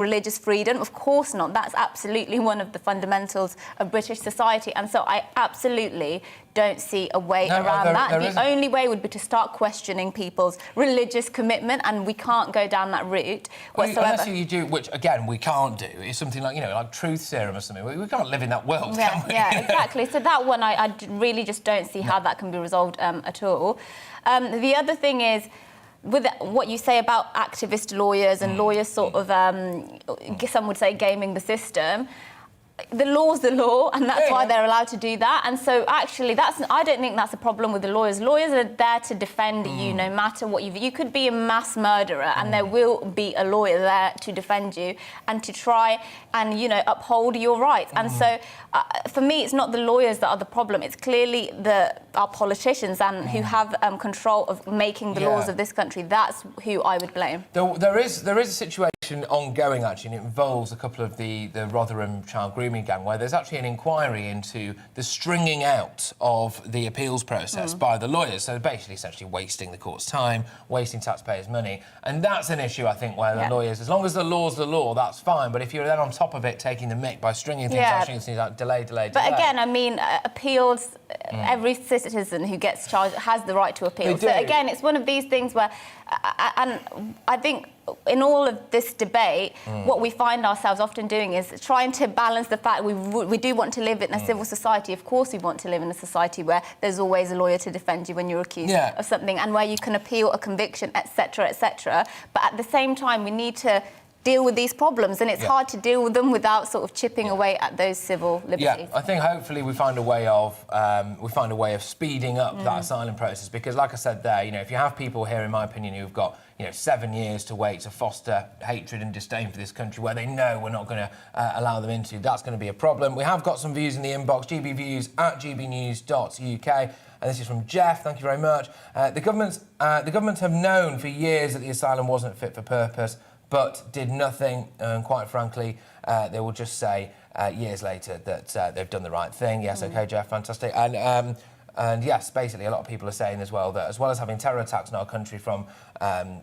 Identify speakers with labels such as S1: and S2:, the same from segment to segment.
S1: religious freedom. Of course not. That's absolutely one of the fundamentals of British society. And so I absolutely don't see a way around that. The only way would be to start questioning people's religious commitment, and we can't go down that route whatsoever.
S2: Unless you do, which, again, we can't do, is something like, you know, like truth serum or something. We can't live in that world, can we?
S1: Yeah, exactly. So that one, I really just don't see how that can be resolved at all. The other thing is, with what you say about activist lawyers and lawyers sort of, some would say, gaming the system, the law's the law, and that's why they're allowed to do that. And so, actually, I don't think that's a problem with the lawyers. Lawyers are there to defend you, no matter what you could be a mass murderer, and there will be a lawyer there to defend you and to try and, you know, uphold your rights. And so, for me, it's not the lawyers that are the problem. It's clearly our politicians and who have control of making the laws of this country. That's who I would blame.
S2: There is a situation ongoing, actually, and it involves a couple of the Rotherham child grooming gang, where there's actually an inquiry into the stringing out of the appeals process by the lawyers. So basically, essentially wasting the court's time, wasting taxpayers' money. And that's an issue, I think, where the lawyers, as long as the law's the law, that's fine. But if you're then on top of it taking the mick by stringing things out, stringing things out, delay.
S1: But again, I mean, appeals, every citizen who gets charged has the right to appeal. So again, it's one of these things where, and I think in all of this debate, what we find ourselves often doing is trying to balance the fact we do want to live in a civil society. Of course we want to live in a society where there's always a lawyer to defend you when you're accused of something, and where you can appeal a conviction, etc., etc. But at the same time, we need to deal with these problems, and it's hard to deal with them without sort of chipping away at those civil liberties.
S2: Yeah, I think hopefully we find a way of speeding up that asylum process, because, like I said there, you know, if you have people here, in my opinion, who've got, you know, 7 years to wait to foster hatred and disdain for this country, where they know we're not going to allow them into, that's going to be a problem. We have got some views in the inbox, gbviews@gbnews.uk. And this is from Jeff. Thank you very much. The governments have known for years that the asylum wasn't fit for purpose, but did nothing, and quite frankly, they will just say years later that they've done the right thing. Yes, OK, Jeff, fantastic. And yes, basically, a lot of people are saying as well that, as well as having terror attacks in our country from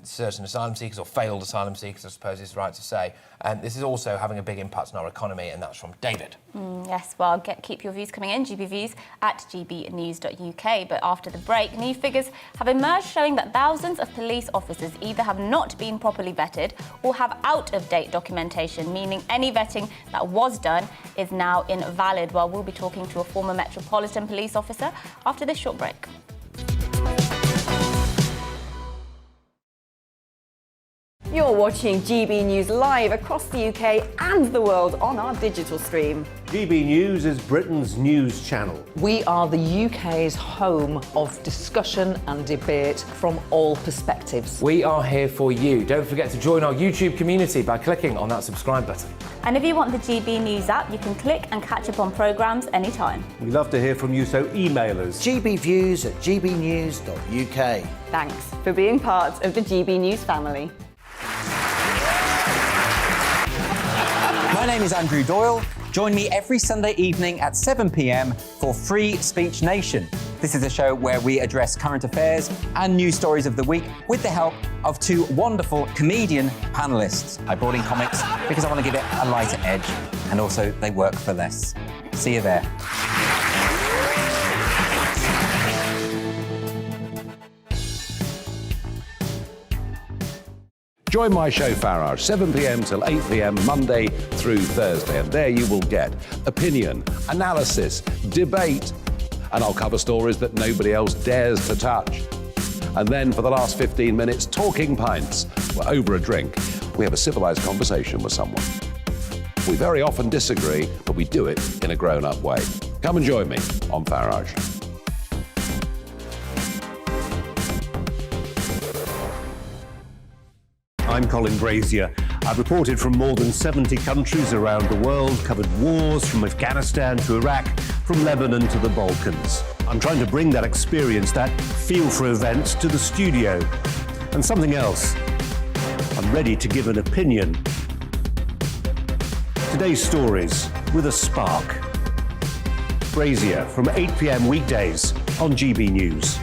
S2: certain asylum seekers, or failed asylum seekers, I suppose is right to say, this is also having a big impact on our economy, and that's from David.
S1: Yes, well, keep your views coming in, gbviews@gbnews.uk. But after the break, new figures have emerged showing that thousands of police officers either have not been properly vetted or have out-of-date documentation, meaning any vetting that was done is now invalid. Well, we'll be talking to a former Metropolitan Police officer after this short break.
S3: You're watching GB News live across the UK and the world on our digital stream.
S4: GB News is Britain's news channel.
S5: We are the UK's home of discussion and debate from all perspectives.
S2: We are here for you. Don't forget to join our YouTube community by clicking on that subscribe button.
S1: And if you want the GB News app, you can click and catch up on programmes anytime.
S4: We love to hear from you, so email us.
S6: gbviews@gbnews.uk.
S3: Thanks for being part of the GB News family.
S7: My name is Andrew Doyle. Join me every Sunday evening at 7 p.m. for Free Speech Nation. This is a show where we address current affairs and news stories of the week with the help of two wonderful comedian panellists. I brought in comics because I want to give it a lighter edge, and also they work for less. See you there.
S4: Join my show Farage, 7 p.m. till 8 p.m. Monday through Thursday, and there you will get opinion, analysis, debate, and I'll cover stories that nobody else dares to touch. And then for the last 15 minutes, talking pints. We're over a drink. We have a civilised conversation with someone. We very often disagree, but we do it in a grown-up way. Come and join me on Farage. I'm Colin Brazier. I've reported from more than 70 countries around the world, covered wars from Afghanistan to Iraq, from Lebanon to the Balkans. I'm trying to bring that experience, that feel for events, to the studio. And something else, I'm ready to give an opinion. Today's stories with a spark. Brazier from 8 p.m. weekdays on GB News.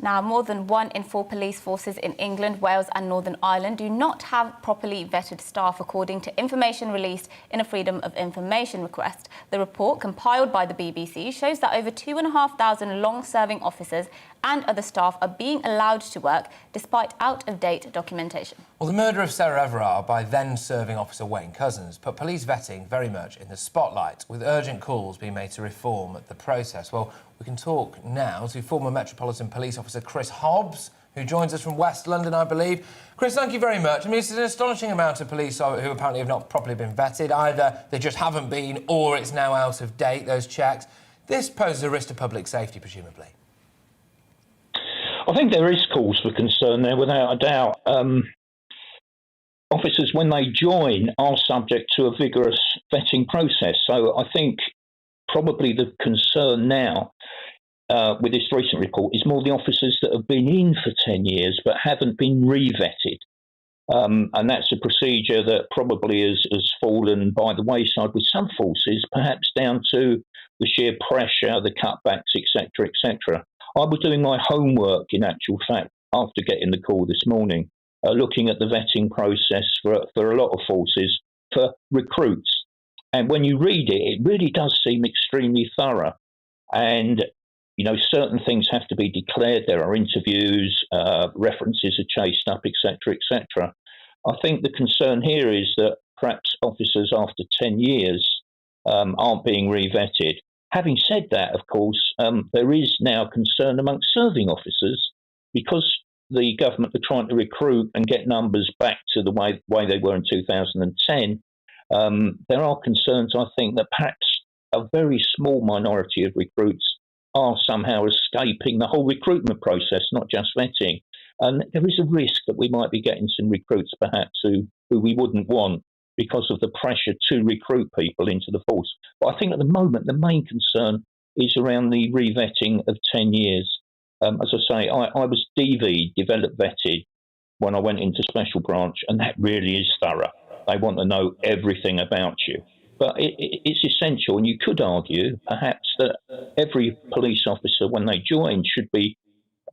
S1: Now, more than 1 in 4 police forces in England, Wales and Northern Ireland do not have properly vetted staff, according to information released in a Freedom of Information request. The report, compiled by the BBC, shows that over 2,500 long-serving officers and other staff are being allowed to work despite out-of-date documentation.
S2: Well, the murder of Sarah Everard by then-serving officer Wayne Couzens put police vetting very much in the spotlight, with urgent calls being made to reform the process. Well, we can talk now to former Metropolitan Police Officer Chris Hobbs, who joins us from West London, I believe. Chris, thank you very much. I mean, it's an astonishing amount of police who apparently have not properly been vetted. Either they just haven't been, or it's now out of date, those checks. This poses a risk to public safety, presumably.
S6: I think there is cause for concern there, without a doubt. Officers, when they join, are subject to a vigorous vetting process. So I think probably the concern now with this recent report is more the officers that have been in for 10 years but haven't been re-vetted. And that's a procedure that probably has fallen by the wayside with some forces, perhaps down to the sheer pressure, the cutbacks, etc., etc. I was doing my homework, in actual fact, after getting the call this morning, looking at the vetting process for a lot of forces for recruits. And when you read it, it really does seem extremely thorough. And, you know, certain things have to be declared. There are interviews, references are chased up, etc., etc. I think the concern here is that perhaps officers after 10 years aren't being re-vetted. Having said that, of course, there is now concern amongst serving officers because the government are trying to recruit and get numbers back to the way they were in 2010. There are concerns, I think, that perhaps a very small minority of recruits are somehow escaping the whole recruitment process, not just vetting. And there is a risk that we might be getting some recruits perhaps who we wouldn't want because of the pressure to recruit people into the force. But I think at the moment, the main concern is around the re-vetting of 10 years. As I say, I was DV, developed vetted, when I went into Special Branch, and that really is thorough. They want to know everything about you. But it's essential, and you could argue, perhaps, that every police officer, when they join, should be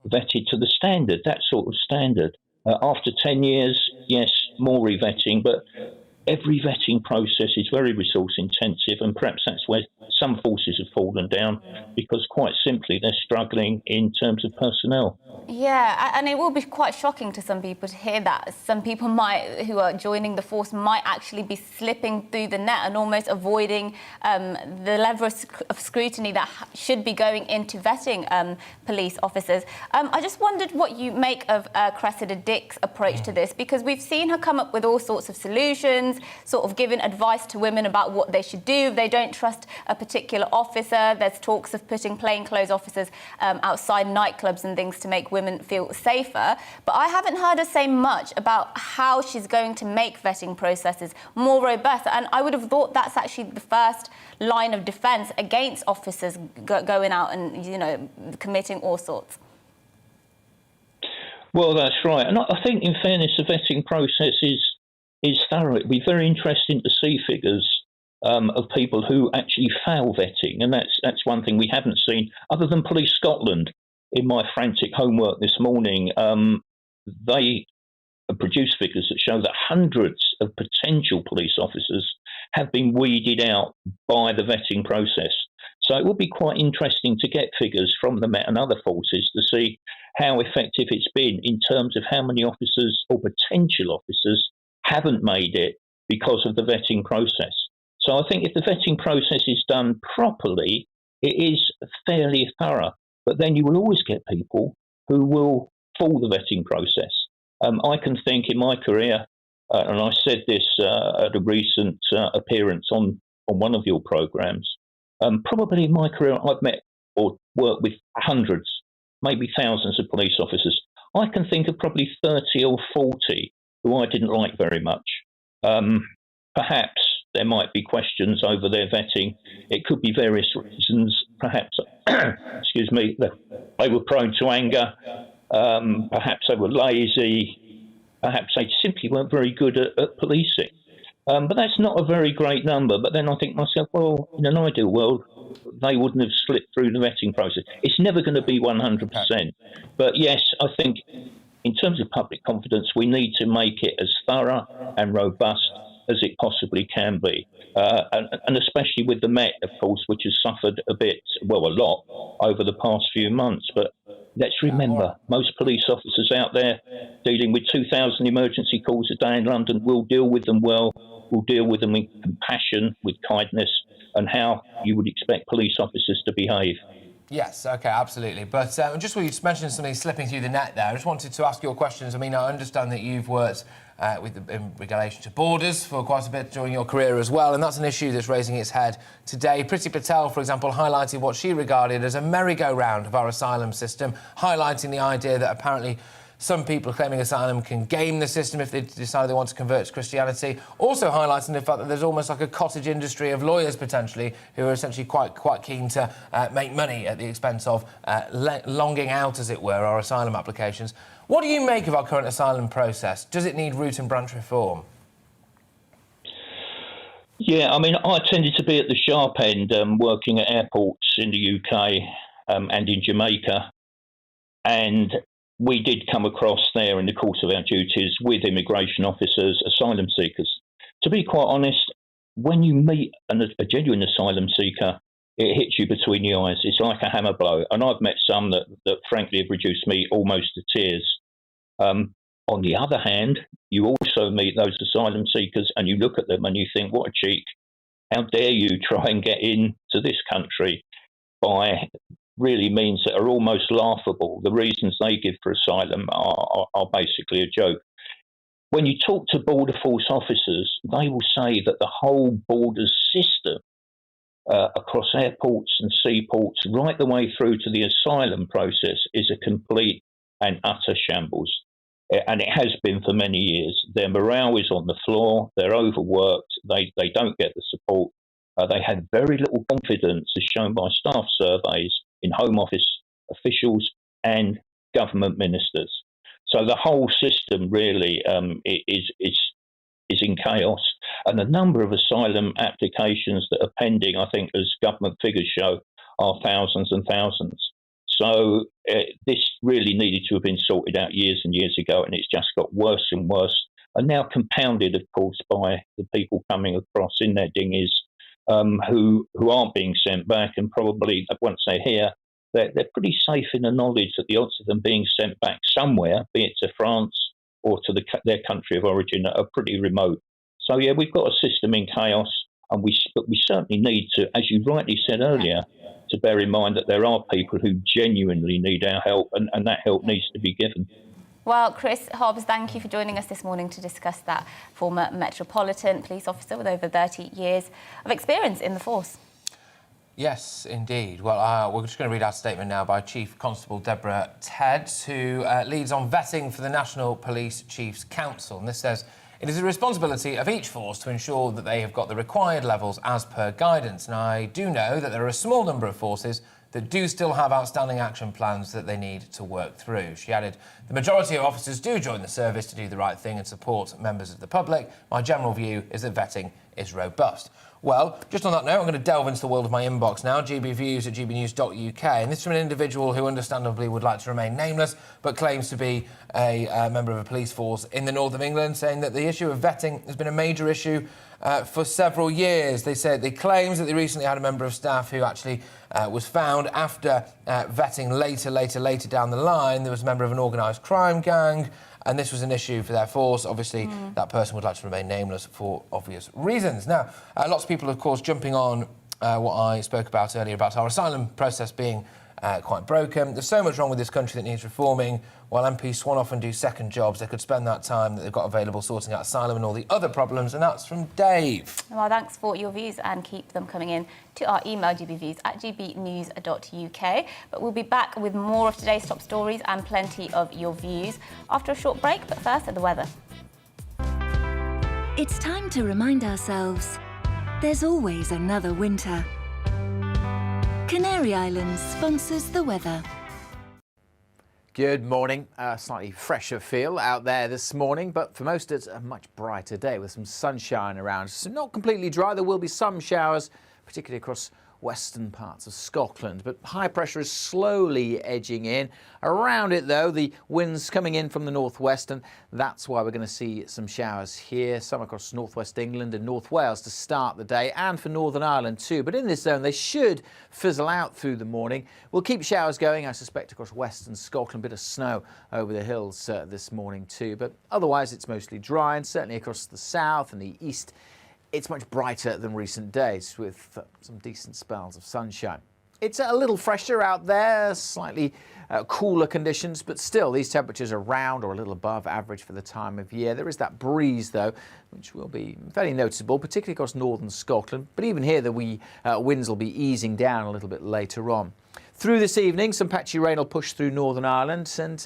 S6: vetted to the standard, that sort of standard. After 10 years, yes, more re-vetting, but every vetting process is very resource intensive, and perhaps that's where some forces have fallen down because quite simply they're struggling in terms of personnel.
S1: Yeah, and it will be quite shocking to some people to hear that. Some people who are joining the force might actually be slipping through the net and almost avoiding the level of scrutiny that should be going into vetting police officers. I just wondered what you make of Cressida Dick's approach to this, because we've seen her come up with all sorts of solutions, sort of giving advice to women about what they should do if they don't trust a particular officer. There's talks of putting plainclothes officers outside nightclubs and things to make women feel safer. But I haven't heard her say much about how she's going to make vetting processes more robust. And I would have thought that's actually the first line of defence against officers going out and, you know, committing all sorts.
S6: Well, that's right. And I think, in fairness, the vetting process is thorough. It'd be very interesting to see figures of people who actually fail vetting, and that's one thing we haven't seen other than Police Scotland. In my frantic homework this morning, they produced figures that show that hundreds of potential police officers have been weeded out by the vetting process. So it would be quite interesting to get figures from the Met and other forces to see how effective it's been in terms of how many officers or potential officers haven't made it because of the vetting process. So I think if the vetting process is done properly, it is fairly thorough. But then you will always get people who will fool the vetting process. I can think in my career, and I said this at a recent appearance on one of your programmes, probably in my career I've met or worked with hundreds, maybe thousands of police officers. I can think of probably 30 or 40 who I didn't like very much. Perhaps there might be questions over their vetting. It could be various reasons. Perhaps, excuse me, they were prone to anger. Perhaps they were lazy. Perhaps they simply weren't very good at policing. But that's not a very great number. But then I think to myself, well, in an ideal world, they wouldn't have slipped through the vetting process. It's never going to be 100%. But yes, I think in terms of public confidence, we need to make it as thorough and robust as it possibly can be. And especially with the Met, of course, which has suffered a lot over the past few months. But let's remember, most police officers out there dealing with 2,000 emergency calls a day in London will deal with them well, will deal with them with compassion, with kindness, and how you would expect police officers to behave.
S2: Yes, OK, absolutely. But just when you mentioned something slipping through the net there, I just wanted to ask your questions. I mean, I understand that you've worked in relation to borders for quite a bit during your career as well, and that's an issue that's raising its head today. Priti Patel, for example, highlighted what she regarded as a merry-go-round of our asylum system, highlighting the idea that apparently some people claiming asylum can game the system if they decide they want to convert to Christianity. Also highlighting the fact that there's almost like a cottage industry of lawyers, potentially, who are essentially quite keen to make money at the expense of longing out, as it were, our asylum applications. What do you make of our current asylum process? Does it need root and branch reform?
S6: Yeah, I mean, I tended to be at the sharp end, working at airports in the UK and in Jamaica. And we did come across there in the course of our duties with immigration officers, asylum seekers. To be quite honest, when you meet a genuine asylum seeker, it hits you between the eyes. It's like a hammer blow. And I've met some that frankly have reduced me almost to tears. On the other hand, you also meet those asylum seekers and you look at them and you think, what a cheek. How dare you try and get into this country by really means that are almost laughable. The reasons they give for asylum are basically a joke. When you talk to Border Force officers, they will say that the whole borders system across airports and seaports, right the way through to the asylum process, is a complete and utter shambles. And it has been for many years. Their morale is on the floor, they're overworked, they don't get the support. They have very little confidence, as shown by staff surveys, in Home Office officials and government ministers. So the whole system really is in chaos. And the number of asylum applications that are pending, I think, as government figures show, are thousands and thousands. So this really needed to have been sorted out years and years ago, and it's just got worse and worse. And now compounded, of course, by the people coming across in their dinghies who aren't being sent back, and probably once they're here, they're pretty safe in the knowledge that the odds of them being sent back somewhere, be it to France or to their country of origin, are pretty remote. So yeah, we've got a system in chaos, and we certainly need to, as you rightly said earlier, to bear in mind that there are people who genuinely need our help, and that help needs to be given.
S1: Well, Chris Hobbs, thank you for joining us this morning to discuss that. Former Metropolitan Police officer with over 30 years of experience in the force.
S2: Yes, indeed. Well, we're just going to read out a statement now by Chief Constable Deborah Ted, who leads on vetting for the National Police Chiefs Council. And this says, it is the responsibility of each force to ensure that they have got the required levels as per guidance. And I do know that there are a small number of forces that do still have outstanding action plans that they need to work through. She added, the majority of officers do join the service to do the right thing and support members of the public. My general view is that vetting is robust. Well, just on that note, I'm going to delve into the world of my inbox now, gbviews@gbnews.uk, and this is from an individual who understandably would like to remain nameless, but claims to be a member of a police force in the north of England, saying that the issue of vetting has been a major issue for several years. They claims that they recently had a member of staff who actually was found after vetting later down the line. There was a member of an organised crime gang, and this was an issue for their force. Obviously, that person would like to remain nameless for obvious reasons. Now, lots of people, of course, jumping on what I spoke about earlier about our asylum process being quite broken. There's so much wrong with this country that needs reforming. While MPs swan off and do second jobs, they could spend that time that they've got available sorting out asylum and all the other problems, and that's from Dave. Well,
S1: thanks for your views, and keep them coming in to our email, gbviews@gbnews.uk. But we'll be back with more of today's top stories and plenty of your views after a short break. But first, the weather.
S8: It's time to remind ourselves there's always another winter. Canary Islands sponsors the weather.
S9: Good morning. Slightly fresher feel out there this morning, but for most it's a much brighter day with some sunshine around. So not completely dry. There will be some showers, particularly across western parts of Scotland. But high pressure is slowly edging in. Around it, though, the wind's coming in from the northwest, and that's why we're going to see some showers here, some across northwest England and North Wales to start the day, and for Northern Ireland too. But in this zone, they should fizzle out through the morning. We'll keep showers going, I suspect, across western Scotland. A bit of snow over the hills this morning too. But otherwise, it's mostly dry, and certainly across the south and the east, it's much brighter than recent days with some decent spells of sunshine. It's a little fresher out there, slightly cooler conditions, but still these temperatures are around or a little above average for the time of year. There is that breeze, though, which will be fairly noticeable, particularly across northern Scotland. But even here, the winds will be easing down a little bit later on. Through this evening, some patchy rain will push through Northern Ireland, and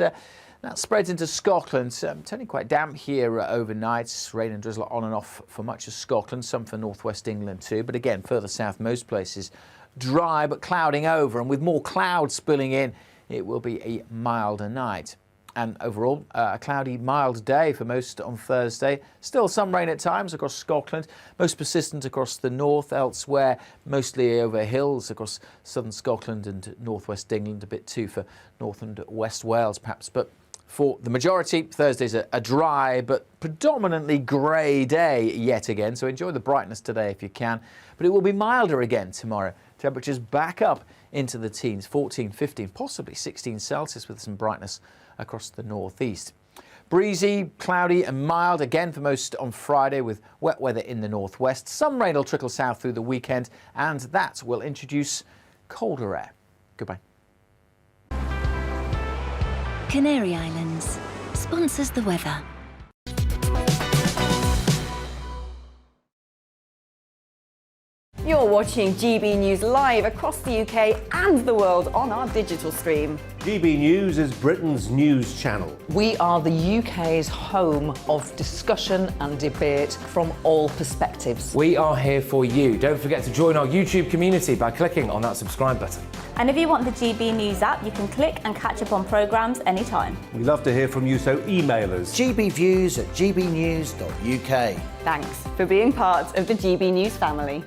S9: that spreads into Scotland. Turning quite damp here overnight. Rain and drizzle on and off for much of Scotland, some for northwest England too. But again, further south, most places dry but clouding over. And with more clouds spilling in, it will be a milder night. And overall, a cloudy, mild day for most on Thursday. Still some rain at times across Scotland, most persistent across the north. Elsewhere, mostly over hills across southern Scotland and northwest England, a bit too for north and west Wales perhaps. But for the majority, Thursday's a dry but predominantly grey day yet again, so enjoy the brightness today if you can. But it will be milder again tomorrow. Temperatures back up into the teens, 14, 15, possibly 16 Celsius with some brightness across the northeast. Breezy, cloudy and mild again for most on Friday with wet weather in the northwest. Some rain will trickle south through the weekend, and that will introduce colder air. Goodbye.
S8: Canary Islands sponsors the weather.
S3: You're watching GB News live across the UK and the world on our digital stream.
S10: GB News is Britain's news channel.
S5: We are the UK's home of discussion and debate from all perspectives.
S2: We are here for you. Don't forget to join our YouTube community by clicking on that subscribe button.
S1: And if you want the GB News app, you can click and catch up on programmes anytime.
S10: We love to hear from you, so email us.
S11: gbviews@gbnews.uk.
S3: Thanks for being part of the GB News family.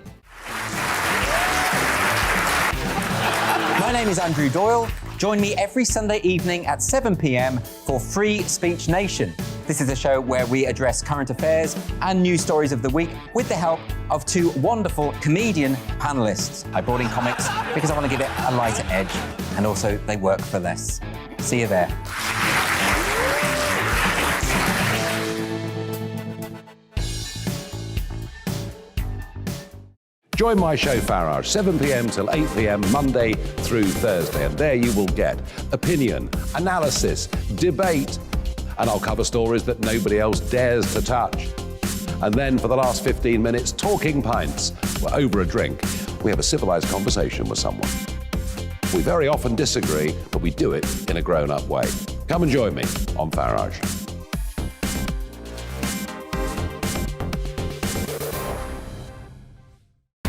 S7: My name is Andrew Doyle. Join me every Sunday evening at 7 p.m. for Free Speech Nation. This is a show where we address current affairs and news stories of the week with the help of two wonderful comedian panellists. I brought in comics because I want to give it a lighter edge, and also they work for less. See you there.
S4: Join my show Farage, 7 p.m. till 8 p.m. Monday through Thursday. And there you will get opinion, analysis, debate, and I'll cover stories that nobody else dares to touch. And then for the last 15 minutes, talking pints. We're over a drink. We have a civilized conversation with someone. We very often disagree, but we do it in a grown-up way. Come and join me on Farage.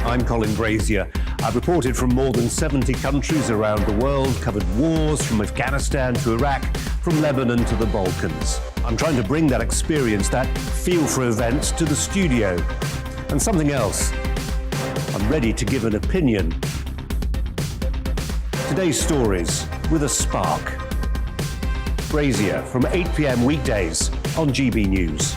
S10: I'm Colin Brazier. I've reported from more than 70 countries around the world, covered wars from Afghanistan to Iraq, from Lebanon to the Balkans. I'm trying to bring that experience, that feel for events, to the studio. And something else, I'm ready to give an opinion. Today's stories with a spark. Brazier from 8 p.m. weekdays on GB News.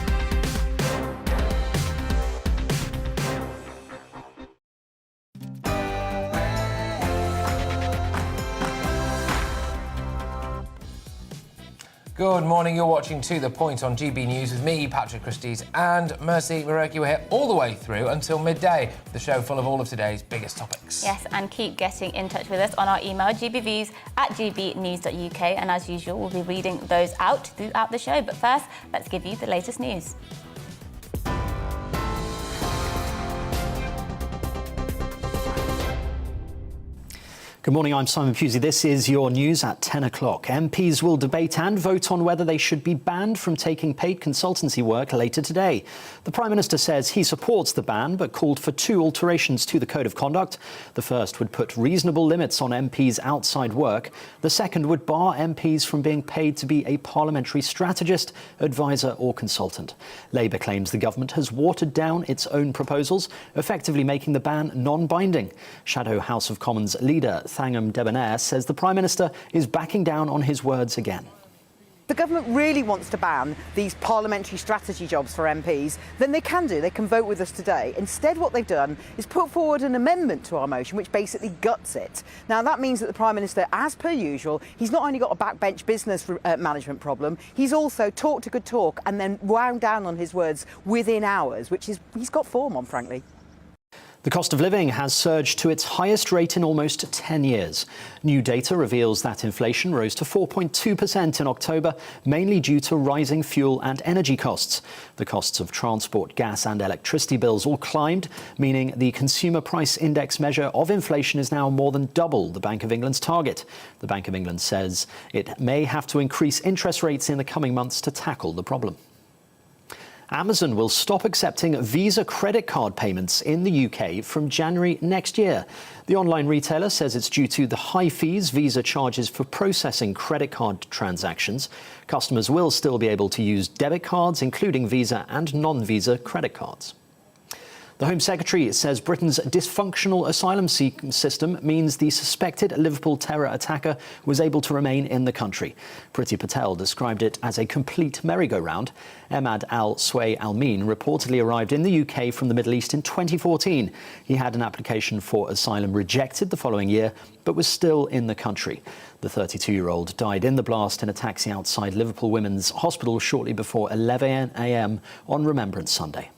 S2: Good morning, you're watching To The Point on GB News with me, Patrick Christie's, and Mercy Maroki. We're here all the way through until midday, the show full of all of today's biggest topics.
S1: Yes, and keep getting in touch with us on our email, gbviews@gbnews.uk, and as usual, we'll be reading those out throughout the show. But first, let's give you the latest news.
S11: Good morning, I'm Simon Pusey. This is your news at 10 o'clock. MPs will debate and vote on whether they should be banned from taking paid consultancy work later today. The Prime Minister says he supports the ban, but called for 2 alterations to the Code of Conduct. The first would put reasonable limits on MPs' outside work. The second would bar MPs from being paid to be a parliamentary strategist, advisor or consultant. Labour claims the government has watered down its own proposals, effectively making the ban non-binding. Shadow House of Commons leader Thangam Debonair says the Prime Minister is backing down on his words again.
S3: The government really wants to ban these parliamentary strategy jobs for MPs, then they can do. They can vote with us today. Instead, what they've done is put forward an amendment to our motion which basically guts it. Now, that means that the Prime Minister, as per usual, he's not only got a backbench business management problem, he's also talked a good talk and then wound down on his words within hours, which is he's got form on, frankly.
S11: The cost of living has surged to its highest rate in almost 10 years. New data reveals that inflation rose to 4.2% in October, mainly due to rising fuel and energy costs. The costs of transport, gas and electricity bills all climbed, meaning the Consumer Price Index measure of inflation is now more than double the Bank of England's target. The Bank of England says it may have to increase interest rates in the coming months to tackle the problem. Amazon will stop accepting Visa credit card payments in the UK from January next year. The online retailer says it's due to the high fees Visa charges for processing credit card transactions. Customers will still be able to use debit cards, including Visa and non-Visa credit cards. The Home Secretary says Britain's dysfunctional asylum system means the suspected Liverpool terror attacker was able to remain in the country. Priti Patel described it as a complete merry-go-round. Emad al-Sway al-Min reportedly arrived in the UK from the Middle East in 2014. He had an application for asylum rejected the following year, but was still in the country. The 32-year-old died in the blast in a taxi outside Liverpool Women's Hospital shortly before 11 a.m. on Remembrance Sunday.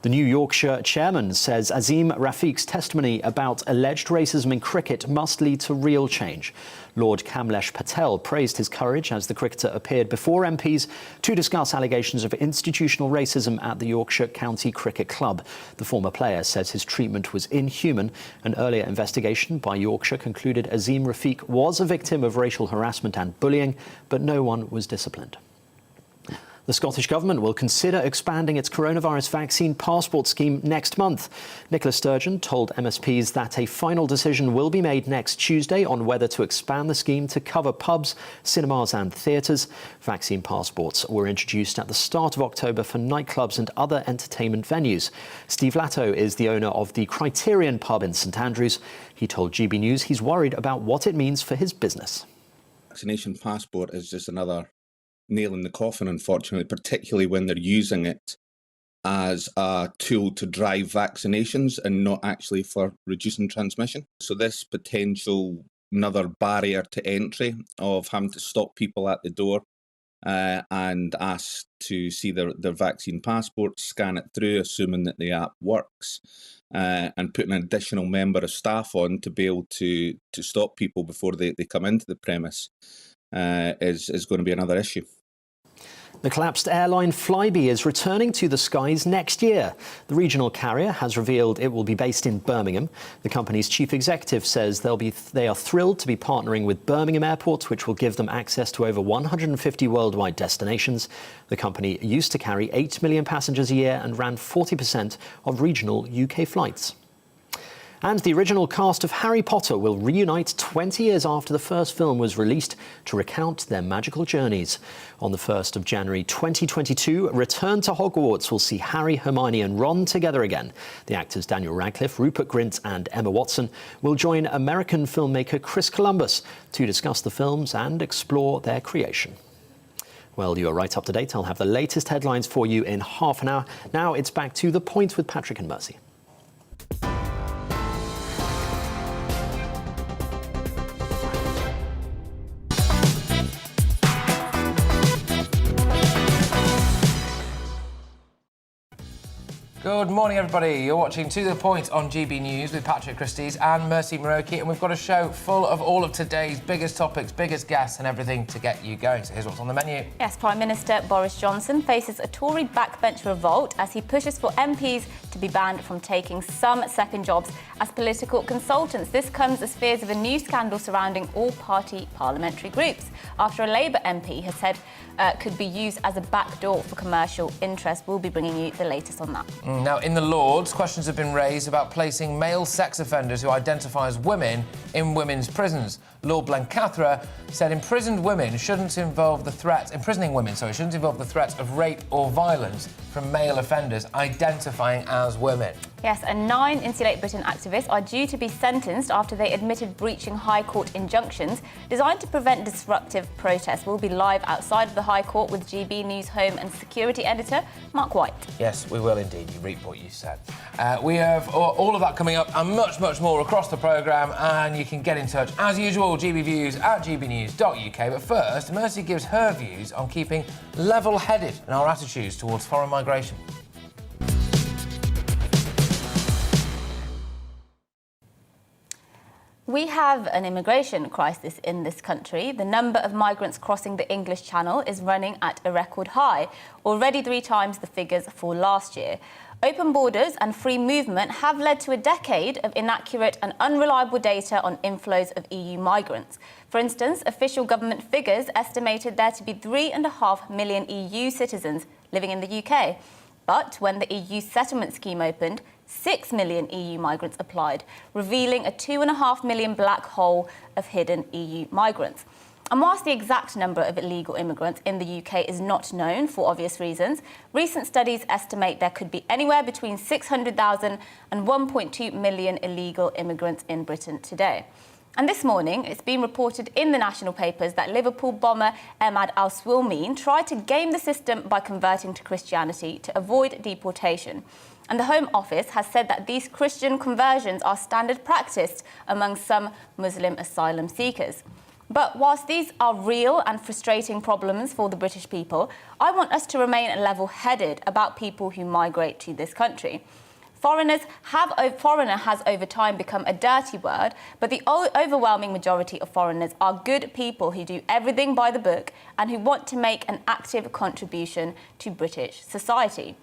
S11: The New Yorkshire chairman says Azim Rafiq's testimony about alleged racism in cricket must lead to real change. Lord Kamlesh Patel praised his courage as the cricketer appeared before MPs to discuss allegations of institutional racism at the Yorkshire County Cricket Club. The former player says his treatment was inhuman. An earlier investigation by Yorkshire concluded Azim Rafiq was a victim of racial harassment and bullying, but no one was disciplined. The Scottish Government will consider expanding its coronavirus vaccine passport scheme next month. Nicola Sturgeon told MSPs that a final decision will be made next Tuesday on whether to expand the scheme to cover pubs, cinemas and theatres. Vaccine passports were introduced at the start of October for nightclubs and other entertainment venues. Steve Latto is the owner of the Criterion pub in St Andrews. He told GB News he's worried about what it means for his business.
S12: Vaccination passport is just another nail in the coffin, unfortunately, particularly when they're using it as a tool to drive vaccinations and not actually for reducing transmission. So this potential another barrier to entry of having to stop people at the door and ask to see their vaccine passport, scan it through, assuming that the app works, and put an additional member of staff on to be able to stop people before they come into the premise is going to be another issue.
S11: The collapsed airline Flybe is returning to the skies next year. The regional carrier has revealed it will be based in Birmingham. The company's chief executive says they are thrilled to be partnering with Birmingham Airport, which will give them access to over 150 worldwide destinations. The company used to carry 8 million passengers a year and ran 40% of regional UK flights. And the original cast of Harry Potter will reunite 20 years after the first film was released to recount their magical journeys. On the 1st of January 2022, Return to Hogwarts will see Harry, Hermione and Ron together again. The actors Daniel Radcliffe, Rupert Grint and Emma Watson will join American filmmaker Chris Columbus to discuss the films and explore their creation. Well, you are right up to date. I'll have the latest headlines for you in half an hour. Now it's back to The Point with Patrick and Mercy.
S2: Good morning, everybody. You're watching To The Point on GB News with Patrick Christie's and Mercy Muroki, and we've got a show full of all of today's biggest topics, biggest guests and everything to get you going. So here's what's on the menu.
S1: Yes, Prime Minister Boris Johnson faces a Tory backbench revolt as he pushes for MPs to be banned from taking some second jobs as political consultants. This comes as fears of a new scandal surrounding all-party parliamentary groups after a Labour MP has said could be used as a backdoor for commercial interest. We'll be bringing you the latest on that.
S2: Now, in the Lords, questions have been raised about placing male sex offenders who identify as women in women's prisons. Lord Blencathra said imprisoning women shouldn't involve the threat of rape or violence from male offenders identifying as women.
S1: Yes, and 9 Insulate Britain activists are due to be sentenced after they admitted breaching High Court injunctions designed to prevent disruptive protests. We'll be live outside of the High Court with GB News Home and Security Editor Mark White.
S2: Yes, we will indeed. You reap what you said. We have all of that coming up and much, much more across the programme, and you can get in touch, as usual, gbviews at gbnews.uk. But first, Mercy gives her views on keeping level-headed in our attitudes towards foreign migration.
S1: We have an immigration crisis in this country. The number of migrants crossing the English Channel is running at a record high, already 3 times the figures for last year. Open borders and free movement have led to a decade of inaccurate and unreliable data on inflows of EU migrants. For instance, official government figures estimated there to be 3.5 million EU citizens living in the UK. But when the EU settlement scheme opened, 6 million EU migrants applied, revealing a 2.5 million black hole of hidden EU migrants. And whilst the exact number of illegal immigrants in the UK is not known for obvious reasons, recent studies estimate there could be anywhere between 600,000 and 1.2 million illegal immigrants in Britain today. And this morning, it's been reported in the national papers that Liverpool bomber Ahmad al-Swilmeen tried to game the system by converting to Christianity to avoid deportation. And the Home Office has said that these Christian conversions are standard practice among some Muslim asylum seekers. But whilst these are real and frustrating problems for the British people, I want us to remain level-headed about people who migrate to this country. Foreigner has over time become a dirty word, but the overwhelming majority of foreigners are good people who do everything by the book and who want to make an active contribution to British society.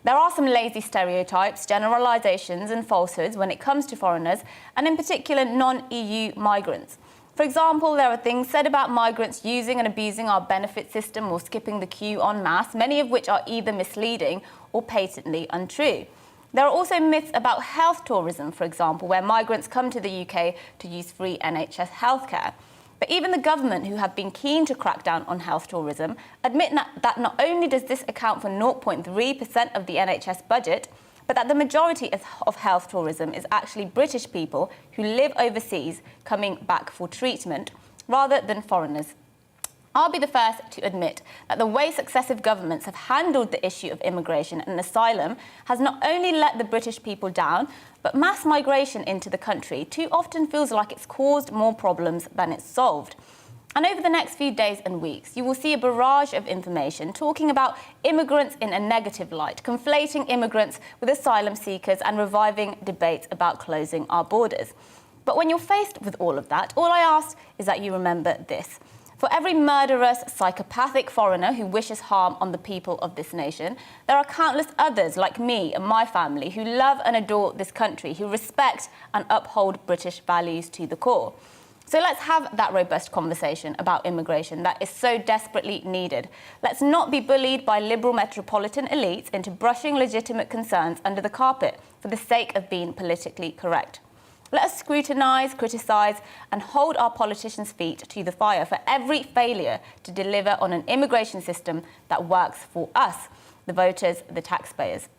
S1: There are some lazy stereotypes, generalisations and falsehoods when it comes to foreigners, and in particular non-EU migrants. For example, there are things said about migrants using and abusing our benefit system or skipping the queue en masse, many of which are either misleading or patently untrue. There are also myths about health tourism, for example, where migrants come to the UK to use free NHS healthcare. But even the government, who have been keen to crack down on health tourism, admit that not only does this account for 0.3% of the NHS budget, but that the majority of health tourism is actually British people who live overseas coming back for treatment, rather than foreigners. I'll be the first to admit that the way successive governments have handled the issue of immigration and asylum has not only let the British people down, but mass migration into the country too often feels like it's caused more problems than it's solved. And over the next few days and weeks, you will see a barrage of information talking about immigrants in a negative light, conflating immigrants with asylum seekers and reviving debates about closing our borders. But when you're faced with all of that, all I ask is that you remember this. For every murderous, psychopathic foreigner who wishes harm on the people of this nation, there are countless others like me and my family who love and adore this country, who respect and uphold British values to the core. So let's have that robust conversation about immigration that is so desperately needed. Let's not be bullied by liberal metropolitan elites into brushing legitimate concerns under the carpet for the sake of being politically correct. Let us scrutinise, criticise and hold our politicians' feet to the fire for every failure to deliver on an immigration system that works for us, the voters, the taxpayers.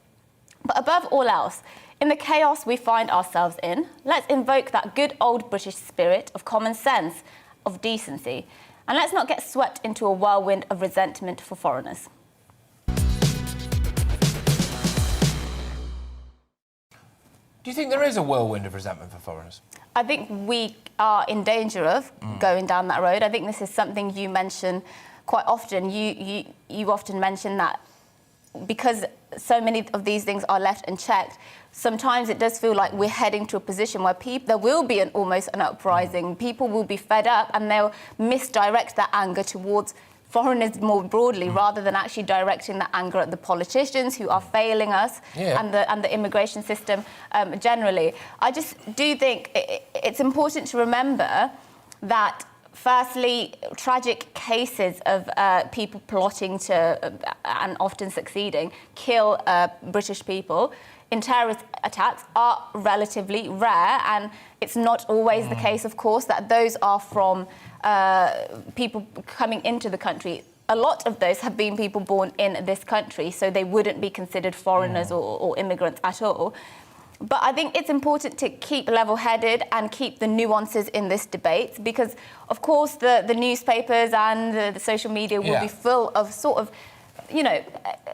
S1: But above all else, in the chaos we find ourselves in, let's invoke that good old British spirit of common sense, of decency, and let's not get swept into a whirlwind of resentment for foreigners.
S2: Do you think there is a whirlwind of resentment for foreigners?
S1: I think we are in danger of going down that road. I think this is something you mention quite often. You often mention that because so many of these things are left unchecked, sometimes it does feel like we're heading to a position where there will be almost an uprising. People will be fed up and they'll misdirect that anger towards foreigners more broadly, rather than actually directing the anger at the politicians who are failing us and the immigration system generally. I just do think it's important to remember that, firstly, tragic cases of people plotting to and often succeeding kill British people in terrorist attacks are relatively rare, and it's not always the case, of course, that those are from people coming into the country. A lot of those have been people born in this country, so they wouldn't be considered foreigners or immigrants at all. But I think it's important to keep level-headed and keep the nuances in this debate, because, of course, the newspapers and the social media will be full of sort of,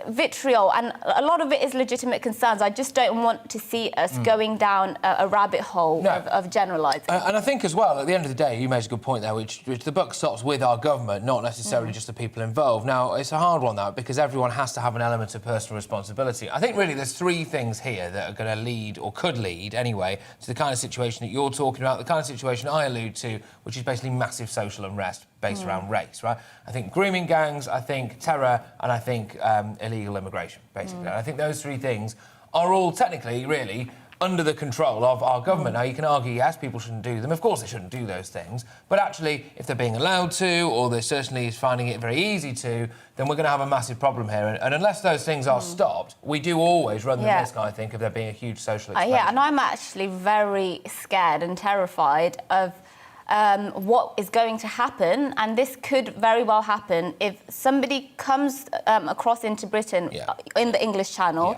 S1: vitriol, and a lot of it is legitimate concerns. I just don't want to see us going down a rabbit hole of generalising.
S2: And I think as well, at the end of the day, you made a good point there, which the buck stops with our government, not necessarily just the people involved. Now, it's a hard one, that, because everyone has to have an element of personal responsibility. I think really there's three things here that are going to lead, or could lead anyway, to the kind of situation that you're talking about, the kind of situation I allude to, which is basically massive social unrest based around race, right? I think grooming gangs, I think terror, and I think illegal immigration, basically. And I think those three things are all technically, really, under the control of our government. Now, you can argue, yes, people shouldn't do them. Of course they shouldn't do those things. But actually, if they're being allowed to, or they're certainly finding it very easy to, then we're going to have a massive problem here. And unless those things are stopped, we do always run the risk, I think, of there being a huge social expansion.
S1: Yeah, and I'm actually very scared and terrified of what is going to happen, and this could very well happen if somebody comes across into Britain in the English Channel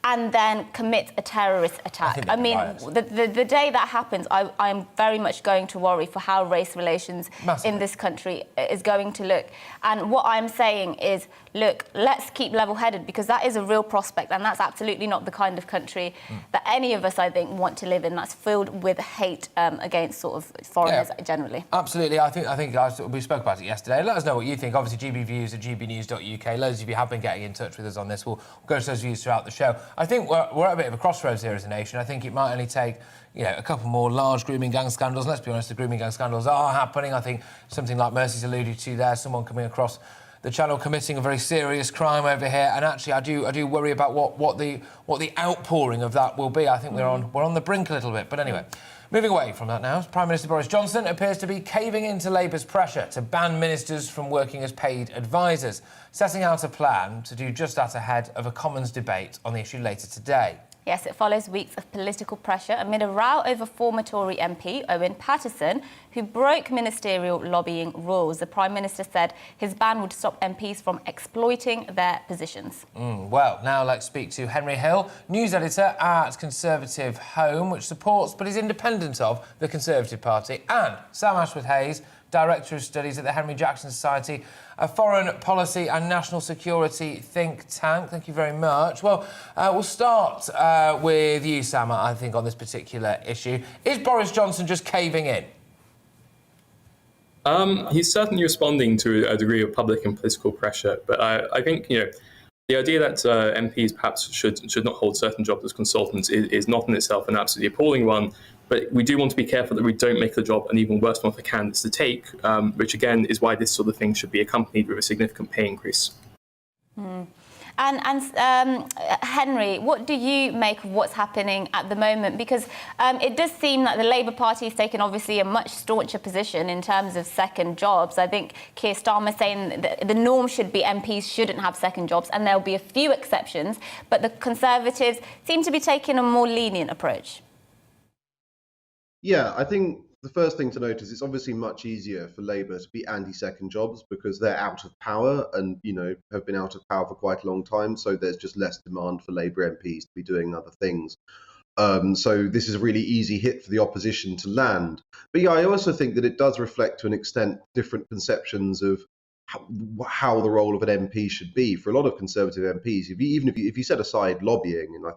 S1: and then commit a terrorist attack. I mean, the day that happens, I'm very much going to worry for how race relations in this country is going to look. And what I'm saying is, look, let's keep level-headed, because that is a real prospect, and that's absolutely not the kind of country that any of us, I think, want to live in. That's filled with hate against sort of foreigners generally.
S2: Absolutely. I think we spoke about it yesterday. Let us know what you think. Obviously, GBViews at gbnews.uk. Loads of you have been getting in touch with us on this. We'll go to those views throughout the show. I think we're at a bit of a crossroads here as a nation. I think it might only take a couple more large grooming gang scandals. Let's be honest, the grooming gang scandals are happening. I think something like Mercy's alluded to there, someone coming across the channel committing a very serious crime over here, and actually I do worry about what the outpouring of that will be. I think we're on the brink a little bit. But anyway, moving away from that now, Prime Minister Boris Johnson appears to be caving into Labour's pressure to ban ministers from working as paid advisers, setting out a plan to do just that ahead of a Commons debate on the issue later today.
S1: Yes, it follows weeks of political pressure amid a row over former Tory MP Owen Paterson, who broke ministerial lobbying rules. The Prime Minister said his ban would stop MPs from exploiting their positions.
S2: Well, now let's speak to Henry Hill, news editor at Conservative Home, which supports but is independent of the Conservative Party, and Sam Ashworth-Hayes, Director of Studies at the Henry Jackson Society, a foreign policy and national security think tank. Thank you very much. Well, we'll start with you, Sam, I think, on this particular issue. Is Boris Johnson just caving in?
S13: He's certainly responding to a degree of public and political pressure, but I think, the idea that MPs perhaps should not hold certain jobs as consultants is not in itself an absolutely appalling one. But we do want to be careful that we don't make the job an even worse one for candidates to take, which again is why this sort of thing should be accompanied with a significant pay increase.
S1: And Henry, what do you make of what's happening at the moment? Because it does seem that the Labour Party has taken, obviously, a much stauncher position in terms of second jobs. I think Keir Starmer saying that the norm should be MPs shouldn't have second jobs, and there'll be a few exceptions. But the Conservatives seem to be taking a more lenient approach.
S14: Yeah, I think the first thing to note is it's obviously much easier for Labour to be anti-second jobs because they're out of power and, have been out of power for quite a long time. So there's just less demand for Labour MPs to be doing other things. So this is a really easy hit for the opposition to land. But yeah, I also think that it does reflect to an extent different conceptions of how the role of an MP should be. For a lot of Conservative MPs, if you set aside lobbying, and I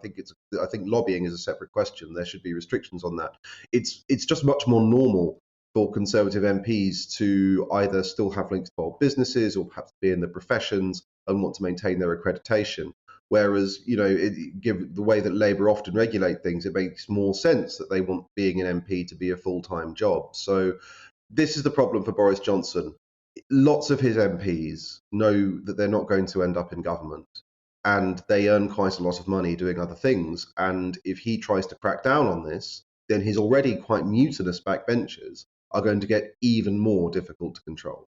S14: think lobbying is a separate question, there should be restrictions on that. It's just much more normal for Conservative MPs to either still have links to old businesses or perhaps be in the professions and want to maintain their accreditation. Whereas, given the way that Labour often regulate things, it makes more sense that they want being an MP to be a full-time job. So this is the problem for Boris Johnson. Lots of his MPs know that they're not going to end up in government, and they earn quite a lot of money doing other things. And if he tries to crack down on this, then his already quite mutinous backbenchers are going to get even more difficult to control.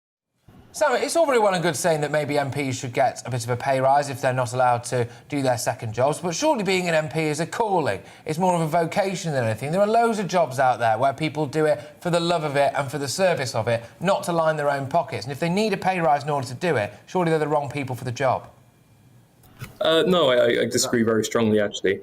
S2: So it's all very well and good saying that maybe MPs should get a bit of a pay rise if they're not allowed to do their second jobs, but surely being an MP is a calling. It's more of a vocation than anything. There are loads of jobs out there where people do it for the love of it and for the service of it, not to line their own pockets. And if they need a pay rise in order to do it, surely they're the wrong people for the job.
S13: No, I disagree very strongly, actually.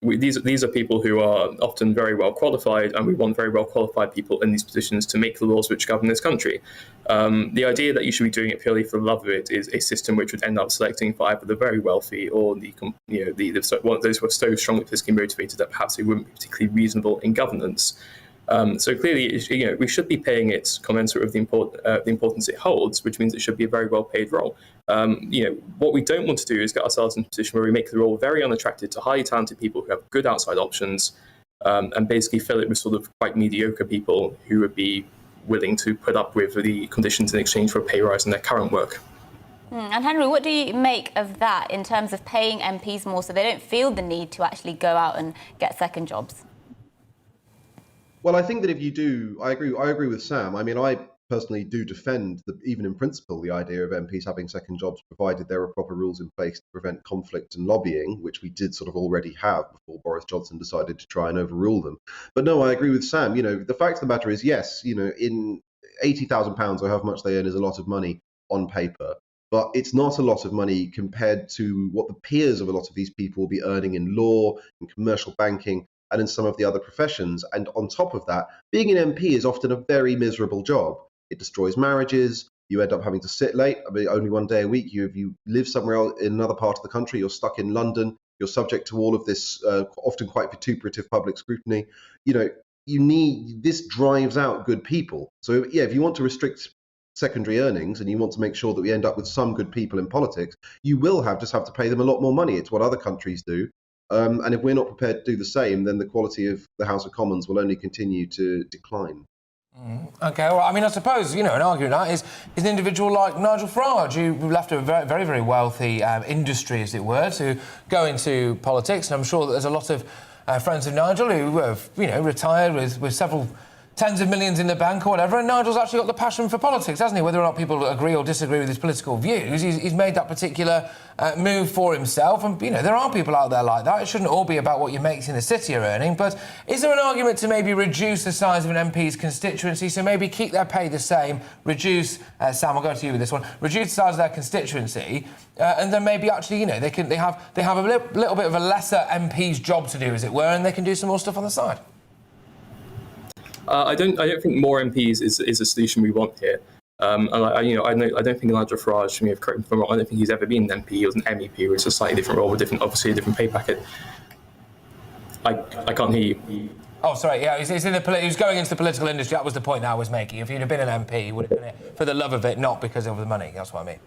S13: These are people who are often very well qualified, and we want very well qualified people in these positions to make the laws which govern this country. The idea that you should be doing it purely for the love of it is a system which would end up selecting for either the very wealthy or those who are so strongly politically motivated that perhaps they wouldn't be particularly reasonable in governance. So clearly, we should be paying it commensurate with the importance it holds, which means it should be a very well-paid role. What we don't want to do is get ourselves in a position where we make the role very unattractive to highly talented people who have good outside options, and basically fill it with sort of quite mediocre people who would be willing to put up with the conditions in exchange for a pay rise in their current work.
S1: And Henry, what do you make of that in terms of paying MPs more so they don't feel the need to actually go out and get second jobs?
S14: Well, I think that if you do, I agree with Sam. I mean, I personally do defend, even in principle, the idea of MPs having second jobs, provided there are proper rules in place to prevent conflict and lobbying, which we did sort of already have before Boris Johnson decided to try and overrule them. But no, I agree with Sam. The fact of the matter is, yes, in £80,000 or however much they earn is a lot of money on paper, but it's not a lot of money compared to what the peers of a lot of these people will be earning in law, in commercial banking, and in some of the other professions. And on top of that, being an MP is often a very miserable job. It destroys marriages. You end up having to sit late. I mean, only one day a week. If you live somewhere else in another part of the country, you're stuck in London. You're subject to all of this often quite vituperative public scrutiny. This drives out good people. So yeah, if you want to restrict secondary earnings and you want to make sure that we end up with some good people in politics, you will have to pay them a lot more money. It's what other countries do. And if we're not prepared to do the same, then the quality of the House of Commons will only continue to decline.
S2: OK, well, I mean, I suppose, an argument that is an individual like Nigel Farage, who left a very, very, very wealthy industry, as it were, to go into politics. And I'm sure that there's a lot of friends of Nigel who have, retired with several tens of millions in the bank or whatever, and Nigel's actually got the passion for politics, hasn't he? Whether or not people agree or disagree with his political views, he's made that particular move for himself, and, there are people out there like that. It shouldn't all be about what your mates in the city are earning, but is there an argument to maybe reduce the size of an MP's constituency, so maybe keep their pay the same, reduce, Sam, I'll go to you with this one, reduce the size of their constituency, and then maybe actually, they have a little bit of a lesser MP's job to do, as it were, and they can do some more stuff on the side?
S13: I don't think more MPs is a solution we want here. And I don't think Nigel Farage, correct me if I'm wrong, I don't think he's ever been an MP. He was an MEP, which is a slightly different role, obviously a different pay packet. I can't hear you.
S2: Oh, sorry, yeah, he was going into the political industry. That was the point I was making. If he'd have been an MP, he would have done it for the love of it, not because of the money. That's what I mean.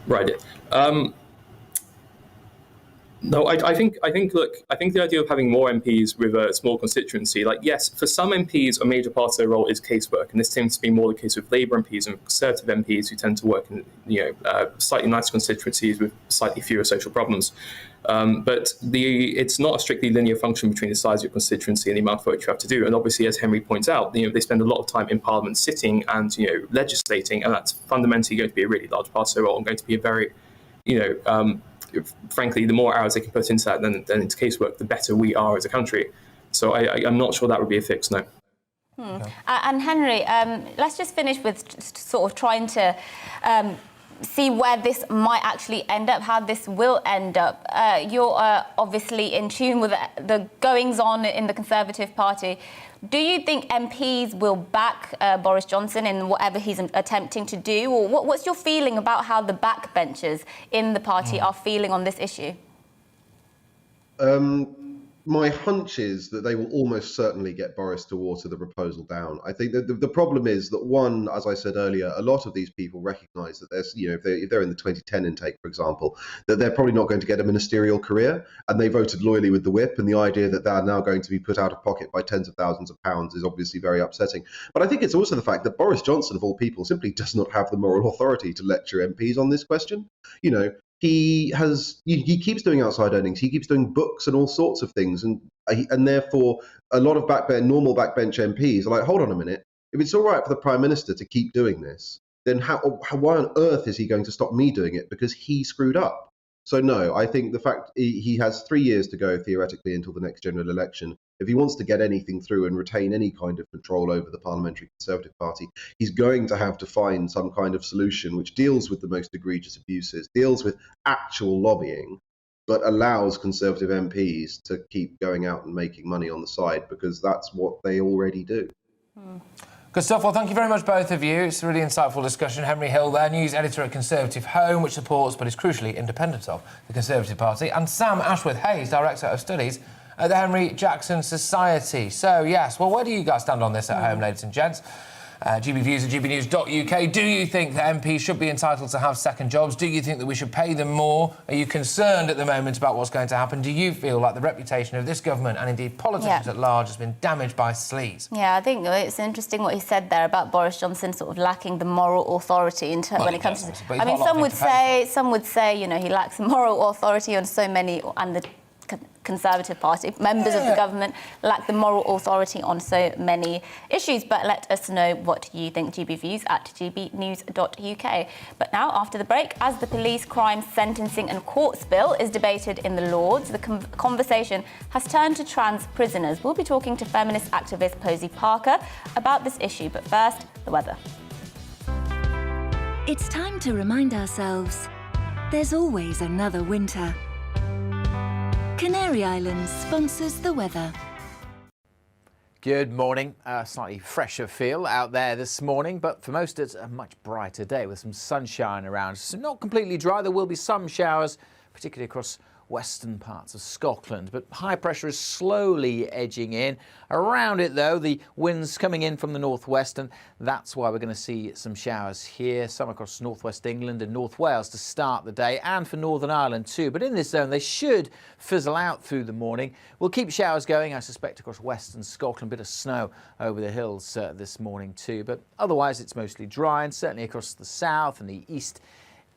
S13: Right. No, I think the idea of having more MPs with a small constituency, yes, for some MPs, a major part of their role is casework, and this tends to be more the case with Labour MPs and Conservative MPs who tend to work in, slightly nicer constituencies with slightly fewer social problems. But it's not a strictly linear function between the size of your constituency and the amount of work you have to do. And obviously, as Henry points out, they spend a lot of time in Parliament sitting and, legislating, and that's fundamentally going to be a really large part of their role and going to be a very, frankly, the more hours they can put into that than into casework, the better we are as a country. So I'm not sure that would be a fix, no.
S1: And Henry, let's just finish with sort of trying to see where this might actually end up, how this will end up. You're obviously in tune with the goings-on in the Conservative Party. Do you think MPs will back Boris Johnson in whatever he's attempting to do? Or what's your feeling about how the backbenchers in the party are feeling on this issue?
S14: my hunch is that they will almost certainly get Boris to water the proposal down. I think that the problem is that, one, as I said earlier, a lot of these people recognise that there's, if they're in the 2010 intake, for example, that they're probably not going to get a ministerial career, and they voted loyally with the whip, and the idea that they're now going to be put out of pocket by tens of thousands of pounds is obviously very upsetting. But I think it's also the fact that Boris Johnson, of all people, simply does not have the moral authority to lecture MPs on this question. He keeps doing outside earnings. He keeps doing books and all sorts of things, and therefore a lot of normal backbench MPs are like, hold on a minute. If it's all right for the Prime Minister to keep doing this, then why on earth is he going to stop me doing it because he screwed up? So no, I think the fact he has 3 years to go theoretically until the next general election. If he wants to get anything through and retain any kind of control over the Parliamentary Conservative Party, he's going to have to find some kind of solution which deals with the most egregious abuses, deals with actual lobbying, but allows Conservative MPs to keep going out and making money on the side, because that's what they already do.
S2: Good stuff. Well, thank you very much, both of you. It's a really insightful discussion. Henry Hill there, news editor at Conservative Home, which supports but is crucially independent of the Conservative Party, and Sam Ashworth-Hayes, director of studies at the Henry Jackson Society. So, yes, well, where do you guys stand on this at home, ladies and gents? GBViews at GBnews.uk. Do you think that MPs should be entitled to have second jobs? Do you think that we should pay them more? Are you concerned at the moment about what's going to happen? Do you feel like the reputation of this government and indeed politicians at large has been damaged by sleaze?
S1: Yeah, I think it's interesting what he said there about Boris Johnson sort of lacking the moral authority when it comes to... I mean, some would say, he lacks the moral authority on so many, and the Conservative Party, members of the government lack the moral authority on so many issues. But let us know what you think. GBViews at gbnews.uk. But now, after the break, as the police crime sentencing and courts bill is debated in the Lords, the conversation has turned to trans prisoners. We'll be talking to feminist activist Posey Parker about this issue. But first, the weather.
S8: It's time to remind ourselves there's always another winter. Canary Islands sponsors the weather.
S9: Good morning. Slightly fresher feel out there this morning, but for most it's a much brighter day with some sunshine around. So not completely dry. There will be some showers, particularly across western parts of Scotland, but high pressure is slowly edging in. Around it, though, the winds coming in from the northwest, and that's why we're going to see some showers here, some across northwest England and North Wales to start the day, and for Northern Ireland too. But in this zone, they should fizzle out through the morning. We'll keep showers going, I suspect, across western Scotland. A bit of snow over the hills this morning too, but otherwise it's mostly dry, and certainly across the south and the east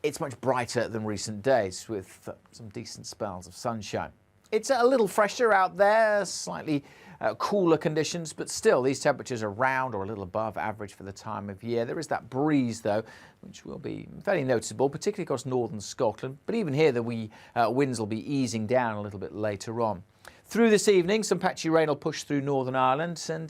S9: it's much brighter than recent days with some decent spells of sunshine. It's a little fresher out there, slightly cooler conditions, but still these temperatures are around or a little above average for the time of year. There is that breeze, though, which will be fairly noticeable, particularly across northern Scotland. But even here, the winds will be easing down a little bit later on. Through this evening, some patchy rain will push through Northern Ireland, and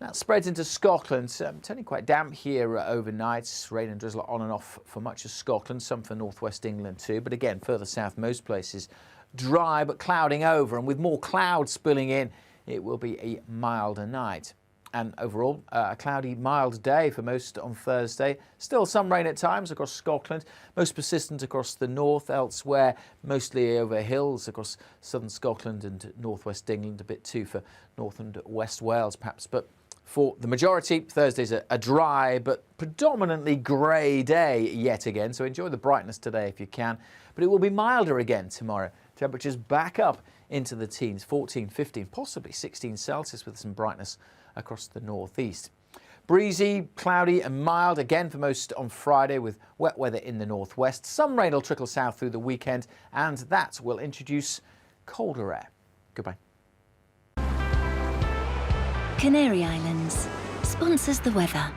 S9: that spreads into Scotland. Turning quite damp here overnight. Rain and drizzle on and off for much of Scotland, some for northwest England too. But again, further south, most places dry but clouding over. And with more clouds spilling in, it will be a milder night. And overall, a cloudy, mild day for most on Thursday. Still some rain at times across Scotland, most persistent across the north. Elsewhere, mostly over hills across southern Scotland and northwest England. A bit too for north and west Wales, perhaps. But for the majority, Thursday's a dry but predominantly grey day yet again. So enjoy the brightness today if you can. But it will be milder again tomorrow. Temperatures back up into the teens, 14, 15, possibly 16 Celsius with some brightness across the northeast. Breezy, cloudy and mild again for most on Friday with wet weather in the northwest. Some rain will trickle south through the weekend, and that will introduce colder air. Goodbye.
S8: Canary Islands sponsors the weather.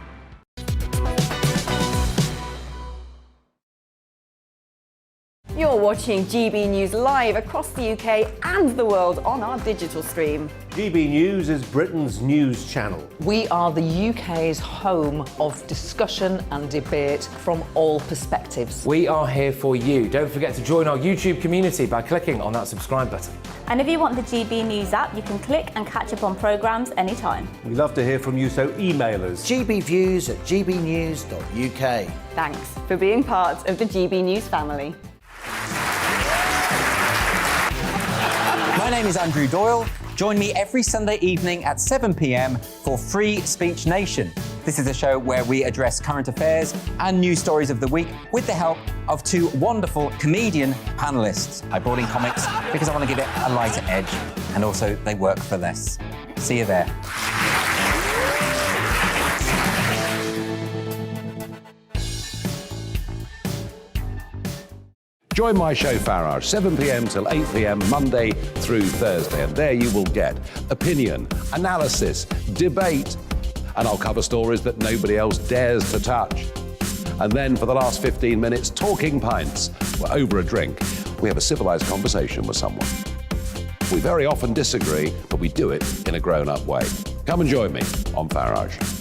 S3: You're watching GB News live across the UK and the world on our digital stream.
S10: GB News is Britain's news channel.
S5: We are the UK's home of discussion and debate from all perspectives.
S2: We are here for you. Don't forget to join our YouTube community by clicking on that subscribe button.
S1: And if you want the GB News app, you can click and catch up on programmes anytime.
S10: We love to hear from you, so email us.
S15: GBviews at gbnews.uk.
S3: Thanks for being part of the GB News family.
S15: My
S7: name is Andrew Doyle. Join me every Sunday evening at 7 p.m. for Free Speech Nation. This is a show where we address current affairs and news stories of the week with the help of two wonderful comedian panellists. I brought in comics because I want to give it a lighter edge, and also they work for less. See you there.
S4: Join my show Farage, 7 p.m. till 8 p.m. Monday through Thursday, and there you will get opinion, analysis, debate, and I'll cover stories that nobody else dares to touch. And then for the last 15 minutes, talking pints. We're over a drink. We have a civilised conversation with someone. We very often disagree, but we do it in a grown-up way. Come and join me on Farage.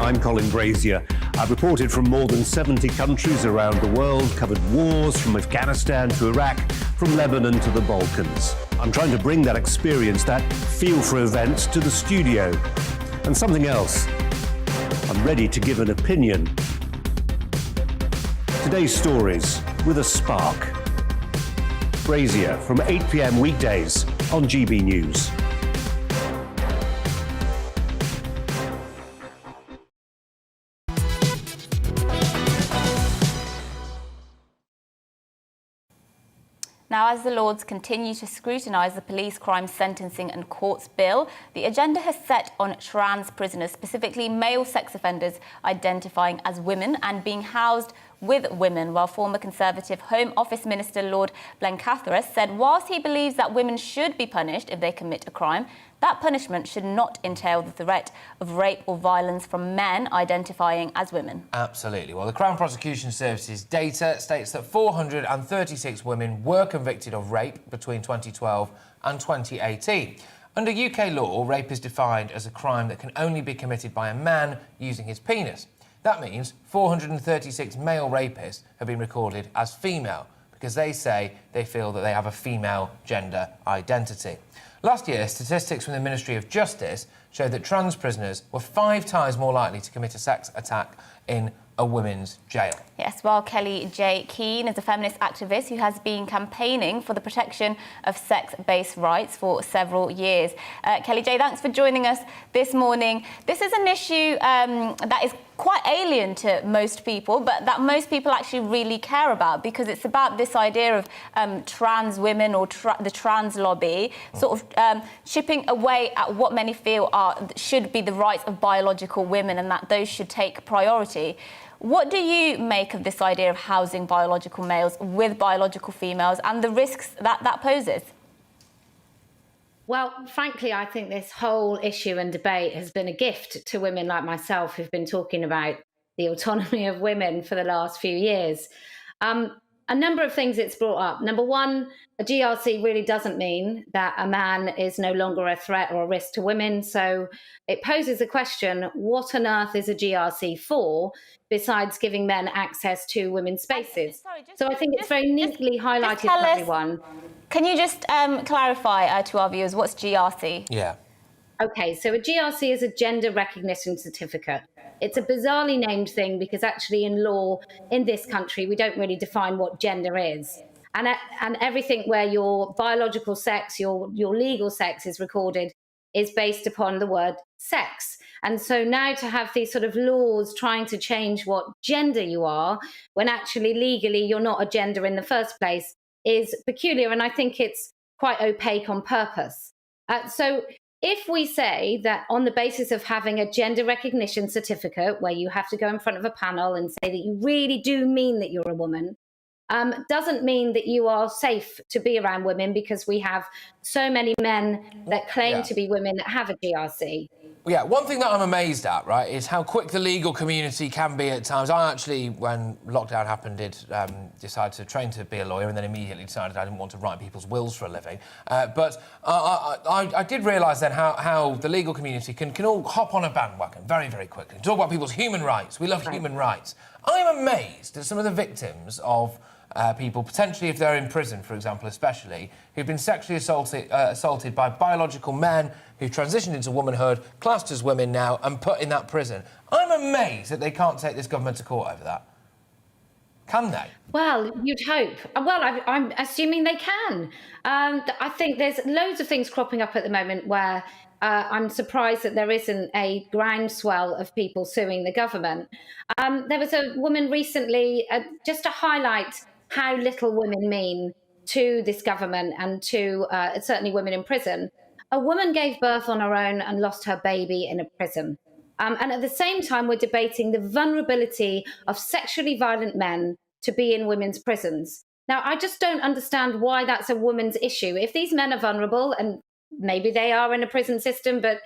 S10: I'm Colin Brazier. I've reported from more than 70 countries around the world, covered wars from Afghanistan to Iraq, from Lebanon to the Balkans. I'm trying to bring that experience, that feel for events, to the studio. And something else, I'm ready to give an opinion. Today's stories with a spark. Brazier from 8 p.m. weekdays on GB News.
S1: Now, as the Lords continue to scrutinise the police crime sentencing and courts bill, the agenda has set on trans prisoners, specifically male sex offenders identifying as women and being housed with women, while former Conservative Home Office Minister Lord Blencathra said whilst he believes that women should be punished if they commit a crime, that punishment should not entail the threat of rape or violence from men identifying as women.
S2: Absolutely. Well, the Crown Prosecution Service's data states that 436 women were convicted of rape between 2012 and 2018. Under UK law, rape is defined as a crime that can only be committed by a man using his penis. That means 436 male rapists have been recorded as female because they say they feel that they have a female gender identity. Last year, statistics from the Ministry of Justice showed that trans prisoners were 5 times more likely to commit a sex attack in a women's jail.
S1: Yes, while Kelly J. Keane is a feminist activist who has been campaigning for the protection of sex-based rights for several years. Kelly J., thanks for joining us this morning. This is an issue that is quite alien to most people, but that most people actually really care about, because it's about this idea of trans women or the trans lobby sort of chipping away at what many feel should be the rights of biological women, and that those should take priority. What do you make of this idea of housing biological males with biological females and the risks that that poses?
S16: Well, frankly, I think this whole issue and debate has been a gift to women like myself who've been talking about the autonomy of women for the last few years. A number of things it's brought up. Number one, a GRC really doesn't mean that a man is no longer a threat or a risk to women. So it poses a question, what on earth is a GRC for, besides giving men access to women's spaces? So I think it's very neatly highlighted for everyone.
S1: Can you just clarify to our viewers, what's GRC?
S2: Yeah.
S16: Okay, so a GRC is a gender recognition certificate. It's a bizarrely named thing because actually in law in this country, we don't really define what gender is. And everything where your biological sex, your legal sex is recorded is based upon the word sex. And so now to have these sort of laws trying to change what gender you are, when actually legally you're not a gender in the first place, is peculiar. And I think it's quite opaque on purpose. So if we say that on the basis of having a gender recognition certificate, where you have to go in front of a panel and say that you really do mean that you're a woman, doesn't mean that you are safe to be around women, because we have so many men that claim to be women that have a GRC.
S2: Yeah, one thing that I'm amazed at, right, is how quick the legal community can be at times. I actually, when lockdown happened, did decide to train to be a lawyer, and then immediately decided I didn't want to write people's wills for a living. But I did realise then how the legal community can all hop on a bandwagon very, very quickly. Talk about people's human rights. We love human rights. I'm amazed at some of the victims of people, potentially if they're in prison, for example, especially, who've been sexually assaulted by biological men who've transitioned into womanhood, classed as women now, and put in that prison. I'm amazed that they can't take this government to court over that. Can they?
S16: Well, you'd hope. Well, I'm assuming they can. I think there's loads of things cropping up at the moment where I'm surprised that there isn't a groundswell of people suing the government. There was a woman recently, just to highlight how little women mean to this government and to certainly women in prison. A woman gave birth on her own and lost her baby in a prison. And at the same time, we're debating the vulnerability of sexually violent men to be in women's prisons. Now, I just don't understand why that's a woman's issue. If these men are vulnerable, and maybe they are in a prison system, but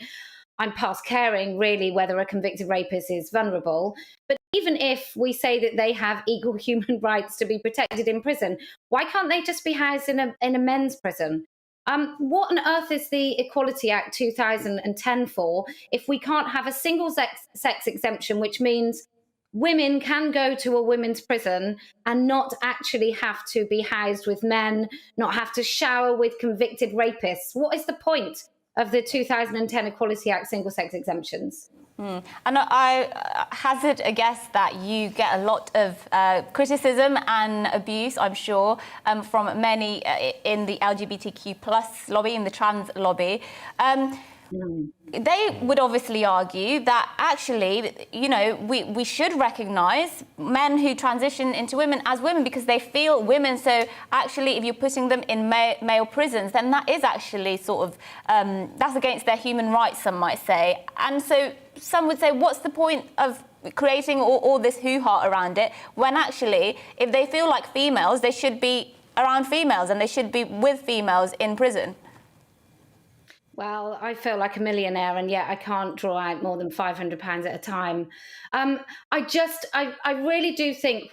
S16: I'm past caring really whether a convicted rapist is vulnerable. But even if we say that they have equal human rights to be protected in prison, why can't they just be housed in a men's prison? What on earth is the Equality Act 2010 for if we can't have a single sex exemption, which means women can go to a women's prison and not actually have to be housed with men, not have to shower with convicted rapists? What is the point of the 2010 Equality Act single sex exemptions?
S1: And I hazard a guess that you get a lot of criticism and abuse, I'm sure, from many in the LGBTQ plus lobby, in the trans lobby. They would obviously argue that actually, you know, we should recognise men who transition into women as women because they feel women. So actually, if you're putting them in male prisons, then that is actually sort of, that's against their human rights, some might say. And so some would say, what's the point of creating all this hoo-ha around it when actually, if they feel like females, they should be around females and they should be with females in prison?
S16: Well, I feel like a millionaire, and yet I can't draw out more than £500 at a time. I really do think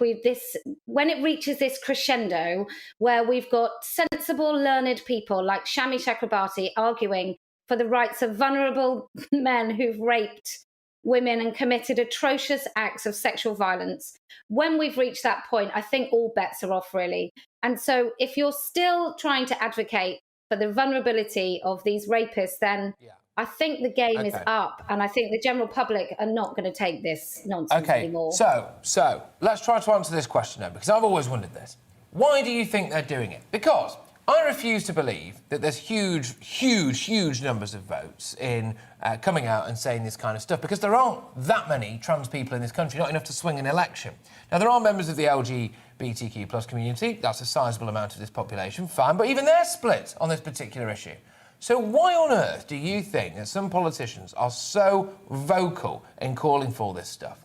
S16: when it reaches this crescendo where we've got sensible, learned people like Shami Chakrabarti arguing for the rights of vulnerable men who've raped women and committed atrocious acts of sexual violence, when we've reached that point, I think all bets are off, really. And so if you're still trying to advocate for the vulnerability of these rapists, then I think the game is up, and I think the general public are not going to take this nonsense anymore.
S2: So let's try to answer this question now, because I've always wondered this. Why do you think they're doing it? Because I refuse to believe that there's huge numbers of votes in coming out and saying this kind of stuff, because there aren't that many trans people in this country, not enough to swing an election. Now, there are members of the LGBTQ plus community. That's a sizable amount of this population, fine, but even they're split on this particular issue. So why on earth do you think that some politicians are so vocal in calling for this stuff?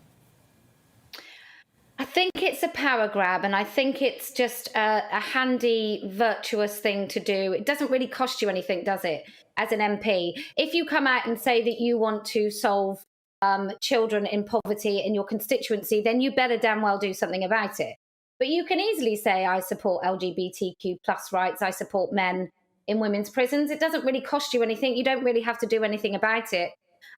S16: I think it's a power grab, and I think it's just a handy, virtuous thing to do. It doesn't really cost you anything, does it, as an MP? If you come out and say that you want to solve children in poverty in your constituency, then you better damn well do something about it. But you can easily say, I support LGBTQ plus rights, I support men in women's prisons. It doesn't really cost you anything. You don't really have to do anything about it.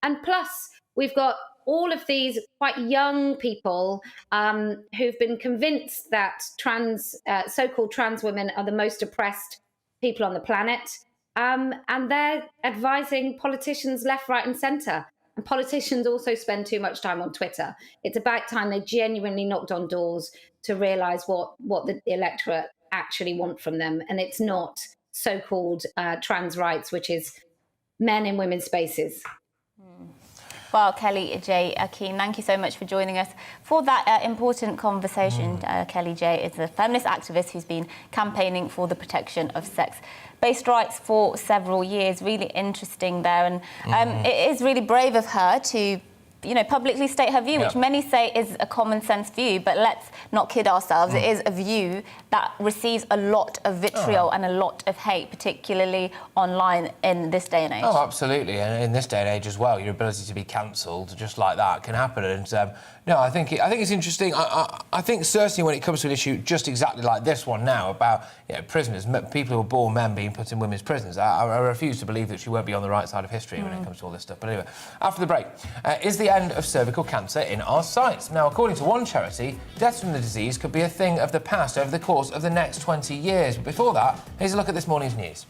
S16: And plus, we've got all of these quite young people who've been convinced that so-called trans women are the most oppressed people on the planet. And they're advising politicians left, right and centre. And politicians also spend too much time on Twitter. It's about time they genuinely knocked on doors to realise what the electorate actually want from them. And it's not so-called trans rights, which is men in women's spaces.
S1: Well, Kelly J. Keane, thank you so much for joining us for that important conversation. Kelly J. is a feminist activist who's been campaigning for the protection of sex-based rights for several years. Really interesting there. And it is really brave of her to, you know, publicly state her view, which many say is a common sense view, but let's not kid ourselves. It is a view that receives a lot of vitriol and a lot of hate, particularly online in this day and age.
S2: Oh, absolutely. And in this day and age as well, your ability to be cancelled just like that can happen. And no, I think it's interesting. I think certainly when it comes to an issue just exactly like this one now about, you know, prisoners, people who are born men being put in women's prisons, I refuse to believe that she won't be on the right side of history when it comes to all this stuff. But anyway, after the break, is the end of cervical cancer in our sights? Now, according to one charity, deaths from the disease could be a thing of the past over the course of the next 20 years. But before that, here's a look at this morning's news.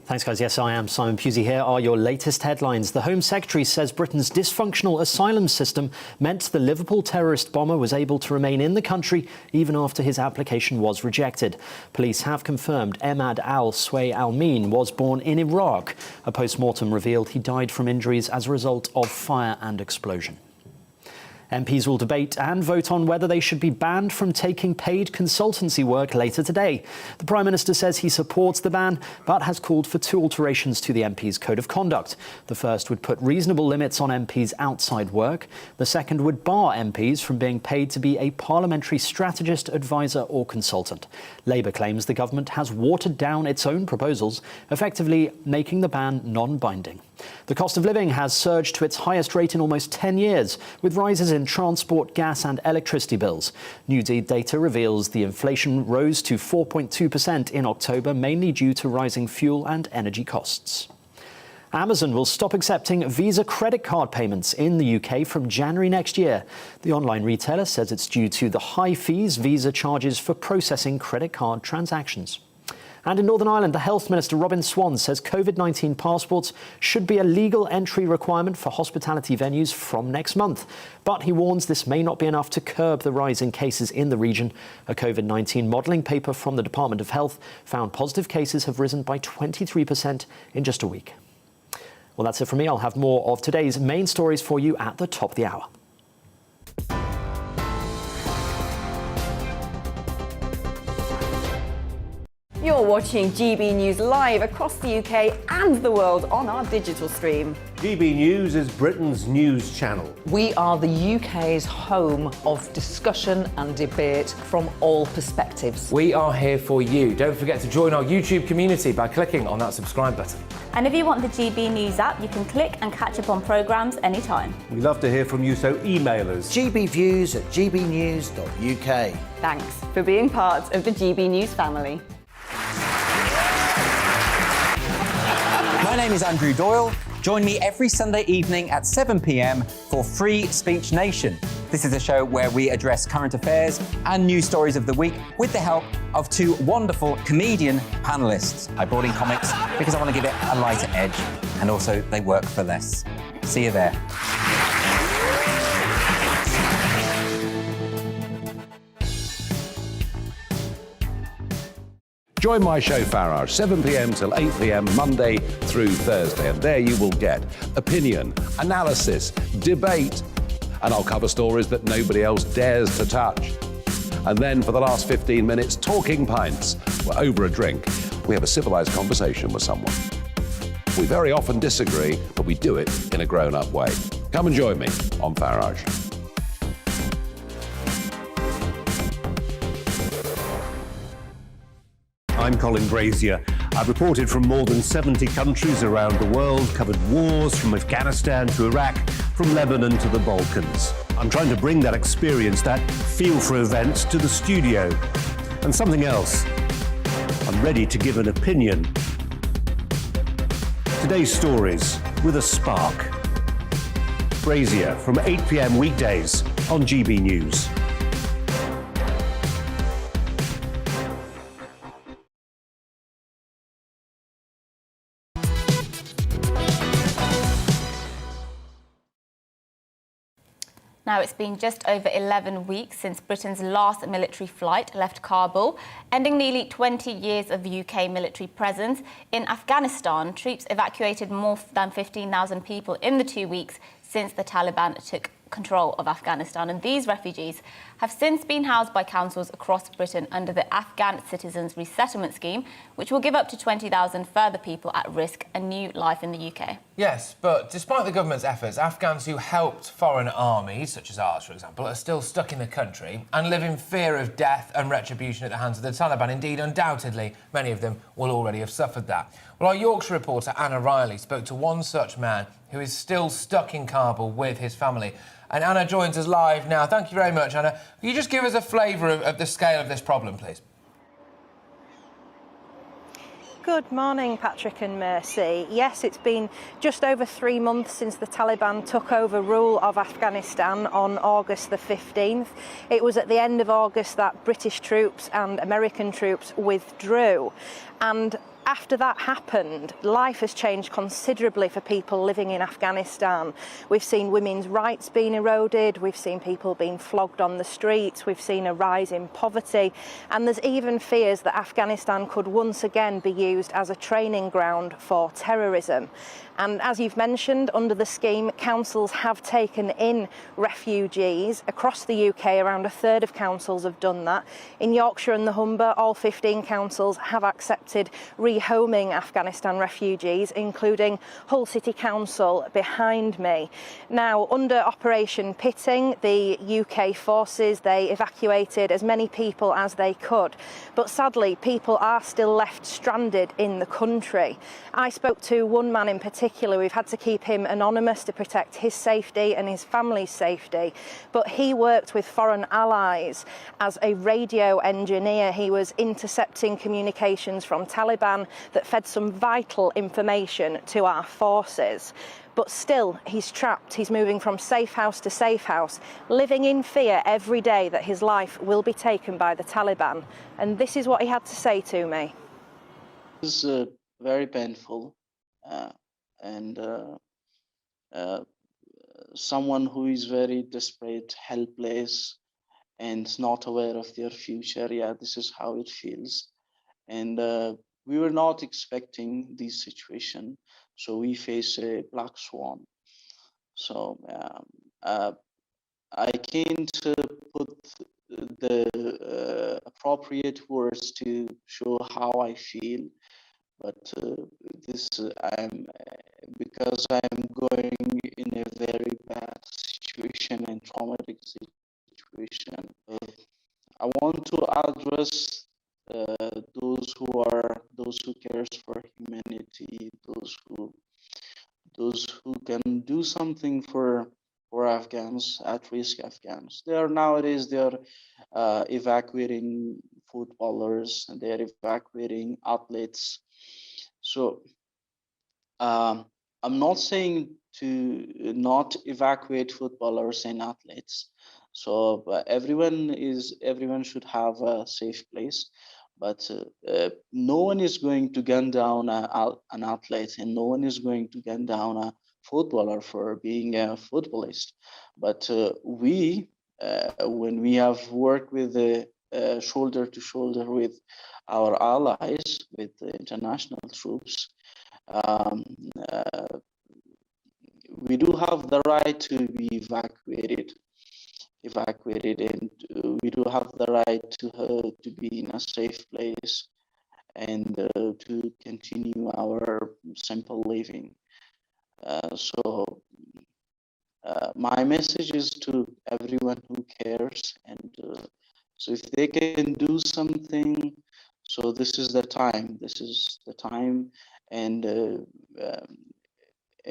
S11: Thanks, guys. Yes, I am Simon Pusey. Here are your latest headlines. The Home Secretary says Britain's dysfunctional asylum system meant the Liverpool terrorist bomber was able to remain in the country even after his application was rejected. Police have confirmed Emad al-Sway al-Min was born in Iraq. A post-mortem revealed he died from injuries as a result of fire and explosion. MPs will debate and vote on whether they should be banned from taking paid consultancy work later today. The Prime Minister says he supports the ban, but has called for 2 alterations to the MPs' Code of Conduct. The first would put reasonable limits on MPs' outside work. The second would bar MPs from being paid to be a parliamentary strategist, advisor or consultant. Labour claims the government has watered down its own proposals, effectively making the ban non-binding. The cost of living has surged to its highest rate in almost 10 years, with rises in transport, gas and electricity bills. New data reveals the inflation rose to 4.2% in October, mainly due to rising fuel and energy costs. Amazon will stop accepting Visa credit card payments in the UK from January next year. The online retailer says it's due to the high fees Visa charges for processing credit card transactions. And in Northern Ireland, the Health Minister Robin Swan says COVID-19 passports should be a legal entry requirement for hospitality venues from next month. But he warns this may not be enough to curb the rise in cases in the region. A COVID-19 modelling paper from the Department of Health found positive cases have risen by 23% in just a week. Well, that's it from me. I'll have more of today's main stories for you at the top of the hour.
S17: You're watching GB News live across the UK and the world on our digital stream.
S10: GB News is Britain's news channel.
S5: We are the UK's home of discussion and debate from all perspectives.
S2: We are here for you. Don't forget to join our YouTube community by clicking on that subscribe button.
S1: And if you want the GB News app, you can click and catch up on programmes anytime.
S10: We love to hear from you, so email us.
S15: gbviews@gbnews.uk.
S17: Thanks for being part of the GB News family.
S7: My name is Andrew Doyle. Join me every Sunday evening at 7 p.m. for Free Speech Nation. This is a show where we address current affairs and news stories of the week with the help of 2 wonderful comedian panellists. I brought in comics because I want to give it a lighter edge, and also they work for less. See you there.
S4: Join my show Farage, 7 p.m. till 8 p.m. Monday through Thursday. And there you will get opinion, analysis, debate, and I'll cover stories that nobody else dares to touch. And then for the last 15 minutes, talking pints. We're over a drink. We have a civilized conversation with someone. We very often disagree, but we do it in a grown-up way. Come and join me on Farage.
S10: I'm Colin Brazier. I've reported from more than 70 countries around the world, covered wars from Afghanistan to Iraq, from Lebanon to the Balkans. I'm trying to bring that experience, that feel for events, to the studio. And something else, I'm ready to give an opinion. Today's stories with a spark. Brazier from 8 p.m. weekdays on GB News.
S1: Now, it's been just over 11 weeks since Britain's last military flight left Kabul, ending nearly 20 years of UK military presence. In Afghanistan, troops evacuated more than 15,000 people in the 2 weeks since the Taliban took control of Afghanistan. And these refugees have since been housed by councils across Britain under the Afghan Citizens Resettlement Scheme, which will give up to 20,000 further people at risk a new life in the UK.
S2: Yes, but despite the government's efforts, Afghans who helped foreign armies, such as ours, for example, are still stuck in the country and live in fear of death and retribution at the hands of the Taliban. Indeed, undoubtedly, many of them will already have suffered that. Well, our Yorkshire reporter, Anna Riley, spoke to one such man who is still stuck in Kabul with his family. And Anna joins us live now. Thank you very much, Anna. Can you just give us a flavour of the scale of this problem, please?
S18: Good morning, Patrick and Mercy. Yes, it's been just over 3 months since the Taliban took over rule of Afghanistan on August the 15th. It was at the end of August that British troops and American troops withdrew. And after that happened, life has changed considerably for people living in Afghanistan. We've seen women's rights being eroded, we've seen people being flogged on the streets, we've seen a rise in poverty, and there's even fears that Afghanistan could once again be used as a training ground for terrorism. And as you've mentioned, under the scheme, councils have taken in refugees across the UK. Around a third of councils have done that. In Yorkshire and the Humber, all 15 councils have accepted rehoming Afghanistan refugees, including Hull City Council behind me. Now, under Operation Pitting, the UK forces, they evacuated as many people as they could. But sadly, people are still left stranded in the country. I spoke to one man in particular. We've had to keep him anonymous to protect his safety and his family's safety, but he worked with foreign allies as a radio engineer. He was intercepting communications from Taliban that fed some vital information to our forces. But still, he's trapped. He's moving from safe house to safe house, living in fear every day that his life will be taken by the Taliban. And this is what he had to say to me.
S19: It's very painful. And someone who is very desperate, helpless, and not aware of their future, yeah, this is how it feels. And we were not expecting this situation, so we face a black swan. So I can't put the appropriate words to show how I feel, but because I'm going in a very bad situation and traumatic situation. I want to address those who cares for humanity, those who can do something for Afghans, at-risk Afghans. Nowadays they're evacuating footballers, and they're evacuating athletes. So I'm not saying to not evacuate footballers and athletes. So everyone should have a safe place, but no one is going to gun down an athlete, and no one is going to gun down a footballer for being a footballist. But when we have worked with shoulder to shoulder with our allies, with the international troops, we do have the right to be evacuated, and we do have the right to be in a safe place and to continue our simple living. So my message is to everyone who cares, and so if they can do something, so this is the time.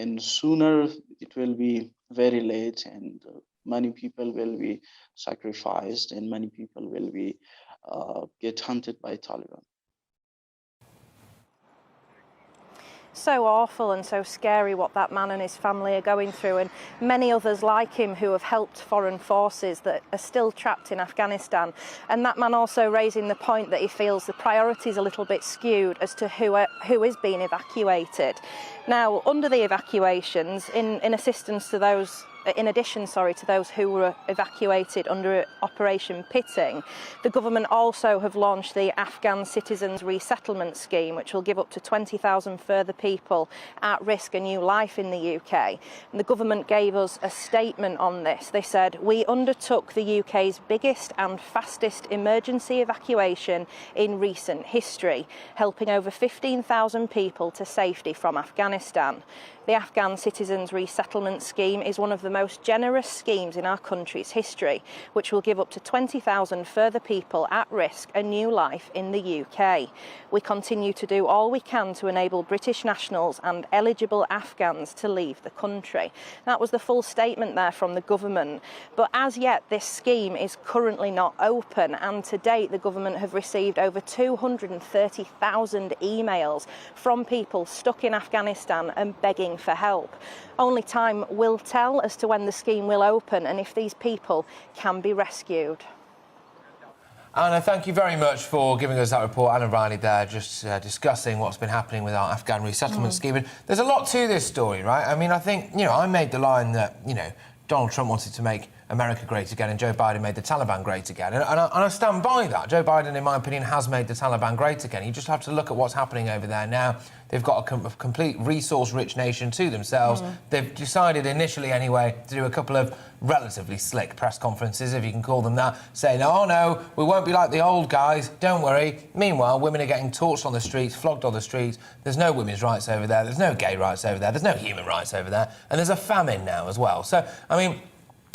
S19: And sooner it will be very late, and many people will be sacrificed, and many people will be get hunted by Taliban.
S18: So awful and so scary what that man and his family are going through, and many others like him who have helped foreign forces that are still trapped in Afghanistan. And that man also raising the point that he feels the priorities a little bit skewed as to who is being evacuated. Now, under the evacuations, in assistance to those, in addition, to those who were evacuated under Operation Pitting, the government also have launched the Afghan Citizens Resettlement Scheme, which will give up to 20,000 further people at risk a new life in the UK. And the government gave us a statement on this. They said, "We undertook the UK's biggest and fastest emergency evacuation in recent history, helping over 15,000 people to safety from Afghanistan. The Afghan Citizens Resettlement Scheme is one of the most generous schemes in our country's history, which will give up to 20,000 further people at risk a new life in the UK. We continue to do all we can to enable British nationals and eligible Afghans to leave the country." That was the full statement there from the government. But as yet, this scheme is currently not open, and to date, the government have received over 230,000 emails from people stuck in Afghanistan and begging for help. Only time will tell as to when the scheme will open and if these people can be rescued.
S2: Anna, thank you very much for giving us that report. Anna Riley there, just discussing what's been happening with our Afghan resettlement scheme. And there's a lot to this story, right? I mean, I think, I made the line that, Donald Trump wanted to make America great again and Joe Biden made the Taliban great again. And I stand by that. Joe Biden, in my opinion, has made the Taliban great again. You just have to look at what's happening over there now. They've got a complete resource-rich nation to themselves. They've decided initially, anyway, to do a couple of relatively slick press conferences, if you can call them that, saying, oh, no, we won't be like the old guys, don't worry. Meanwhile, women are getting torched on the streets, flogged on the streets. There's no women's rights over there. There's no gay rights over there. There's no human rights over there. And there's a famine now as well. So, I mean,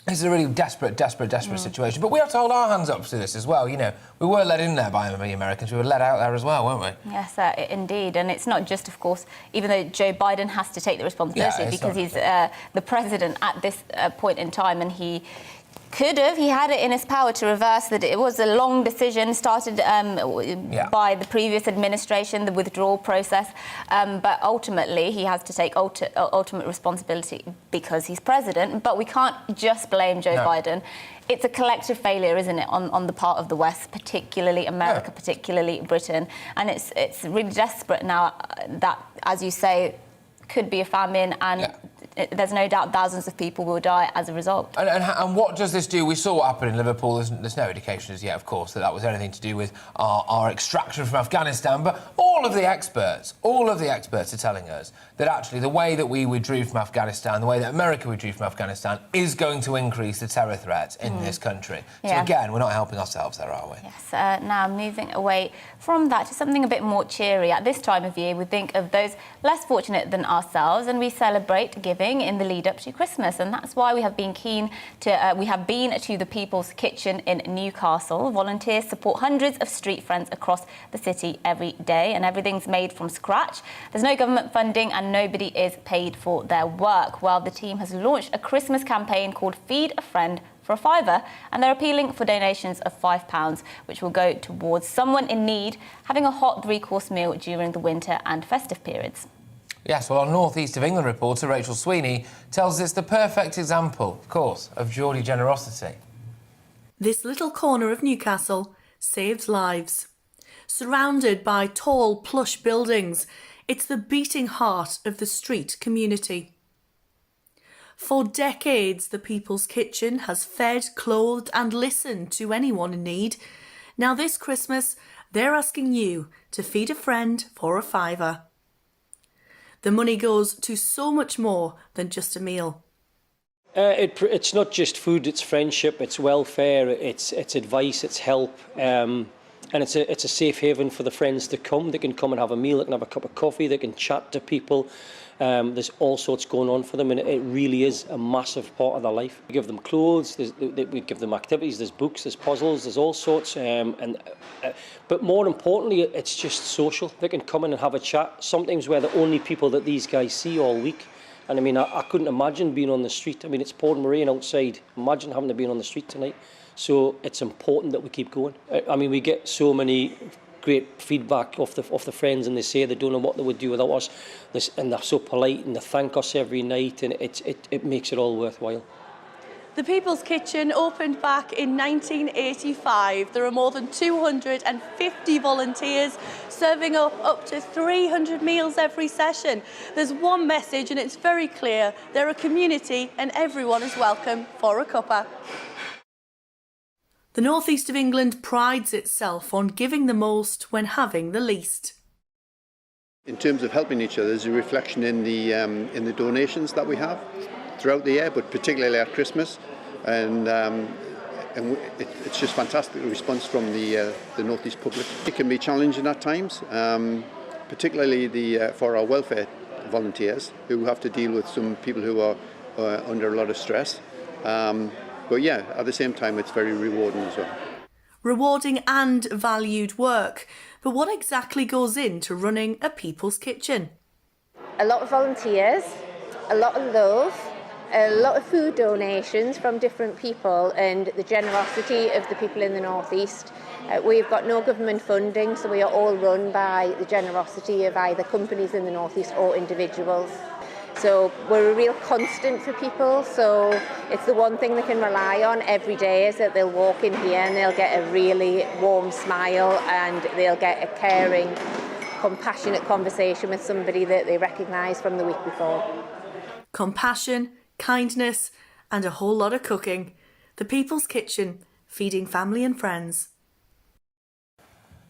S2: this is a really desperate situation. But we have to hold our hands up to this as well. We were let in there by the Americans. We were let out there as well, weren't we?
S1: Yes, indeed. And it's not just, of course, even though Joe Biden has to take the responsibility because he's the president at this point in time, and he had it in his power to reverse that. It was a long decision started by the previous administration, the withdrawal process, but ultimately he has to take ultimate responsibility because he's president. But we can't just blame Joe Biden. It's a collective failure, isn't it, on the part of the West, particularly America, particularly Britain, and it's really desperate now that, as you say, could be a famine and there's no doubt thousands of people will die as a result.
S2: And what does this do? We saw what happened in Liverpool. There's no indication as yet, of course, that was anything to do with our extraction from Afghanistan. But all of the experts are telling us that actually the way that we withdrew from Afghanistan, the way that America withdrew from Afghanistan, is going to increase the terror threat in this country. So again, we're not helping ourselves there, are we?
S1: Yes. Now, moving away from that to something a bit more cheery. At this time of year, we think of those less fortunate than ourselves, and we celebrate giving in the lead up to Christmas, and that's why we have been to the People's Kitchen in Newcastle. Volunteers support hundreds of street friends across the city every day, and everything's made from scratch. There's no government funding and nobody is paid for their work. Well, the team has launched a Christmas campaign called Feed a Friend for a £5, and they're appealing for donations of £5, which will go towards someone in need having a hot 3-course meal during the winter and festive periods.
S2: Yes, well, our North East of England reporter, Rachel Sweeney, tells us it's the perfect example, of course, of Geordie generosity.
S20: This little corner of Newcastle saves lives. Surrounded by tall, plush buildings, it's the beating heart of the street community. For decades, the People's Kitchen has fed, clothed and listened to anyone in need. Now this Christmas, they're asking you to feed a friend for a £5. The money goes to so much more than just a meal.
S21: It's not just food, it's friendship, it's welfare, it's advice, it's help, and it's a safe haven for the friends to come. They can come and have a meal, they can have a cup of coffee, they can chat to people. There's all sorts going on for them, and it really is a massive part of their life. We give them clothes, we give them activities, there's books, there's puzzles, there's all sorts. But more importantly, it's just social. They can come in and have a chat. Sometimes we're the only people that these guys see all week. And I mean, I couldn't imagine being on the street. I mean, it's pouring rain outside. Imagine having to be on the street tonight. So it's important that we keep going. I mean, we get so many great feedback off the friends, and they say they don't know what they would do without us. And they're so polite, and they thank us every night, and it makes it all worthwhile.
S20: The People's Kitchen opened back in 1985. There are more than 250 volunteers serving up to 300 meals every session. There's one message and it's very clear. They're a community and everyone is welcome for a cuppa. The North East of England prides itself on giving the most when having the least.
S22: In terms of helping each other, there's a reflection in the donations that we have throughout the year, but particularly at Christmas, and it's just fantastic, the response from the North East public. It can be challenging at times, particularly for our welfare volunteers who have to deal with some people who are under a lot of stress. But yeah, at the same time, it's very rewarding as well.
S20: Rewarding and valued work. But what exactly goes into running a People's Kitchen?
S23: A lot of volunteers, a lot of love, a lot of food donations from different people, and the generosity of the people in the North East. We've got no government funding, so we are all run by the generosity of either companies in the North East or individuals. So we're a real constant for people. So it's the one thing they can rely on every day, is that they'll walk in here and they'll get a really warm smile, and they'll get a caring, compassionate conversation with somebody that they recognise from the week before.
S20: Compassion, kindness, and a whole lot of cooking. The People's Kitchen, feeding family and friends.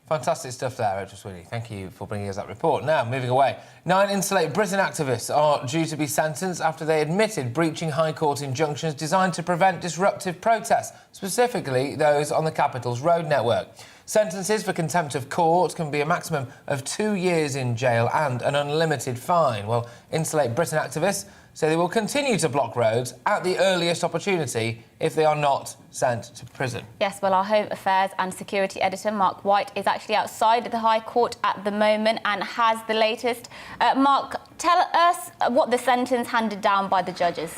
S2: Fantastic stuff there, Rachel Sweeney. Thank you for bringing us that report. Now, moving away. 9 Insulate Britain activists are due to be sentenced after they admitted breaching High Court injunctions designed to prevent disruptive protests, specifically those on the capital's road network. Sentences for contempt of court can be a maximum of 2 years in jail and an unlimited fine. Well, Insulate Britain activists say they will continue to block roads at the earliest opportunity if they are not sent to prison.
S1: Yes, well, our Home Affairs and Security Editor, Mark White, is actually outside the High Court at the moment and has the latest. Mark, tell us what the sentence handed down by the judges.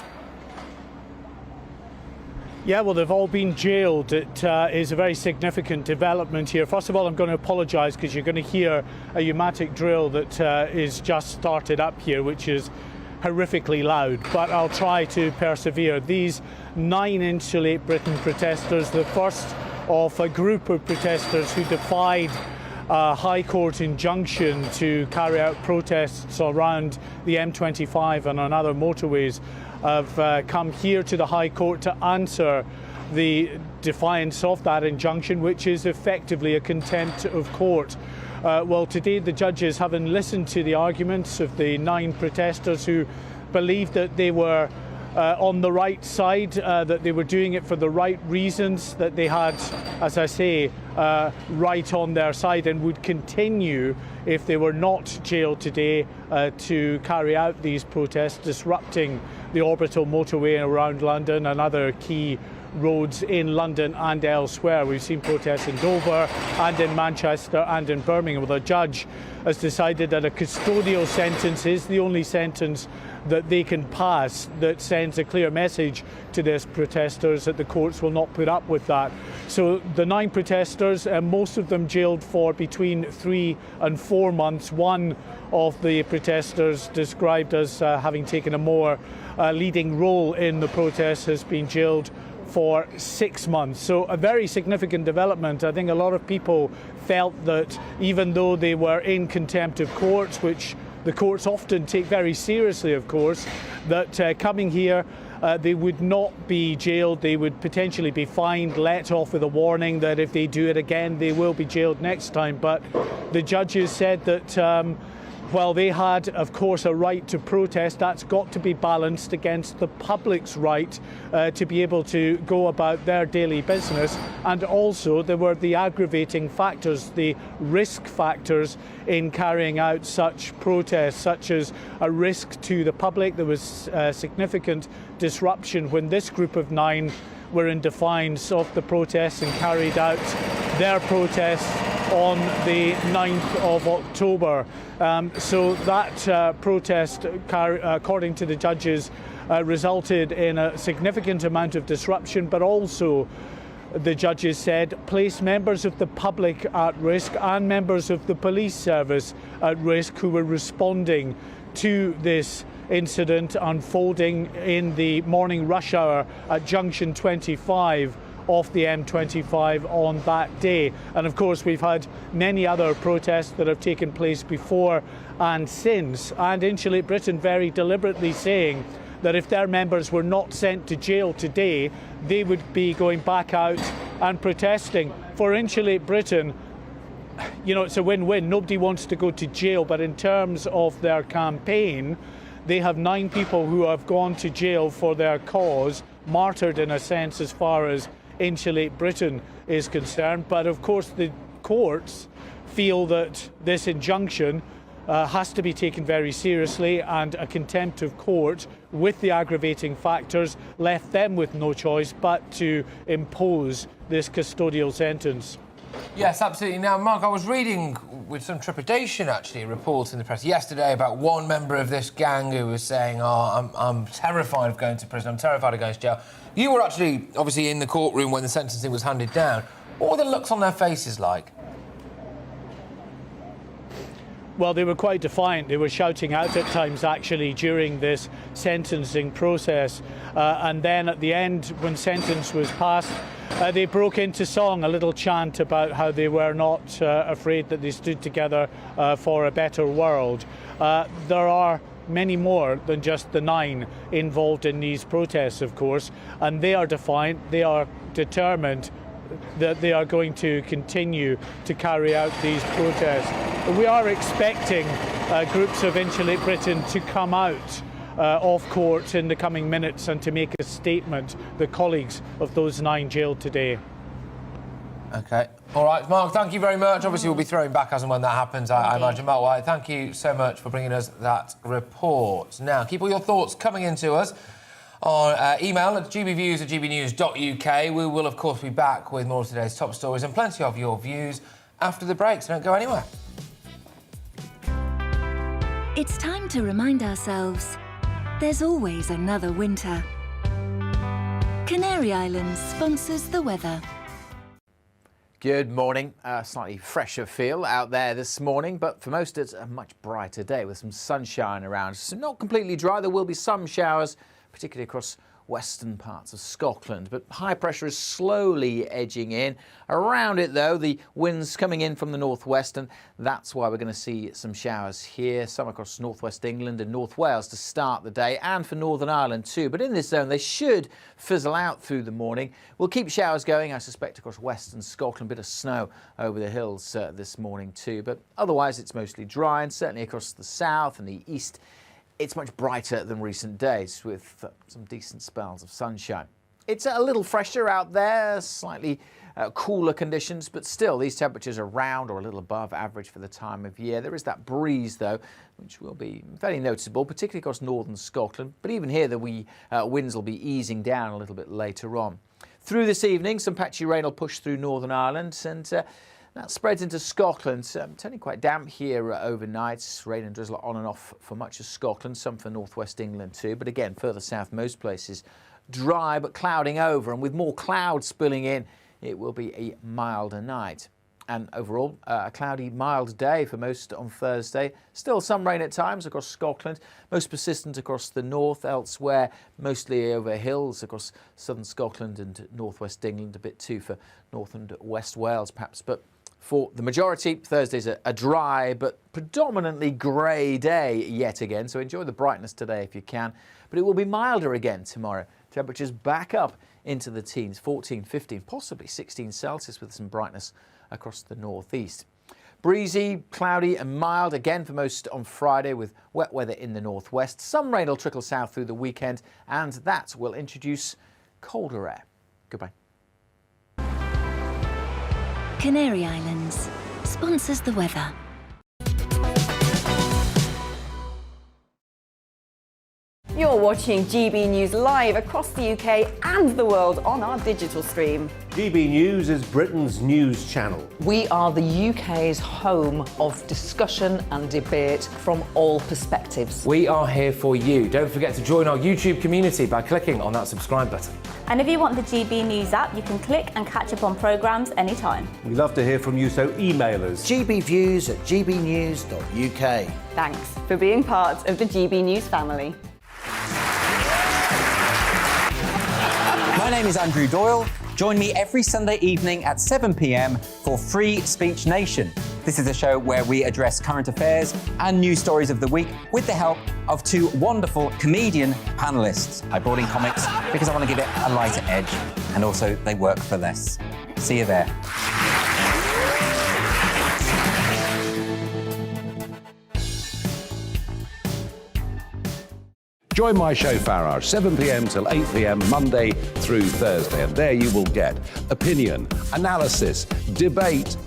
S6: Yeah, well, they've all been jailed. It is a very significant development here. First of all, I'm going to apologise because you're going to hear a pneumatic drill that is just started up here, which is horrifically loud, but I'll try to persevere. These 9 Insulate Britain protesters, the first of a group of protesters who defied a High Court injunction to carry out protests around the M25 and on other motorways, have come here to the High Court to answer the defiance of that injunction, which is effectively a contempt of court. Well, today the judges, having listened to the arguments of the 9 protesters who believed that they were on the right side, that they were doing it for the right reasons, that they had, as I say, right on their side and would continue, if they were not jailed today, to carry out these protests, disrupting the orbital motorway around London and other key roads in London and elsewhere. We've seen protests in Dover and in Manchester and in Birmingham. Well, the judge has decided that a custodial sentence is the only sentence that they can pass that sends a clear message to these protesters that the courts will not put up with that. So the 9 protesters, most of them jailed for between 3 and 4 months. One of the protesters, described as having taken a more leading role in the protests, has been jailed for 6 months. So a very significant development. I think a lot of people felt that even though they were in contempt of court, which the courts often take very seriously, of course, that coming here they would not be jailed. They would potentially be fined, let off with a warning that if they do it again they will be jailed next time. But the judges said that while they had, of course, a right to protest, that's got to be balanced against the public's right to be able to go about their daily business. And also there were the aggravating factors, the risk factors in carrying out such protests, such as a risk to the public. There was significant disruption when this group of 9 were in defiance of the protests and carried out their protests on the 9th of October. So that protest, according to the judges, resulted in a significant amount of disruption, but also, the judges said, placed members of the public at risk and members of the police service at risk who were responding to this incident unfolding in the morning rush hour at junction 25 off the M25 on that day. And of course we've had many other protests that have taken place before and since, and Insulate Britain very deliberately saying that if their members were not sent to jail today, they would be going back out and protesting. For Insulate Britain, you know, it's a win-win. Nobody wants to go to jail, but in terms of their campaign, they have 9 people who have gone to jail for their cause, martyred in a sense as far as Insulate Britain is concerned. But of course the courts feel that this injunction has to be taken very seriously, and a contempt of court with the aggravating factors left them with no choice but to impose this custodial sentence.
S2: Yes, absolutely. Now, Mark, I was reading with some trepidation, actually, a report in the press yesterday about one member of this gang who was saying, I'm terrified of going to prison, I'm terrified of going to jail. You were actually, obviously, in the courtroom when the sentencing was handed down. What were the looks on their faces like?
S6: Well, they were quite defiant. They were shouting out at times, actually, during this sentencing process. And then at the end, when sentence was passed, they broke into song, a little chant about how they were not afraid, that they stood together for a better world. There are many more than just the 9 involved in these protests, of course, and they are defiant. They are determined that they are going to continue to carry out these protests. We are expecting groups of Insulate Britain to come out of court in the coming minutes and to make a statement, the colleagues of those 9 jailed today.
S2: OK. All right, Mark, thank you very much. Obviously, we'll be throwing back as and when that happens, I imagine. Mark White, thank you so much for bringing us that report. Now, keep all your thoughts coming into us on email at gbviews@gbnews.uk. We will, of course, be back with more of today's top stories and plenty of your views after the break, so don't go anywhere.
S8: It's time to remind ourselves there's always another winter. Canary Islands sponsors the weather.
S9: Good morning. Slightly fresher feel out there this morning, but for most it's a much brighter day with some sunshine around. So not completely dry. There will be some showers, particularly across western parts of Scotland, but high pressure is slowly edging in. Around it, though, the winds coming in from the northwest, and that's why we're going to see some showers here, some across northwest England and North Wales to start the day, and for Northern Ireland too. But in this zone, they should fizzle out through the morning. We'll keep showers going, I suspect, across western Scotland. A bit of snow over the hills this morning too, but otherwise it's mostly dry, and certainly across the south and the east it's much brighter than recent days with some decent spells of sunshine. It's a little fresher out there, slightly cooler conditions, but still these temperatures are around or a little above average for the time of year. There is that breeze, though, which will be fairly noticeable, particularly across northern Scotland. But even here, the winds will be easing down a little bit later on. Through this evening, some patchy rain will push through Northern Ireland, and that spreads into Scotland. Turning quite damp here overnight. Rain and drizzle on and off for much of Scotland, some for northwest England too. But again, further south, most places dry but clouding over. And with more clouds spilling in, it will be a milder night. And overall, a cloudy, mild day for most on Thursday. Still some rain at times across Scotland, most persistent across the north. Elsewhere, mostly over hills across southern Scotland and northwest England. A bit too for north and west Wales, perhaps. But for the majority, Thursday's a dry but predominantly grey day yet again, so enjoy the brightness today if you can. But it will be milder again tomorrow. Temperatures back up into the teens, 14, 15, possibly 16 Celsius with some brightness across the northeast. Breezy, cloudy and mild again for most on Friday with wet weather in the northwest. Some rain will trickle south through the weekend, and that will introduce colder air. Goodbye.
S8: Canary Islands sponsors the weather.
S17: You're watching GB News live across the UK and the world on our digital stream.
S10: GB News is Britain's news channel.
S5: We are the UK's home of discussion and debate from all perspectives.
S2: We are here for you. Don't forget to join our YouTube community by clicking on that subscribe button.
S1: And if you want the GB News app, you can click and catch up on programmes anytime.
S10: We love to hear from you, so email us.
S15: gbviews@gbnews.uk.
S17: Thanks for being part of the GB News family.
S7: My name is Andrew Doyle. Join me every Sunday evening at 7 p.m. for Free Speech Nation. This is a show where we address current affairs and news stories of the week with the help of 2 wonderful comedian panellists. I brought in comics because I want to give it a lighter edge, and also they work for less. See you there.
S4: Join my show Farage, 7 p.m. till 8 p.m. Monday through Thursday, and there you will get opinion, analysis, debate,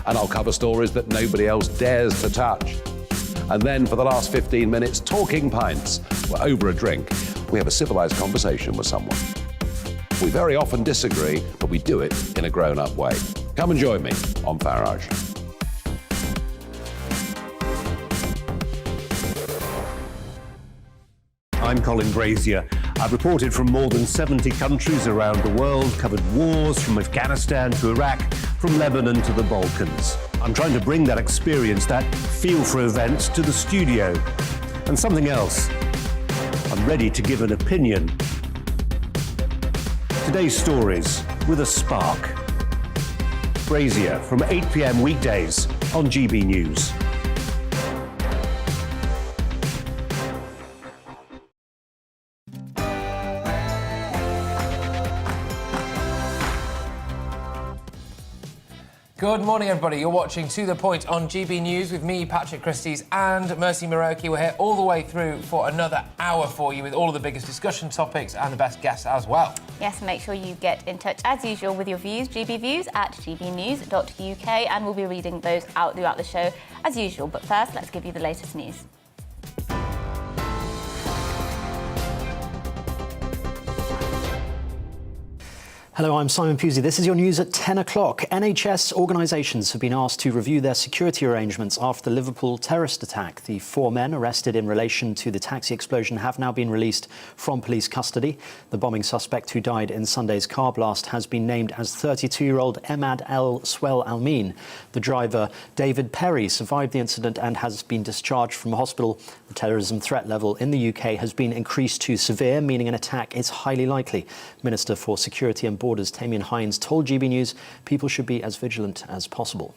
S4: and I'll cover stories that nobody else dares to touch. And then for the last 15 minutes, talking pints. We're over a drink. We have a civilised conversation with someone. We very often disagree, but we do it in a grown-up way. Come and join me on Farage.
S10: I'm Colin Brazier. I've reported from more than 70 countries around the world, covered wars from Afghanistan to Iraq, from Lebanon to the Balkans. I'm trying to bring that experience, that feel for events, to the studio. And something else, I'm ready to give an opinion. Today's stories with a spark. Brazier from 8 p.m. weekdays on GB News.
S2: Good morning, everybody. You're watching To The Point on GB News with me, Patrick Christys, and Mercy Muroki. We're here all the way through for another hour for you with all of the biggest discussion topics and the best guests as well.
S1: Yes, make sure you get in touch as usual with your views, GB Views at gbnews.uk, and we'll be reading those out throughout the show as usual. But first, let's give you the latest news.
S11: Hello, I'm Simon Pusey. This is your news at 10 o'clock. NHS organisations have been asked to review their security arrangements after the Liverpool terrorist attack. The 4 men arrested in relation to the taxi explosion have now been released from police custody. The bombing suspect who died in Sunday's car blast has been named as 32-year-old Emad El Swell Almin. The driver, David Perry, survived the incident and has been discharged from hospital. The terrorism threat level in the UK has been increased to severe, meaning an attack is highly likely. Minister for Security and Borders Tamien Hines told GB News people should be as vigilant as possible.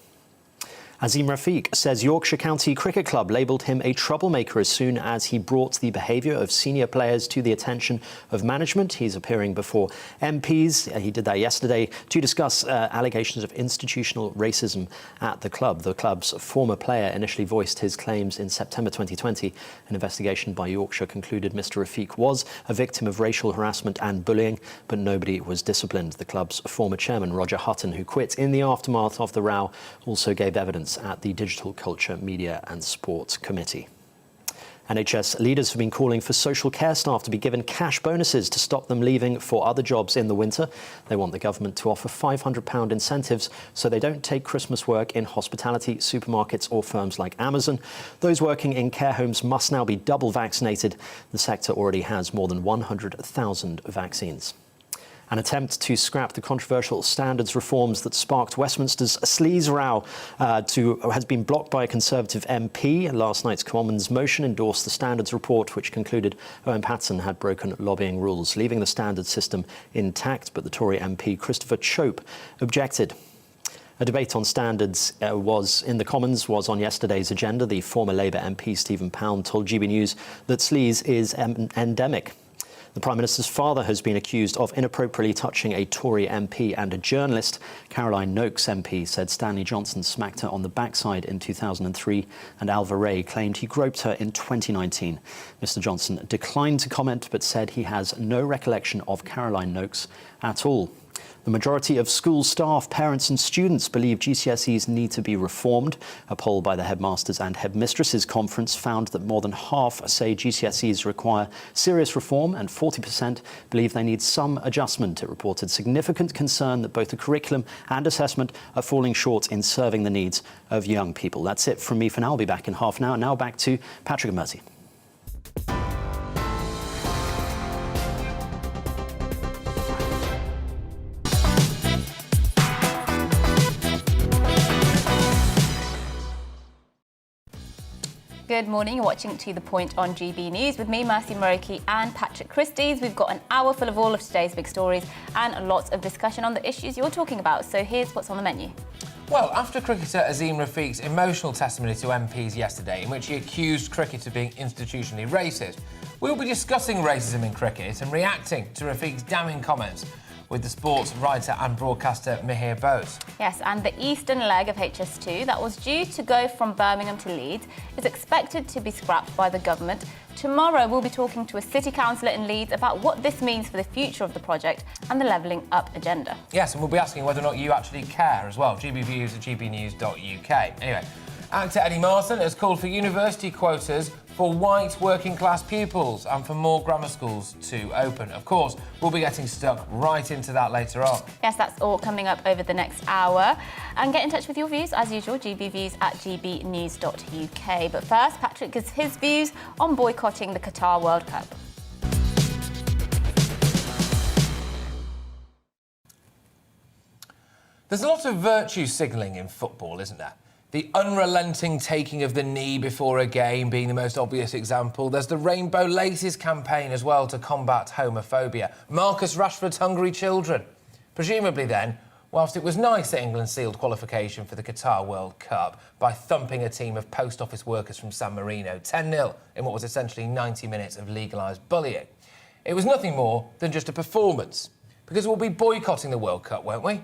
S11: Azim Rafiq says Yorkshire County Cricket Club labelled him a troublemaker as soon as he brought the behaviour of senior players to the attention of management. He's appearing before MPs. He did that yesterday to discuss allegations of institutional racism at the club. The club's former player initially voiced his claims in September 2020. An investigation by Yorkshire concluded Mr Rafiq was a victim of racial harassment and bullying, but nobody was disciplined. The club's former chairman, Roger Hutton, who quit in the aftermath of the row, also gave evidence at the Digital Culture, Media and Sports Committee. NHS leaders have been calling for social care staff to be given cash bonuses to stop them leaving for other jobs in the winter. They want the government to offer £500 incentives so they don't take Christmas work in hospitality, supermarkets or firms like Amazon. Those working in care homes must now be double vaccinated. The sector already has more than 100,000 vaccines. An attempt to scrap the controversial standards reforms that sparked Westminster's sleaze row has been blocked by a Conservative MP. Last night's Commons motion endorsed the standards report, which concluded Owen Paterson had broken lobbying rules, leaving the standards system intact. But the Tory MP Christopher Chope objected. A debate on standards in the Commons was on yesterday's agenda. The former Labour MP Stephen Pound told GB News that sleaze is endemic. The Prime Minister's father has been accused of inappropriately touching a Tory MP and a journalist. Caroline Noakes MP said Stanley Johnson smacked her on the backside in 2003 and Alva Ray claimed he groped her in 2019. Mr Johnson declined to comment but said he has no recollection of Caroline Noakes at all. The majority of school staff, parents and students believe GCSEs need to be reformed. A poll by the Headmasters and Headmistresses Conference found that more than half say GCSEs require serious reform and 40% believe they need some adjustment. It reported significant concern that both the curriculum and assessment are falling short in serving the needs of young people. That's it from me for now. I'll be back in half an hour. Now back to Patrick and Mercy.
S1: Good morning, you're watching To The Point on GB News with me, Mercy Muroki and Patrick Christys. We've got an hour full of all of today's big stories and lots of discussion on the issues you're talking about. So here's what's on the menu.
S2: Well, after cricketer Azim Rafiq's emotional testimony to MPs yesterday, in which he accused cricket of being institutionally racist, we'll be discussing racism in cricket and reacting to Rafiq's damning comments with the sports writer and broadcaster Mihir Bose.
S1: Yes, and the eastern leg of HS2 that was due to go from Birmingham to Leeds is expected to be scrapped by the government. Tomorrow we'll be talking to a city councillor in Leeds about what this means for the future of the project and the levelling up agenda.
S2: Yes, and we'll be asking whether or not you actually care as well. GB Views at gbnews.uk. Anyway, actor Eddie Marsan has called for university quotas for white working-class pupils and for more grammar schools to open. Of course, we'll be getting stuck right into that later on.
S1: Yes, that's all coming up over the next hour. And get in touch with your views, as usual, gbviews at gbnews.uk. But first, Patrick gives his views on boycotting the Qatar World Cup.
S2: There's a lot of virtue signalling in football, isn't there? The unrelenting taking of the knee before a game being the most obvious example. There's the Rainbow Laces campaign as well to combat homophobia. Marcus Rashford's hungry children. Presumably then, whilst it was nice that England sealed qualification for the Qatar World Cup by thumping a team of post office workers from San Marino 10-0 in what was essentially 90 minutes of legalised bullying, it was nothing more than just a performance. Because we'll be boycotting the World Cup, won't we?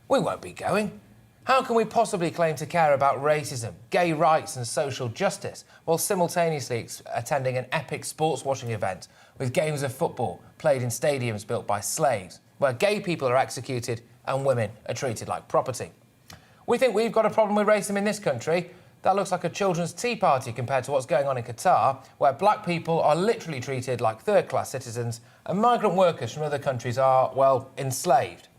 S2: We won't be going. How can we possibly claim to care about racism, gay rights and social justice while simultaneously attending an epic sports washing event with games of football played in stadiums built by slaves, where gay people are executed and women are treated like property? We think we've got a problem with racism in this country. That looks like a children's tea party compared to what's going on in Qatar, where black people are literally treated like third-class citizens and migrant workers from other countries are, well, enslaved.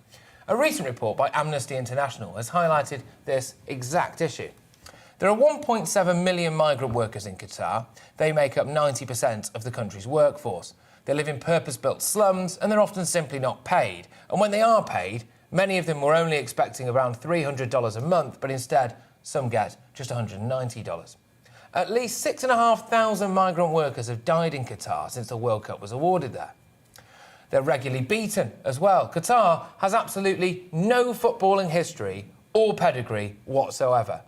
S2: A recent report by Amnesty International has highlighted this exact issue. There are 1.7 million migrant workers in Qatar. They make up 90% of the country's workforce. They live in purpose-built slums and they're often simply not paid. And when they are paid, many of them were only expecting around $300 a month, but instead some get just $190. At least 6,500 migrant workers have died in Qatar since the World Cup was awarded there. They're regularly beaten as well. Qatar has absolutely no footballing history or pedigree whatsoever.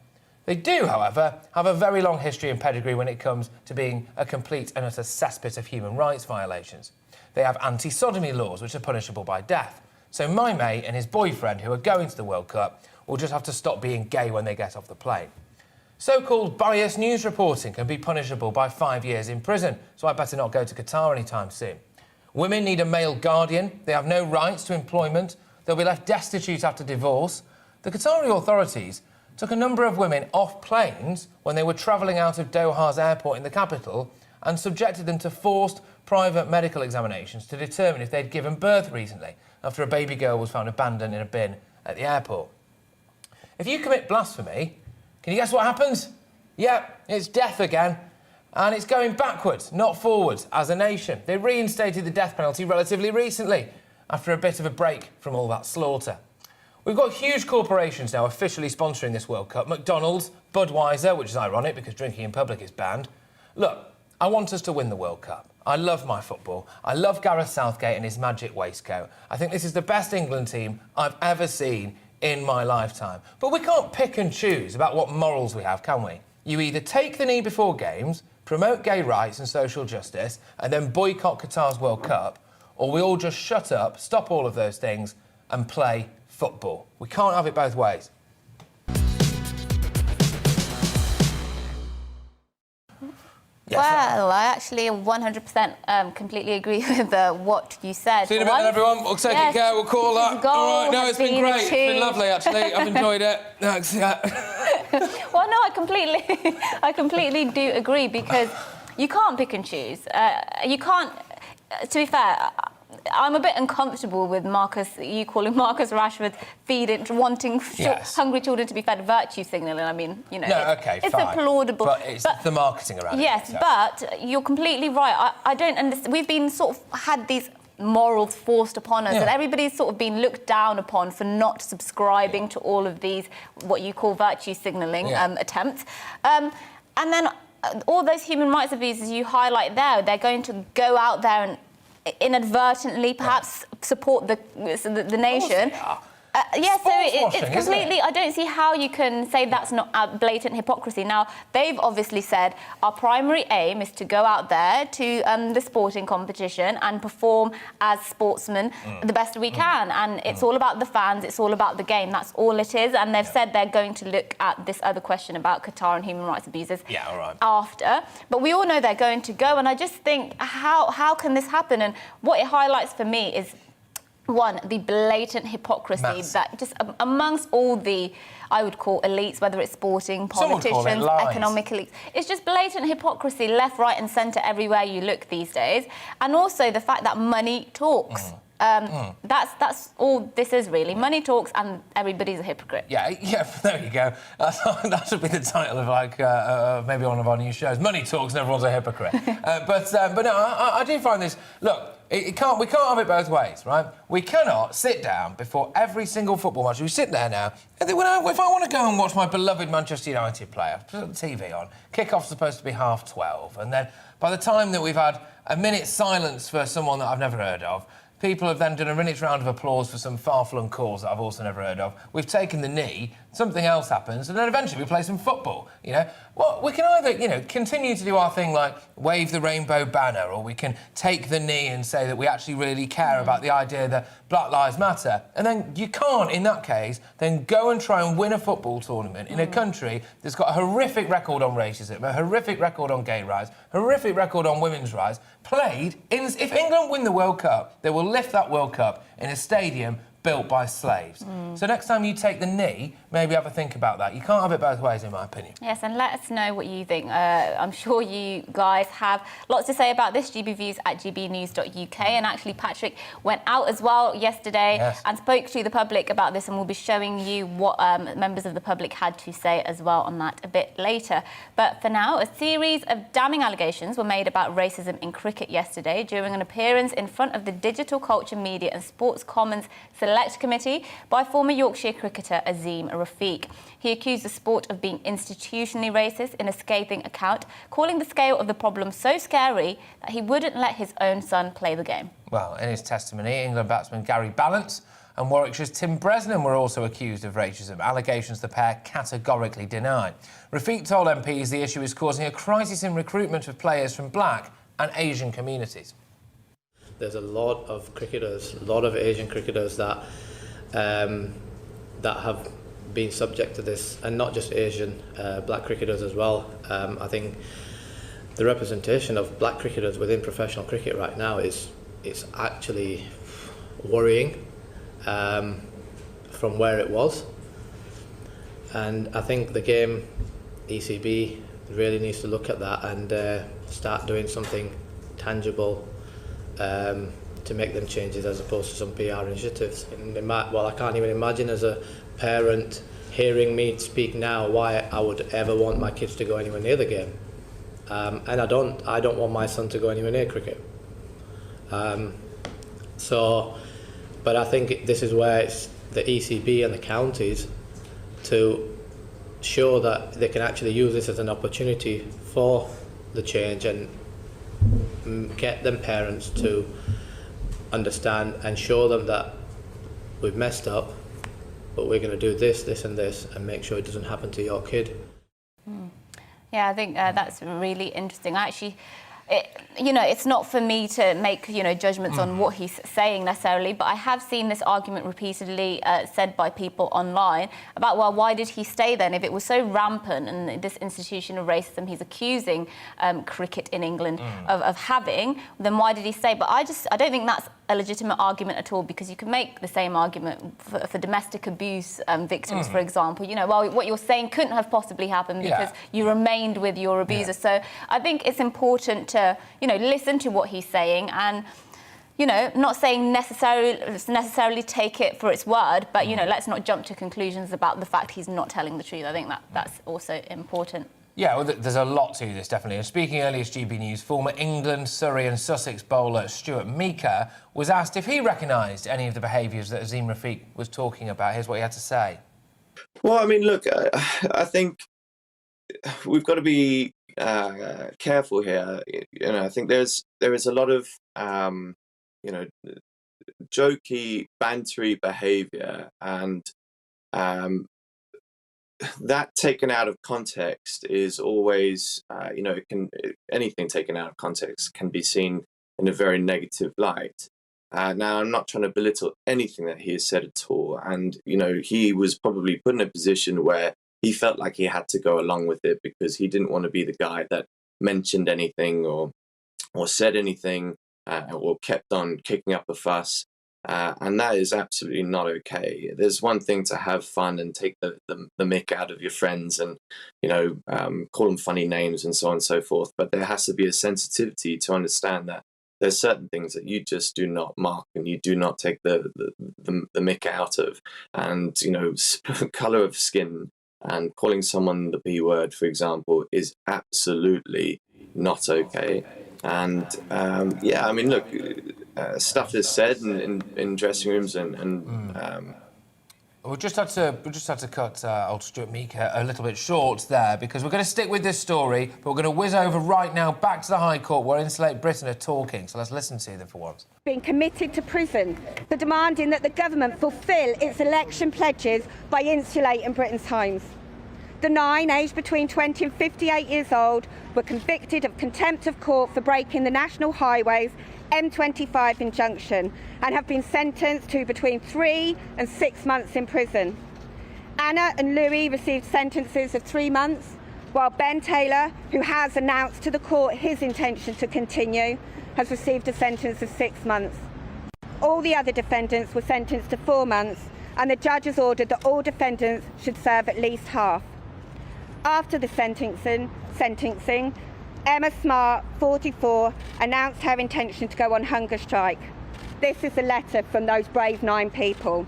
S2: They do, however, have a very long history and pedigree when it comes to being a complete and utter cesspit of human rights violations. They have anti-sodomy laws which are punishable by death. So my mate and his boyfriend, who are going to the World Cup, will just have to stop being gay when they get off the plane. So-called biased news reporting can be punishable by 5 years in prison, so I better not go to Qatar anytime soon. Women need a male guardian. They have no rights to employment. They'll be left destitute after divorce. The Qatari authorities took a number of women off planes when they were travelling out of Doha's airport in the capital and subjected them to forced private medical examinations to determine if they'd given birth recently after a baby girl was found abandoned in a bin at the airport. If you commit blasphemy, can you guess what happens? Yep, it's death again. And it's going backwards, not forwards, as a nation. They reinstated the death penalty relatively recently, after a bit of a break from all that slaughter. We've got huge corporations now officially sponsoring this World Cup. McDonald's, Budweiser, which is ironic because drinking in public is banned. Look, I want us to win the World Cup. I love my football. I love Gareth Southgate and his magic waistcoat. I think this is the best England team I've ever seen in my lifetime. But we can't pick and choose about what morals we have, can we? You either take the knee before games, promote gay rights and social justice, and then boycott Qatar's World Cup, or we all just shut up, stop all of those things, and play football. We can't have it both ways. Yes,
S1: well, I actually 100% completely agree with what you said.
S2: See you in a minute, everyone. We'll take it care. We'll call that. All right. No, it's been great. It's been lovely, actually. I've enjoyed it. Thanks.
S1: Well, no, I completely do agree because you can't pick and choose. You can't. To be fair, I'm a bit uncomfortable with you calling Marcus Rashford wanting hungry children to be fed virtue signalling. I mean, you know,
S2: no,
S1: it's applaudable.
S2: But it's the marketing around it.
S1: Yes, but you're completely right. I don't understand. We've been sort of had these morals forced upon us, and everybody's sort of been looked down upon for not subscribing to all of these, what you call virtue signalling attempts. And then all those human rights abuses you highlight there, they're going to go out there and inadvertently perhaps support the nation. So it's completely. I don't see how you can say that's not blatant hypocrisy. Now they've obviously said our primary aim is to go out there to the sporting competition and perform as sportsmen the best we can, and it's all about the fans. It's all about the game. That's all it is. And they've said they're going to look at this other question about Qatar and human rights abuses after. But we all know they're going to go, and I just think how can this happen? And what it highlights for me is, one, the blatant hypocrisy that just amongst all the, I would call elites, whether it's sporting, politicians, economic elites. It's just blatant hypocrisy left, right and centre everywhere you look these days. And also the fact that money talks. That's all this is really. Money talks, and everybody's a hypocrite.
S2: Yeah, there you go. That should be the title of maybe one of our new shows. Money talks, and everyone's a hypocrite. But no, I do find this. Look, we can't have it both ways, right? We cannot sit down before every single football match. We sit there now, and then if I want to go and watch my beloved Manchester United player, put the TV on. Kickoff's supposed to be 12:30, and then by the time that we've had a minute's silence for someone that I've never heard of, people have then done a minute's round of applause for some far-flung cause that I've also never heard of. We've taken the knee, something else happens, and then eventually we play some football, you know? Well, we can either, continue to do our thing like wave the rainbow banner, or we can take the knee and say that we actually really care about the idea that Black Lives Matter. And then you can't, in that case, then go and try and win a football tournament in a country that's got a horrific record on racism, a horrific record on gay rights, horrific record on women's rights, if England win the World Cup, they will lift that World Cup in a stadium built by slaves. So next time you take the knee, maybe have a think about that. You can't have it both ways, in my opinion.
S1: Yes, and let us know what you think. I'm sure you guys have lots to say about this. GBviews at GBnews.uk. And actually, Patrick went out as well yesterday and spoke to the public about this, and we'll be showing you what members of the public had to say as well on that a bit later. But for now, a series of damning allegations were made about racism in cricket yesterday during an appearance in front of the Digital Culture, Media and Sports Commons Select Committee by former Yorkshire cricketer Azim Rafiq. He accused the sport of being institutionally racist in a scathing account, calling the scale of the problem so scary that he wouldn't let his own son play the game.
S2: Well, in his testimony, England batsman Gary Ballance and Warwickshire's Tim Bresnan were also accused of racism, allegations the pair categorically deny. Rafiq told MPs the issue is causing a crisis in recruitment of players from black and Asian communities.
S12: There's a lot of cricketers, a lot of Asian cricketers that have been subject to this, and not just Asian, black cricketers as well. I think the representation of black cricketers within professional cricket right now is actually worrying from where it was. And I think the game, ECB, really needs to look at that and start doing something tangible to make them changes, as opposed to some PR initiatives. I can't even imagine as a parent hearing me speak now why I would ever want my kids to go anywhere near the game. And I don't want my son to go anywhere near cricket. But I think this is where it's the ECB and the counties to show that they can actually use this as an opportunity for the change and get them parents to understand and show them that we've messed up, but we're going to do this, this and this and make sure it doesn't happen to your kid.
S1: Yeah, I think that's really interesting. Actually, it's not for me to make, judgments on what he's saying necessarily, but I have seen this argument repeatedly said by people online about, well, why did he stay then? If it was so rampant and this institution of racism he's accusing cricket in England of having, then why did he stay? But I don't think that's a legitimate argument at all, because you can make the same argument for domestic abuse victims, for example. Well, what you're saying couldn't have possibly happened because you remained with your abuser. So I think it's important to, listen to what he's saying and, not saying necessarily take it for its word, but, let's not jump to conclusions about the fact he's not telling the truth. I think that's also important.
S2: Yeah, well, there's a lot to this, definitely. And speaking earlier to GB News, former England, Surrey and Sussex bowler Stuart Meaker was asked if he recognised any of the behaviours that Azim Rafiq was talking about. Here's what he had to say.
S13: Well, I mean, look, I think we've got to be careful here. I think there is a lot of, jokey, bantery behaviour, and that taken out of context is always, anything taken out of context can be seen in a very negative light. Now, I'm not trying to belittle anything that he has said at all. And, he was probably put in a position where he felt like he had to go along with it because he didn't want to be the guy that mentioned anything or said anything or kept on kicking up a fuss. And that is absolutely not okay. There's one thing to have fun and take the mick out of your friends and, call them funny names and so on and so forth. But there has to be a sensitivity to understand that there's certain things that you just do not mark and you do not take the mick out of. And, you know, colour of skin and calling someone the B word, for example, is absolutely not okay. And yeah, I mean, look, stuff is said in dressing rooms and
S2: We'll just have to cut old Stuart Meek a little bit short there, because we're going to stick with this story, but we're going to whiz over right now back to the High Court where Insulate Britain are talking. So let's listen to them for once.
S3: Being committed to prison for demanding that the government fulfil its election pledges by insulating Britain's homes. The 9, aged between 20 and 58 years old, were convicted of contempt of court for breaking the National Highways M25 injunction and have been sentenced to between 3 and 6 months in prison. Anna and Louis received sentences of 3 months, while Ben Taylor, who has announced to the court his intention to continue, has received a sentence of 6 months. All the other defendants were sentenced to 4 months, and the judge has ordered that all defendants should serve at least half. After the sentencing, Emma Smart, 44, announced her intention to go on hunger strike. This is a letter from those brave 9 people.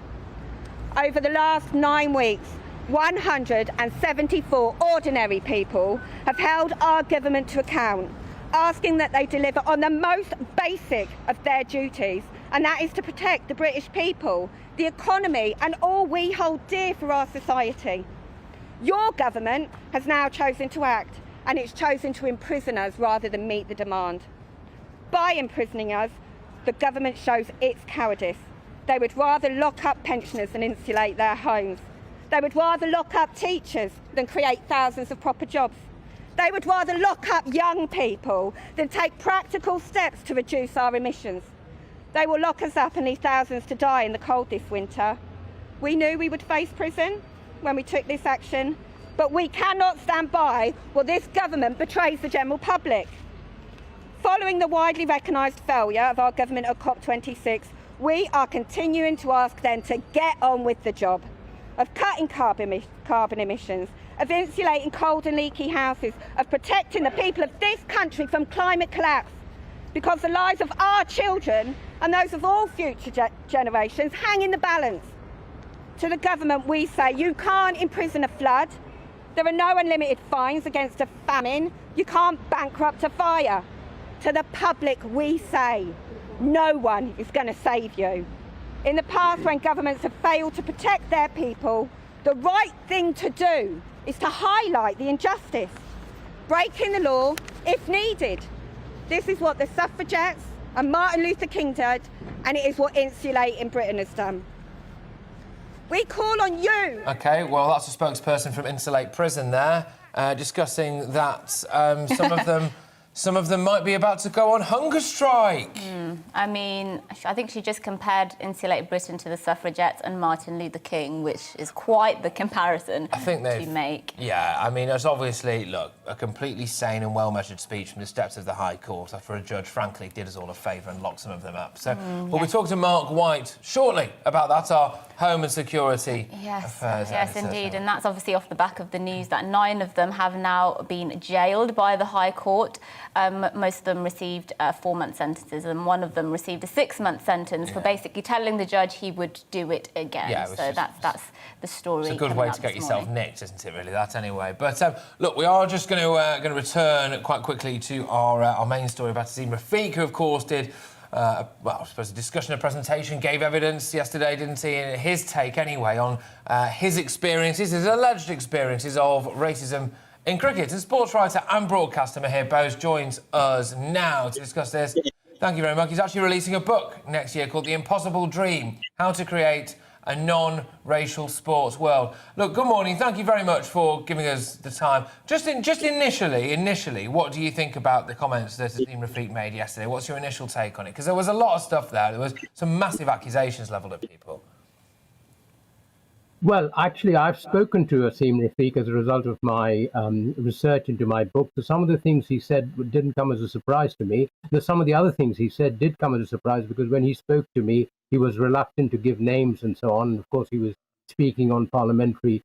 S3: Over the last 9 weeks, 174 ordinary people have held our government to account, asking that they deliver on the most basic of their duties, and that is to protect the British people, the economy, and all we hold dear for our society. Your government has now chosen to act, and it's chosen to imprison us rather than meet the demand. By imprisoning us, the government shows its cowardice. They would rather lock up pensioners than insulate their homes. They would rather lock up teachers than create thousands of proper jobs. They would rather lock up young people than take practical steps to reduce our emissions. They will lock us up and leave thousands to die in the cold this winter. We knew we would face prison when we took this action, but we cannot stand by while this government betrays the general public. Following the widely recognised failure of our government at COP26, we are continuing to ask them to get on with the job of cutting carbon emissions, of insulating cold and leaky houses, of protecting the people of this country from climate collapse, because the lives of our children and those of all future generations hang in the balance. To the government we say, you can't imprison a flood, there are no unlimited fines against a famine, you can't bankrupt a fire. To the public we say, no one is going to save you. In the past, when governments have failed to protect their people, the right thing to do is to highlight the injustice, breaking the law if needed. This is what the suffragettes and Martin Luther King did, and it is what Insulate in Britain has done. We call on you.
S2: OK, well, that's a spokesperson from Insulate Prison there, discussing that some of them might be about to go on hunger strike.
S1: I mean, I think she just compared Insulate Britain to the suffragettes and Martin Luther King, which is quite the comparison to make.
S2: Yeah, I mean, it's obviously, look, a completely sane and well-measured speech from the steps of the High Court after a judge, frankly, did us all a favour and locked some of them up. So we'll be talking to Mark White shortly about that, our Home and Security Affairs
S1: Yes,
S2: editor.
S1: indeed, and that's obviously off the back of the news that 9 of them have now been jailed by the High Court. Most of them received 4-month sentences, and one of them received a 6-month sentence for basically telling the judge he would do it again.
S2: Yeah,
S1: so that's the story.
S2: It's a good way to get yourself nicked, isn't it, really, that anyway? But look, we are just going to return quite quickly to our main story about Azim Rafiq, who, of course, did... well, I suppose a discussion, a presentation, gave evidence yesterday, didn't he? And his take, anyway, on his experiences, his alleged experiences of racism in cricket. And sports writer and broadcaster Mahir Bose joins us now to discuss this. Thank you very much. He's actually releasing a book next year called The Impossible Dream, How to Create a Non-Racial Sports World. Look, good morning. Thank you very much for giving us the time. Just initially, what do you think about the comments that Azim Rafiq made yesterday? What's your initial take on it? Because there was a lot of stuff there. There was some massive accusations levelled at people.
S14: Well, actually, I've spoken to Azim Rafiq as a result of my research into my book. So some of the things he said didn't come as a surprise to me. Some of the other things he said did come as a surprise, because when he spoke to me, he was reluctant to give names and so on. And of course, he was speaking on parliamentary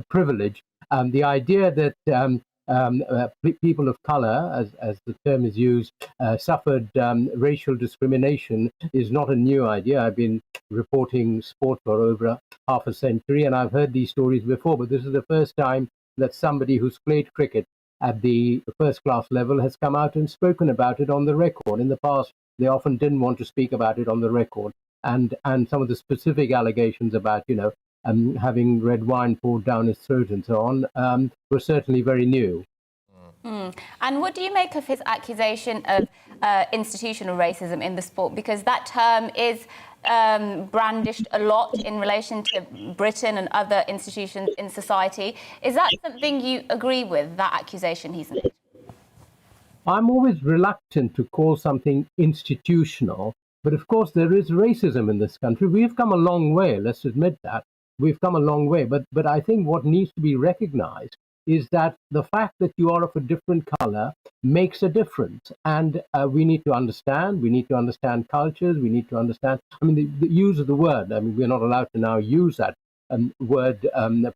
S14: privilege. The idea that people of colour, as the term is used, suffered racial discrimination is not a new idea. I've been reporting sport for over half a century, and I've heard these stories before, but this is the first time that somebody who's played cricket at the first-class level has come out and spoken about it on the record. In the past, they often didn't want to speak about it on the record, and some of the specific allegations about, having red wine poured down his throat and so on, were certainly very new.
S1: And what do you make of his accusation of institutional racism in the sport? Because that term is brandished a lot in relation to Britain and other institutions in society. Is that something you agree with, that accusation he's made?
S14: I'm always reluctant to call something institutional, but of course there is racism in this country. We've come a long way, let's admit that. We've come a long way, but I think what needs to be recognized is that the fact that you are of a different color makes a difference. And we need to understand cultures, we need to understand, the use of the word, we're not allowed to now use that word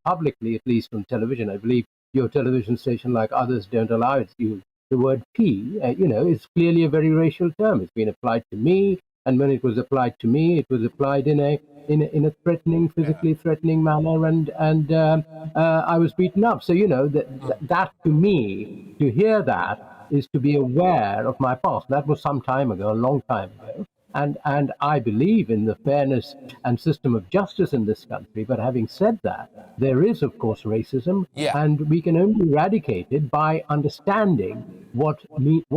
S14: publicly, at least on television. I believe your television station, like others, don't allow it to use the word P. Is clearly a very racial term. It's been applied to me, and when it was applied to me, it was applied in a threatening, physically threatening manner, and I was beaten up. So that to me, to hear that is to be aware of my past. That was some time ago, a long time ago. And I believe in the fairness and system of justice in this country. But having said that, there is, of course, racism, and we can only eradicate it by understanding what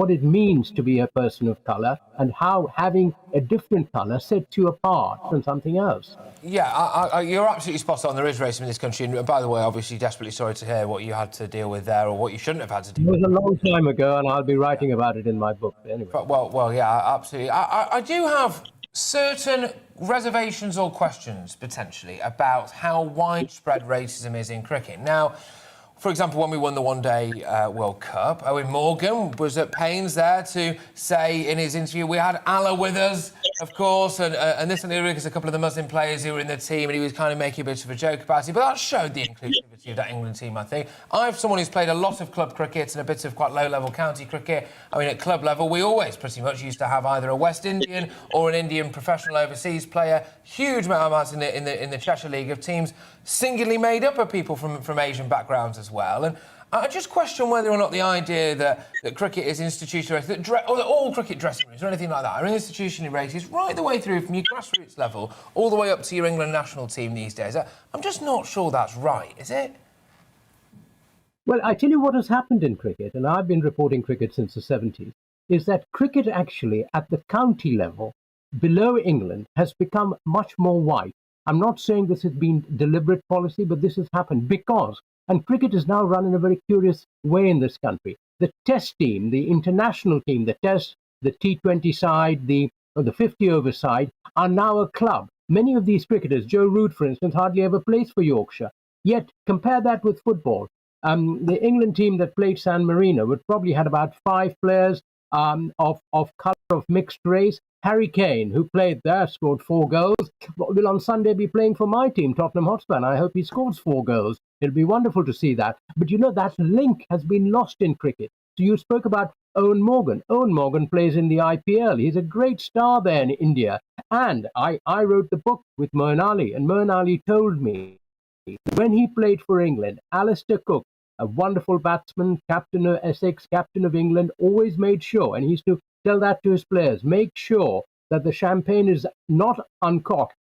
S14: it means to be a person of color and how having a different color sets you apart from something else.
S2: Yeah, you're absolutely spot on. There is racism in this country. And by the way, obviously, desperately sorry to hear what you had to deal with there, or what you shouldn't have had to deal with.
S14: It was a long time ago, and I'll be writing about it in my book anyway.
S2: Well, yeah, absolutely. I do have certain reservations or questions, potentially, about how widespread racism is in cricket. Now, for example, when we won the One-Day World Cup, Owen Morgan was at pains there to say in his interview, we had Allah with us, of course, and this and the other, because a couple of the Muslim players who were in the team, and he was kind of making a bit of a joke about it. But that showed the inclusivity of that England team, I think. I'm someone who's played a lot of club cricket and a bit of quite low-level county cricket. At club level, we always pretty much used to have either a West Indian or an Indian professional overseas player. Huge amounts in the Cheshire League of teams singularly made up of people from Asian backgrounds as well. And I just question whether or not the idea that cricket is institutionalised, or that all cricket dressing rooms or anything like that are institutionally racist right the way through from your grassroots level all the way up to your England national team these days. I'm just not sure that's right, is it?
S14: Well, I tell you what has happened in cricket, and I've been reporting cricket since the 70s, is that cricket actually at the county level below England has become much more white. I'm not saying this has been deliberate policy, but this has happened because, and cricket is now run in a very curious way in this country. The test team, the international team, the test, the T20 side, the 50-over side, are now a club. Many of these cricketers, Joe Root, for instance, hardly ever plays for Yorkshire. Yet, compare that with football. The England team that played San Marino would probably had about 5 players of colour of mixed race. Harry Kane, who played there, scored 4 goals, will on Sunday be playing for my team, Tottenham Hotspur, and I hope he scores 4 goals. It'll be wonderful to see that. But that link has been lost in cricket. So you spoke about Owen Morgan. Owen Morgan plays in the IPL. He's a great star there in India. And I wrote the book with Moeen Ali, and Moeen Ali told me when he played for England, Alistair Cook, a wonderful batsman, captain of Essex, captain of England, always made sure, and he used to tell that to his players, make sure that the champagne is not uncorked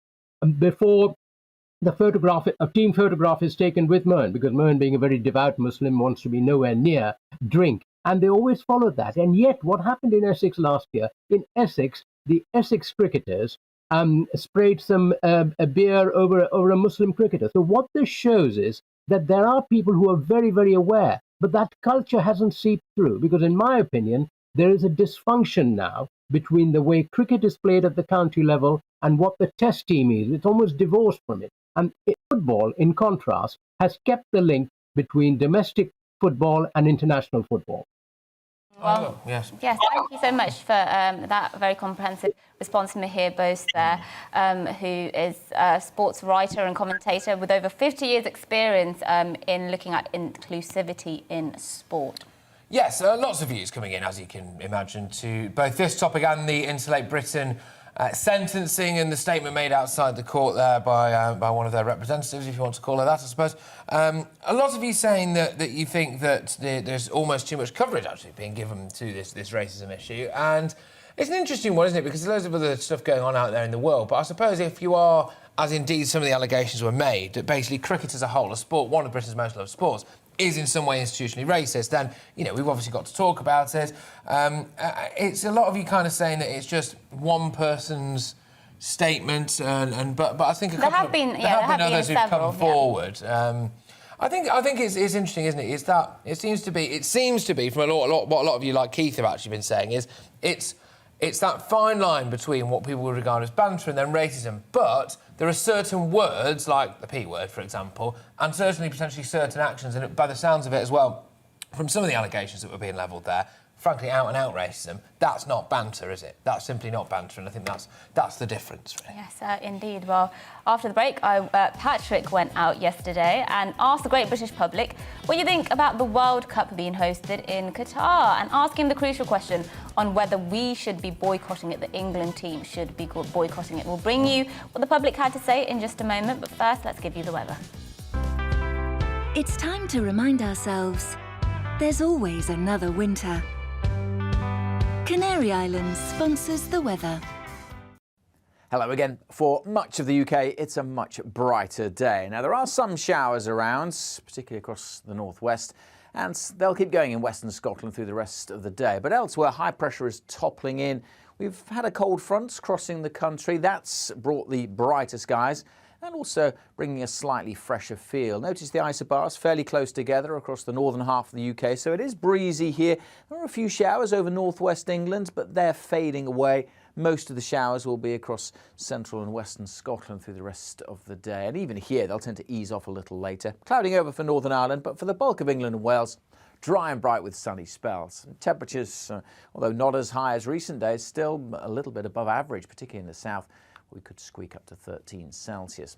S14: before a team photograph is taken with Moeen, because Moeen, being a very devout Muslim, wants to be nowhere near drink. And they always followed that. And yet, what happened in Essex last year, in Essex, the Essex cricketers sprayed some a beer over a Muslim cricketer. So what this shows is that there are people who are very, very aware, but that culture hasn't seeped through, because in my opinion, there is a dysfunction now between the way cricket is played at the county level and what the test team is. It's almost divorced from it. And football, in contrast, has kept the link between domestic football and international football.
S1: Well,
S2: yes.
S1: Yes, thank you so much for that very comprehensive response from Mihir Bose there, who is a sports writer and commentator with over 50 years' experience in looking at inclusivity in sport.
S2: Yes, lots of views coming in, as you can imagine, to both this topic and the Insulate Britain sentencing and the statement made outside the court there by one of their representatives, if you want to call her that, I suppose. A lot of you saying that you think that there's almost too much coverage actually being given to this racism issue, and it's an interesting one, isn't it? Because there's loads of other stuff going on out there in the world, but I suppose if you are, as indeed some of the allegations were made, that basically cricket as a whole, a sport, one of Britain's most loved sports, is in some way institutionally racist, then, you know, we've obviously got to talk about it. It's a lot of you kind of saying that it's just one person's statement, but I think there have been others who've come forward. I think it's interesting, isn't it? Is that it seems to be from what a lot of you like Keith have actually been saying is it's that fine line between what people would regard as banter and then racism, but there are certain words, like the P word, for example, and certainly potentially certain actions, and by the sounds of it as well, from some of the allegations that were being levelled there, frankly, out-and-out racism, that's not banter, is it? That's simply not banter, and I think that's the difference, really.
S1: Yes, indeed. Well, after the break, Patrick went out yesterday and asked the great British public what you think about the World Cup being hosted in Qatar, and asking the crucial question on whether we should be boycotting it, the England team should be boycotting it. We'll bring you what the public had to say in just a moment, but first, let's give you the weather.
S8: It's time to remind ourselves there's always another winter. Canary Islands sponsors the weather.
S9: Hello again. For much of the UK, it's a much brighter day. Now, there are some showers around, particularly across the northwest, and they'll keep going in western Scotland through the rest of the day. But elsewhere, high pressure is toppling in. We've had a cold front crossing the country. That's brought the brighter skies and also bringing a slightly fresher feel. Notice the isobars fairly close together across the northern half of the UK, so it is breezy here. There are a few showers over northwest England, but they're fading away. Most of the showers will be across central and western Scotland through the rest of the day. And even here, they'll tend to ease off a little later. Clouding over for Northern Ireland, but for the bulk of England and Wales, dry and bright with sunny spells. Temperatures, although not as high as recent days, still a little bit above average, particularly in the south. We could squeak up to 13 Celsius.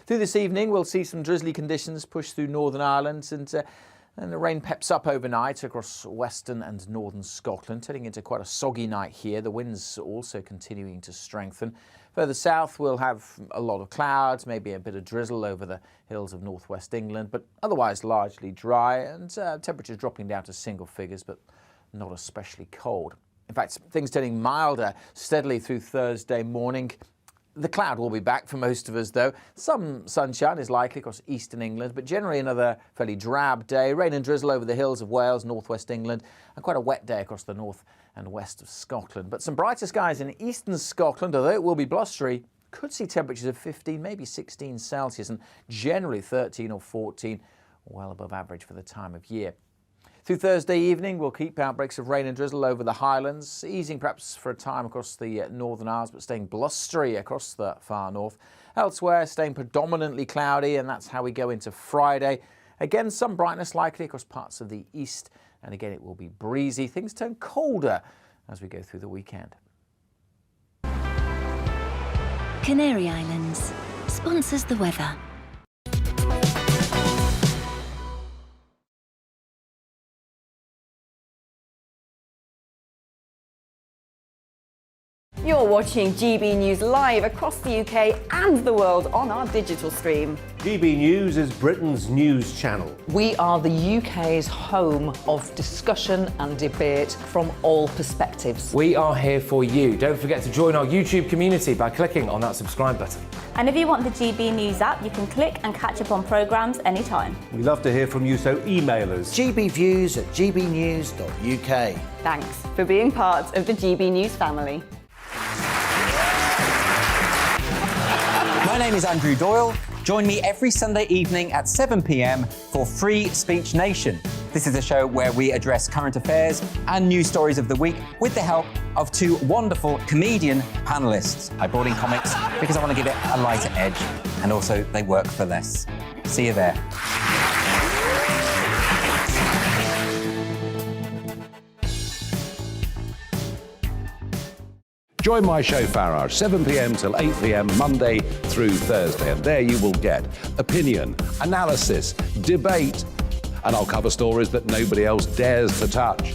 S9: Through this evening, we'll see some drizzly conditions push through Northern Ireland, and the rain peps up overnight across western and northern Scotland, turning into quite a soggy night here. The winds also continuing to strengthen. Further south, we'll have a lot of clouds, maybe a bit of drizzle over the hills of northwest England, but otherwise largely dry, and temperatures dropping down to single figures, but not especially cold. In fact, things turning milder steadily through Thursday morning. The cloud will be back for most of us, though. Some sunshine is likely across eastern England, but generally another fairly drab day. Rain and drizzle over the hills of Wales, northwest England, and quite a wet day across the north and west of Scotland. But some brighter skies in eastern Scotland, although it will be blustery. Could see temperatures of 15, maybe 16 Celsius, and generally 13 or 14, well above average for the time of year. Through Thursday evening, we'll keep outbreaks of rain and drizzle over the Highlands, easing perhaps for a time across the Northern Isles, but staying blustery across the far north. Elsewhere, staying predominantly cloudy, and that's how we go into Friday. Again, some brightness likely across parts of the east, and again, it will be breezy. Things turn colder as we go through the weekend.
S8: Canary Islands sponsors the weather.
S17: You're watching GB News live across the UK and the world on our digital stream.
S10: GB News is Britain's news channel.
S5: We are the UK's home of discussion and debate from all perspectives.
S2: We are here for you. Don't forget to join our YouTube community by clicking on that subscribe button.
S1: And if you want the GB News app, you can click and catch up on programmes anytime.
S10: We love to hear from you, so email us.
S15: gbviews@gbnews.uk.
S17: Thanks for being part of the GB News family.
S7: My name is Andrew Doyle. Join me every Sunday evening at 7 p.m. for Free Speech Nation. This is a show where we address current affairs and news stories of the week with the help of two wonderful comedian panellists. I brought in comics because I want to give it a lighter edge, and also they work for less. See you there.
S4: Join my show Farage, 7 p.m. till 8 p.m. Monday through Thursday, and there you will get opinion, analysis, debate, and I'll cover stories that nobody else dares to touch.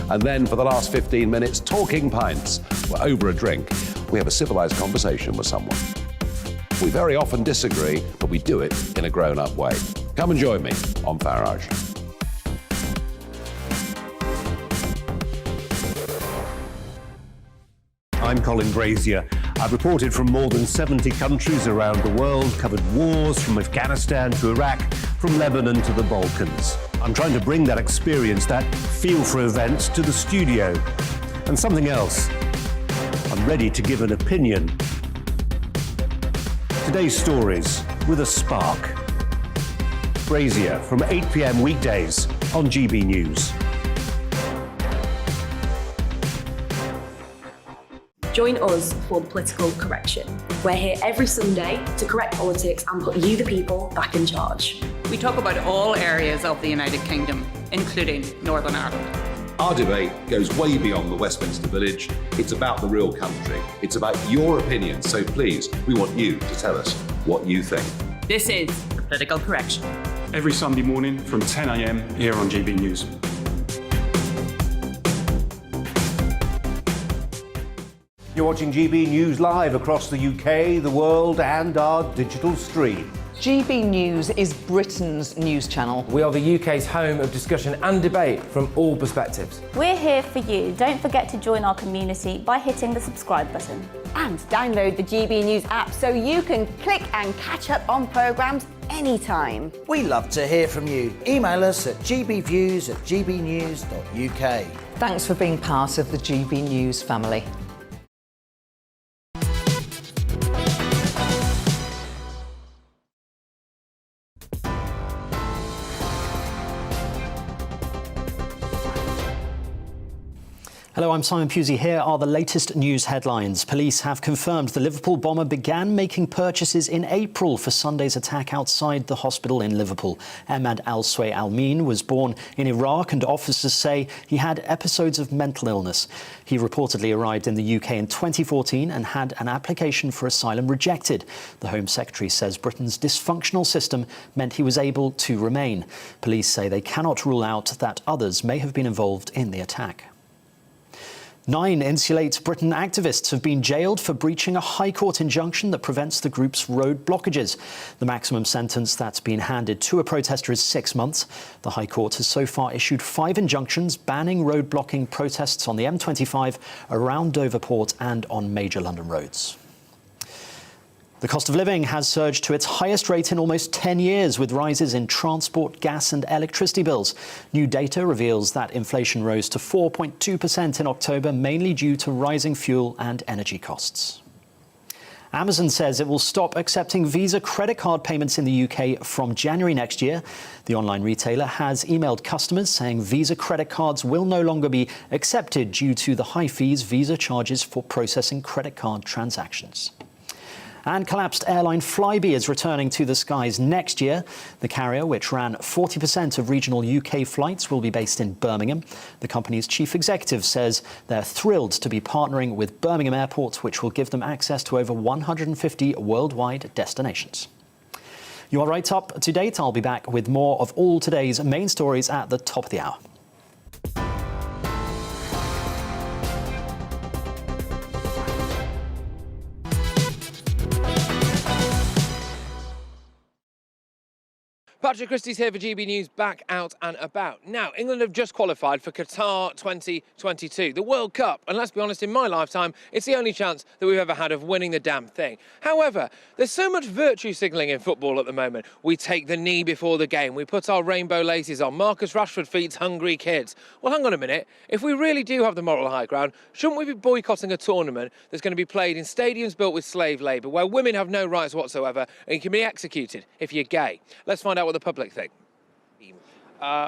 S4: And then for the last 15 minutes, talking pints. We're over a drink. We have a civilised conversation with someone. We very often disagree, but we do it in a grown-up way. Come and join me on Farage.
S10: I'm Colin Brazier. I've reported from more than 70 countries around the world, covered wars from Afghanistan to Iraq, from Lebanon to the Balkans. I'm trying to bring that experience, that feel for events, to the studio. And something else. I'm ready to give an opinion. Today's stories with a spark. Brazier from 8 p.m. weekdays on GB News.
S16: Join us for the Political Correction. We're here every Sunday to correct politics and put you, the people, back in charge.
S18: We talk about all areas of the United Kingdom, including Northern Ireland.
S4: Our debate goes way beyond the Westminster Village. It's about the real country. It's about your opinion. So please, we want you to tell us what you think.
S18: This is the Political Correction.
S19: Every Sunday morning from 10 a.m. here on GB News.
S4: You're watching GB News live across the UK, the world, and our digital stream.
S5: GB News is Britain's news channel.
S2: We are the UK's home of discussion and debate from all perspectives.
S1: We're here for you. Don't forget to join our community by hitting the subscribe button.
S17: And download the GB News app so you can click and catch up on programmes anytime.
S15: We love to hear from you. Email us at gbviews@gbnews.uk.
S5: Thanks for being part of the GB News family.
S11: Hello, I'm Simon Pusey. Here are the latest news headlines. Police have confirmed the Liverpool bomber began making purchases in April for Sunday's attack outside the hospital in Liverpool. Ahmad Al-Sway Al-Min was born in Iraq, and officers say he had episodes of mental illness. He reportedly arrived in the UK in 2014 and had an application for asylum rejected. The Home Secretary says Britain's dysfunctional system meant he was able to remain. Police say they cannot rule out that others may have been involved in the attack. 9 Insulate Britain activists have been jailed for breaching a High Court injunction that prevents the group's road blockages. The maximum sentence that's been handed to a protester is 6 months. The High Court has so far issued 5 injunctions banning road blocking protests on the M25, around Dover Port and on major London roads. The cost of living has surged to its highest rate in almost 10 years, with rises in transport, gas and electricity bills. New data reveals that inflation rose to 4.2% in October, mainly due to rising fuel and energy costs. Amazon says it will stop accepting Visa credit card payments in the UK from January next year. The online retailer has emailed customers saying Visa credit cards will no longer be accepted due to the high fees Visa charges for processing credit card transactions. And collapsed airline Flybe is returning to the skies next year. The carrier, which ran 40% of regional UK flights, will be based in Birmingham. The company's chief executive says they're thrilled to be partnering with Birmingham Airport, which will give them access to over 150 worldwide destinations. You are right up to date. I'll be back with more of all today's main stories at the top of the hour.
S2: Patrick Christie's here for GB News, back out and about. Now, England have just qualified for Qatar 2022, the World Cup. And let's be honest, in my lifetime, it's the only chance that we've ever had of winning the damn thing. However, there's so much virtue signalling in football at the moment. We take the knee before the game. We put our rainbow laces on. Marcus Rashford feeds hungry kids. Well, hang on a minute. If we really do have the moral high ground, shouldn't we be boycotting a tournament that's going to be played in stadiums built with slave labour, where women have no rights whatsoever and can be executed if you're gay? Let's find out what the public think.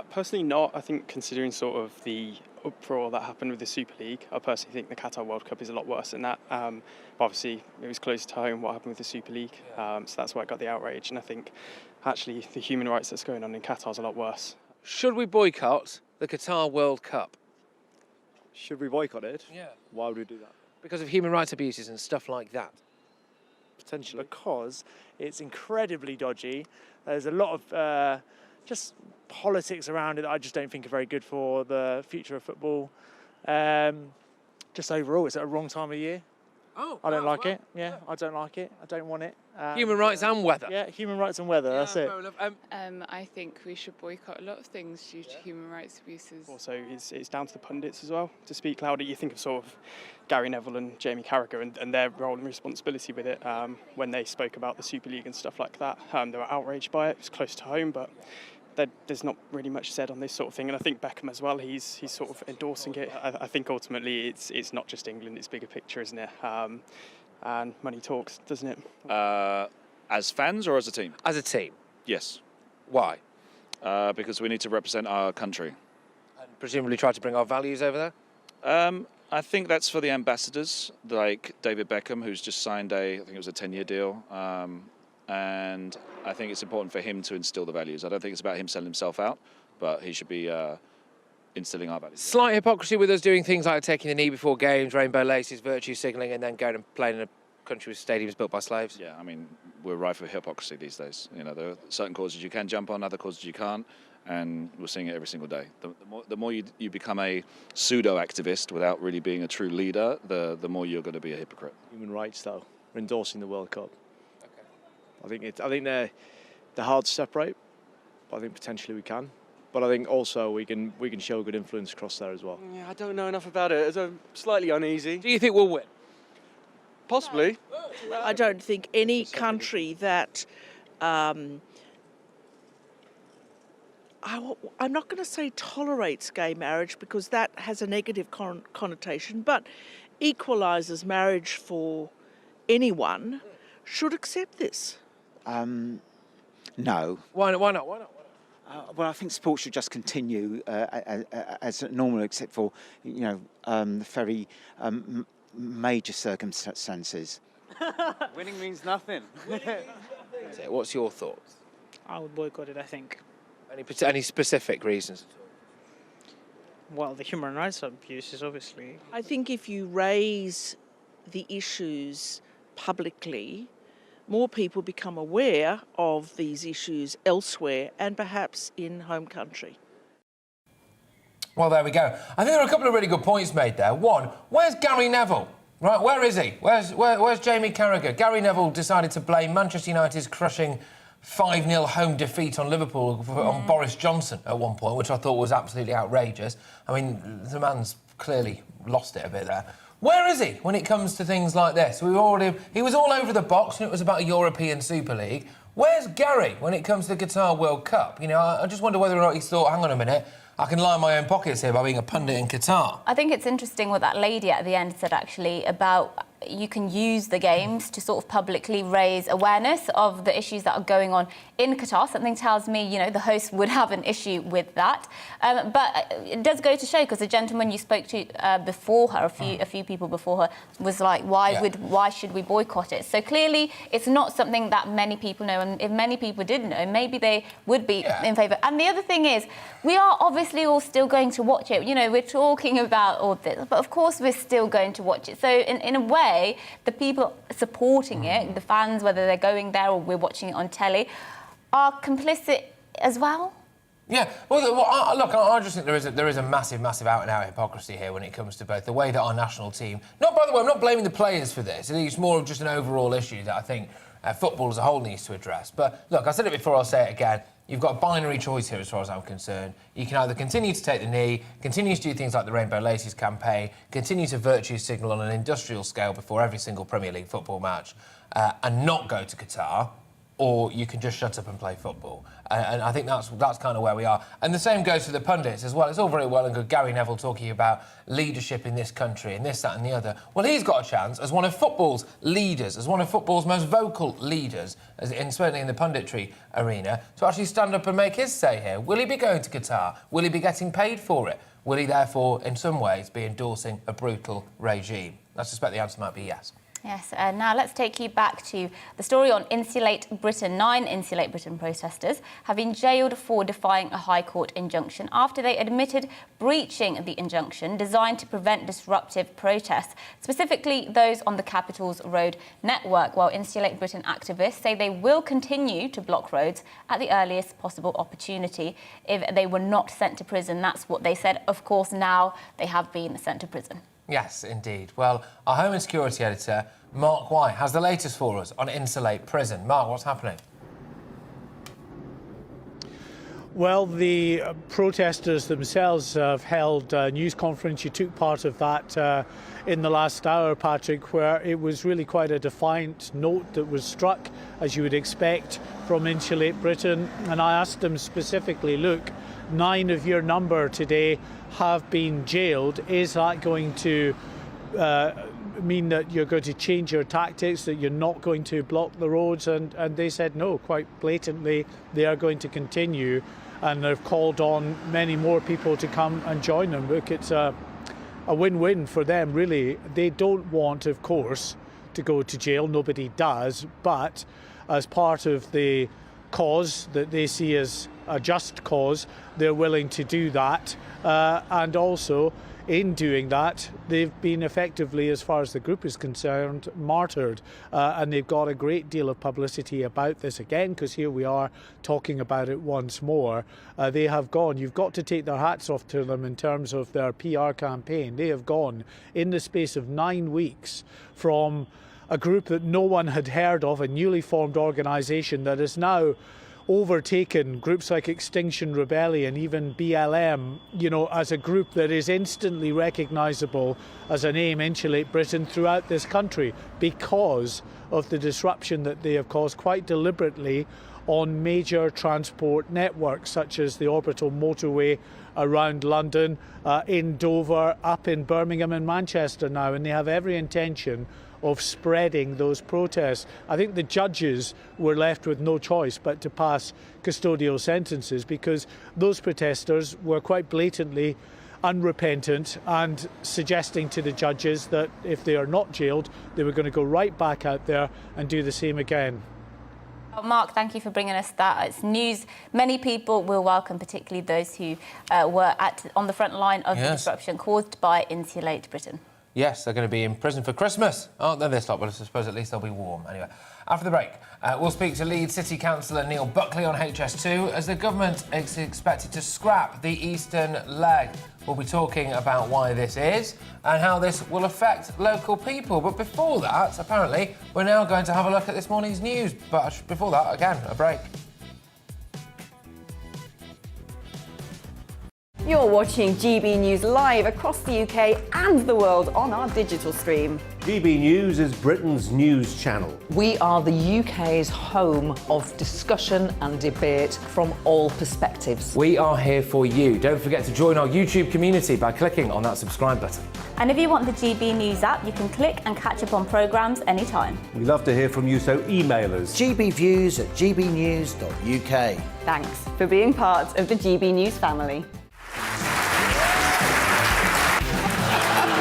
S24: Personally not. I think considering sort of the uproar that happened with the Super League, I personally think the Qatar World Cup is a lot worse than that. But obviously it was close to home what happened with the Super League, so that's why it got the outrage, and I think actually the human rights that's going on in Qatar is a lot worse.
S2: Should we boycott the Qatar World Cup?
S25: Should we boycott it?
S2: Yeah.
S25: Why would we do that?
S2: Because of human rights abuses and stuff like that?
S20: Potentially. Because it's incredibly dodgy. There's a lot of just politics around it that I just don't think are very good for the future of football. Just overall, it's at a wrong time of year.
S2: Oh,
S20: I don't like it. Yeah, I don't like it. I don't want it.
S2: Human rights and weather.
S20: Yeah, human rights and weather. That's it.
S21: I think we should boycott a lot of things due to human rights abuses.
S24: Also, it's down to the pundits as well to speak louder. You think of sort of Gary Neville and Jamie Carragher and their role and responsibility with it when they spoke about the Super League and stuff like that. They were outraged by it. It was close to home, but there's not really much said on this sort of thing. And I think Beckham as well, he's sort of endorsing it. I think ultimately it's not just England, it's bigger picture, isn't it? And money talks, doesn't it?
S22: As fans or as a team?
S2: As a team.
S22: Yes.
S2: Why?
S22: Because we need to represent our country.
S2: And presumably try to bring our values over there?
S22: I think that's for the ambassadors, like David Beckham, who's just signed I think it was a 10-year deal. And I think it's important for him to instill the values. I don't think it's about him selling himself out, but he should be instilling our values.
S2: Slight hypocrisy with us doing things like taking the knee before games, rainbow laces, virtue signalling, and then going and playing in a country with stadiums built by slaves.
S22: Yeah, I mean, we're rife with hypocrisy these days. You know, there are certain causes you can jump on, other causes you can't, and we're seeing it every single day. The more you become a pseudo-activist without really being a true leader, the more you're going to be a hypocrite.
S20: Human rights, though, we're endorsing the World Cup. Okay. I think they're hard to separate, but I think potentially we can. But I think also we can show good influence across there as well.
S24: Yeah, I don't know enough about it. I'm slightly uneasy.
S2: Do you think we'll win?
S24: Possibly.
S23: I don't think any country that I'm not going to say tolerates gay marriage because that has a negative connotation, but equalises marriage for anyone should accept this.
S25: No.
S2: Why not?
S25: Well, I think sport should just continue as normal, except for the very major circumstances.
S26: Winning means nothing.
S2: What's your thoughts?
S27: I would boycott it, I think.
S2: Any specific reasons at all?
S27: Well, the human rights abuses, obviously.
S23: I think if you raise the issues publicly, more people become aware of these issues elsewhere and perhaps in home country.
S2: Well, there we go. I think there are a couple of really good points made there. One, where's Gary Neville? Right, where is he? Where's Jamie Carragher? Gary Neville decided to blame Manchester United's crushing 5-0 home defeat on Liverpool on Boris Johnson at one point, which I thought was absolutely outrageous. I mean, the man's clearly lost it a bit there. Where is he when it comes to things like this? He was all over the box and it was about a European Super League. Where's Gary when it comes to the Qatar World Cup? You know, I just wonder whether or not he's thought, hang on a minute, I can line my own pockets here by being a pundit in Qatar.
S1: I think it's interesting what that lady at the end said, actually, about you can use the games to sort of publicly raise awareness of the issues that are going on in Qatar. Something tells me, you know, the host would have an issue with that. But it does go to show, because the gentleman you spoke to before her, a few people before her, was like, why should we boycott it? So clearly, it's not something that many people know. And if many people did know, maybe they would be in favour. And the other thing is, we are obviously all still going to watch it. You know, we're talking about all this, but of course we're still going to watch it. So in a way, the people supporting it, the fans, whether they're going there or we're watching it on telly, are complicit as well.
S2: Yeah, well, look, I just think there is a massive out-and-out hypocrisy here when it comes to both the way that our national team... By the way, I'm not blaming the players for this. I think it's more of just an overall issue that I think football as a whole needs to address. But look, I said it before, I'll say it again. You've got a binary choice here as far as I'm concerned. You can either continue to take the knee, continue to do things like the Rainbow Laces campaign, continue to virtue signal on an industrial scale before every single Premier League football match and not go to Qatar, or you can just shut up and play football. And I think that's kind of where we are. And the same goes for the pundits as well. It's all very well and good Gary Neville talking about leadership in this country and this, that and the other. Well, he's got a chance as one of football's leaders, as one of football's most vocal leaders, certainly in the punditry arena, to actually stand up and make his say here. Will he be going to Qatar? Will he be getting paid for it? Will he, therefore, in some ways, be endorsing a brutal regime? I suspect the answer might be yes.
S1: Yes, now let's take you back to the story on Insulate Britain. 9 Insulate Britain protesters have been jailed for defying a High Court injunction after they admitted breaching the injunction designed to prevent disruptive protests, specifically those on the capital's road network, while Insulate Britain activists say they will continue to block roads at the earliest possible opportunity if they were not sent to prison. That's what they said. Of course, now they have been sent to prison.
S2: Yes, indeed. Well, our Home and Security editor, Mark White, has the latest for us on Insulate Prison. Mark, what's happening?
S3: Well, the protesters themselves have held a news conference. You took part of that in the last hour, Patrick, where it was really quite a defiant note that was struck, as you would expect, from Insulate Britain. And I asked them specifically, look, 9 of your number today have been jailed. Is that going to mean that you're going to change your tactics, that you're not going to block the roads? And they said no, quite blatantly, they are going to continue. And they've called on many more people to come and join them. Look, it's a win-win for them, really. They don't want, of course, to go to jail. Nobody does. But as part of the cause that they see as a just cause, they're willing to do that. And also, in doing that, they've been effectively, as far as the group is concerned, martyred. And they've got a great deal of publicity about this again, because here we are talking about it once more. They have gone. You've got to take their hats off to them in terms of their PR campaign. They have gone in the space of 9 weeks from a group that no one had heard of, a newly formed organisation that has now overtaken groups like Extinction Rebellion, even BLM, you know, as a group that is instantly recognisable as a name, Insulate Britain, throughout this country because of the disruption that they have caused quite deliberately on major transport networks such as the orbital motorway around London, in Dover, up in Birmingham and Manchester now, and they have every intention of spreading those protests. I think the judges were left with no choice but to pass custodial sentences because those protesters were quite blatantly unrepentant and suggesting to the judges that if they are not jailed, they were going to go right back out there and do the same again.
S1: Well, Mark, thank you for bringing us that. It's news many people will welcome, particularly those who were on the front line of the disruption caused by Insulate Britain.
S2: Yes, they're going to be in prison for Christmas, aren't they, this lot? But I suppose at least they'll be warm. Anyway, after the break, we'll speak to Leeds City Councillor Neil Buckley on HS2 as the government is expected to scrap the eastern leg. We'll be talking about why this is and how this will affect local people. But before that, apparently, we're now going to have a look at this morning's news. But before that, again, a break.
S17: You're watching GB News live across the UK and the world on our digital stream.
S10: GB News is Britain's news channel.
S5: We are the UK's home of discussion and debate from all perspectives.
S2: We are here for you. Don't forget to join our YouTube community by clicking on that subscribe button.
S1: And if you want the GB News app, you can click and catch up on programmes anytime.
S10: We love to hear from you, so email us.
S15: gbviews@gbnews.uk.
S17: Thanks for being part of the GB News family.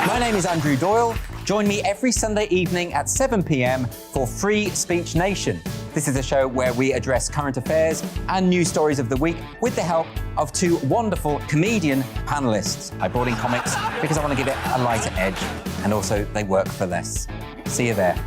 S7: My name is Andrew Doyle. Join me every Sunday evening at 7 p.m. for Free Speech Nation. This is a show where we address current affairs and news stories of the week with the help of 2 wonderful comedian panellists. I brought in comics because I want to give it a lighter edge, and also they work for less. See you there.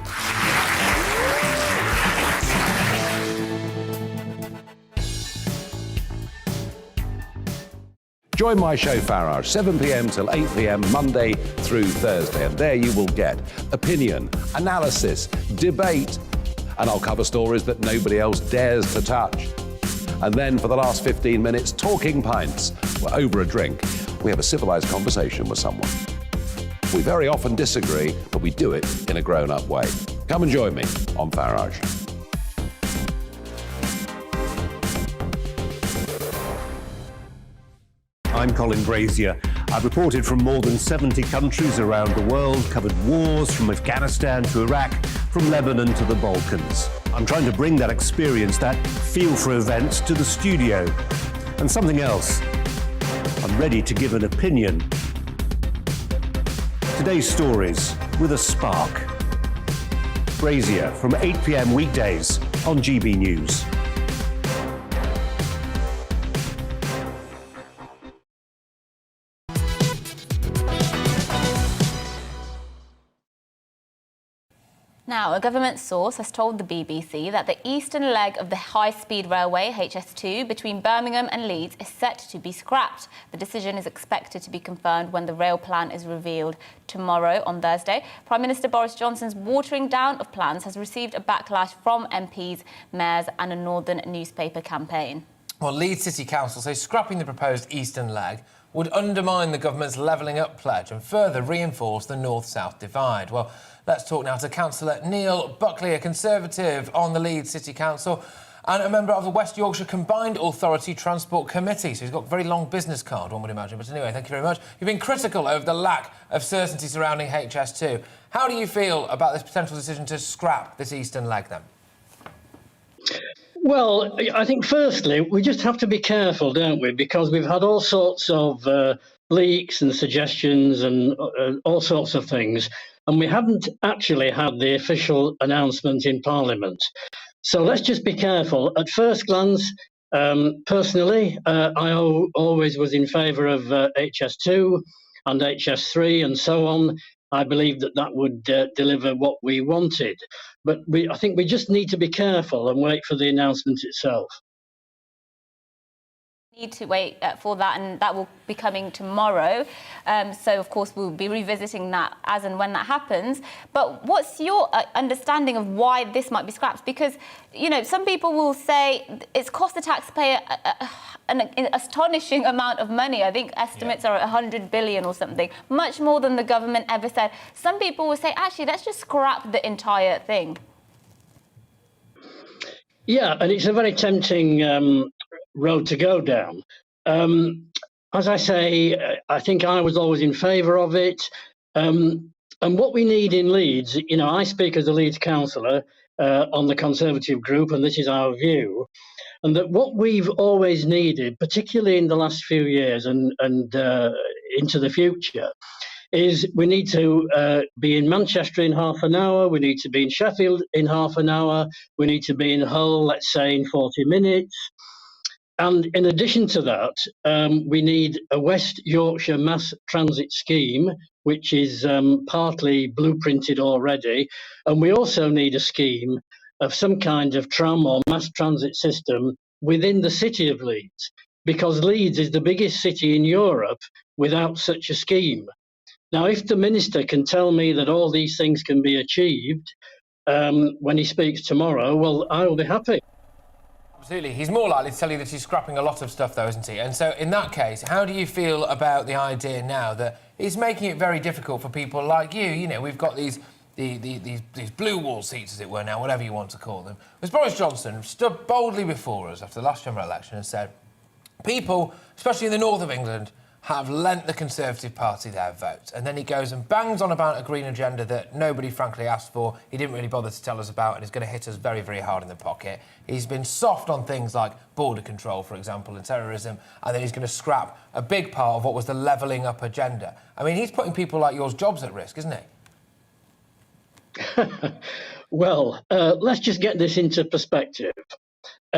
S4: Join my show Farage, 7 p.m. till 8 p.m. Monday through Thursday. And there you will get opinion, analysis, debate, and I'll cover stories that nobody else dares to touch. And then for the last 15 minutes, talking pints. We're over a drink. We have a civilised conversation with someone. We very often disagree, but we do it in a grown-up way. Come and join me on Farage.
S10: I'm Colin Brazier. I've reported from more than 70 countries around the world, covered wars from Afghanistan to Iraq, from Lebanon to the Balkans. I'm trying to bring that experience, that feel for events, to the studio. And something else, I'm ready to give an opinion. Today's stories with a spark. Brazier from 8 p.m. weekdays on GB News.
S1: Now, a government source has told the BBC that the eastern leg of the high-speed railway, HS2, between Birmingham and Leeds is set to be scrapped. The decision is expected to be confirmed when the rail plan is revealed tomorrow on Thursday. Prime Minister Boris Johnson's watering down of plans has received a backlash from MPs, mayors and a northern newspaper campaign.
S2: Well, Leeds City Council say scrapping the proposed eastern leg would undermine the government's levelling up pledge and further reinforce the north-south divide. Well, let's talk now to Councillor Neil Buckley, a Conservative on the Leeds City Council and a member of the West Yorkshire Combined Authority Transport Committee. So he's got a very long business card, one would imagine. But anyway, thank you very much. You've been critical over the lack of certainty surrounding HS2. How do you feel about this potential decision to scrap this eastern leg then?
S6: Well, I think firstly, we just have to be careful, don't we? Because we've had all sorts of leaks and suggestions and all sorts of things, and we haven't actually had the official announcement in Parliament. So let's just be careful. At first glance, personally, I always was in favour of HS2 and HS3 and so on. I believe that would deliver what we wanted. But I think we just need to be careful and wait for the announcement itself.
S1: Need to wait for that, and that will be coming tomorrow. So, of course, we'll be revisiting that as and when that happens. But what's your understanding of why this might be scrapped? Because, you know, some people will say it's cost the taxpayer an astonishing amount of money. I think estimates are 100 billion or something, much more than the government ever said. Some people will say, actually, let's just scrap the entire thing.
S6: Yeah, and it's a very tempting road to go down. As I say, I think I was always in favour of it. And what we need in Leeds, you know, I speak as a Leeds councillor on the Conservative group, and this is our view, and that what we've always needed, particularly in the last few years and into the future, is we need to be in Manchester in half an hour, we need to be in Sheffield in half an hour, we need to be in Hull, let's say, in 40 minutes. And in addition to that, we need a West Yorkshire mass transit scheme, which is partly blueprinted already. And we also need a scheme of some kind of tram or mass transit system within the city of Leeds, because Leeds is the biggest city in Europe without such a scheme. Now, if the Minister can tell me that all these things can be achieved when he speaks tomorrow, well, I will be happy.
S2: Absolutely. He's more likely to tell you that he's scrapping a lot of stuff, though, isn't he? And so, in that case, how do you feel about the idea now that he's making it very difficult for people like you? You know, we've got these blue wall seats, as it were now, whatever you want to call them. As Boris Johnson stood boldly before us after the last general election and said, people, especially in the north of England, have lent the Conservative Party their vote. And then he goes and bangs on about a green agenda that nobody, frankly, asked for. He didn't really bother to tell us about, and is going to hit us very, very hard in the pocket. He's been soft on things like border control, for example, and terrorism, and then he's going to scrap a big part of what was the levelling up agenda. I mean, he's putting people like yours' jobs at risk, isn't he?
S6: Well, let's just get this into perspective.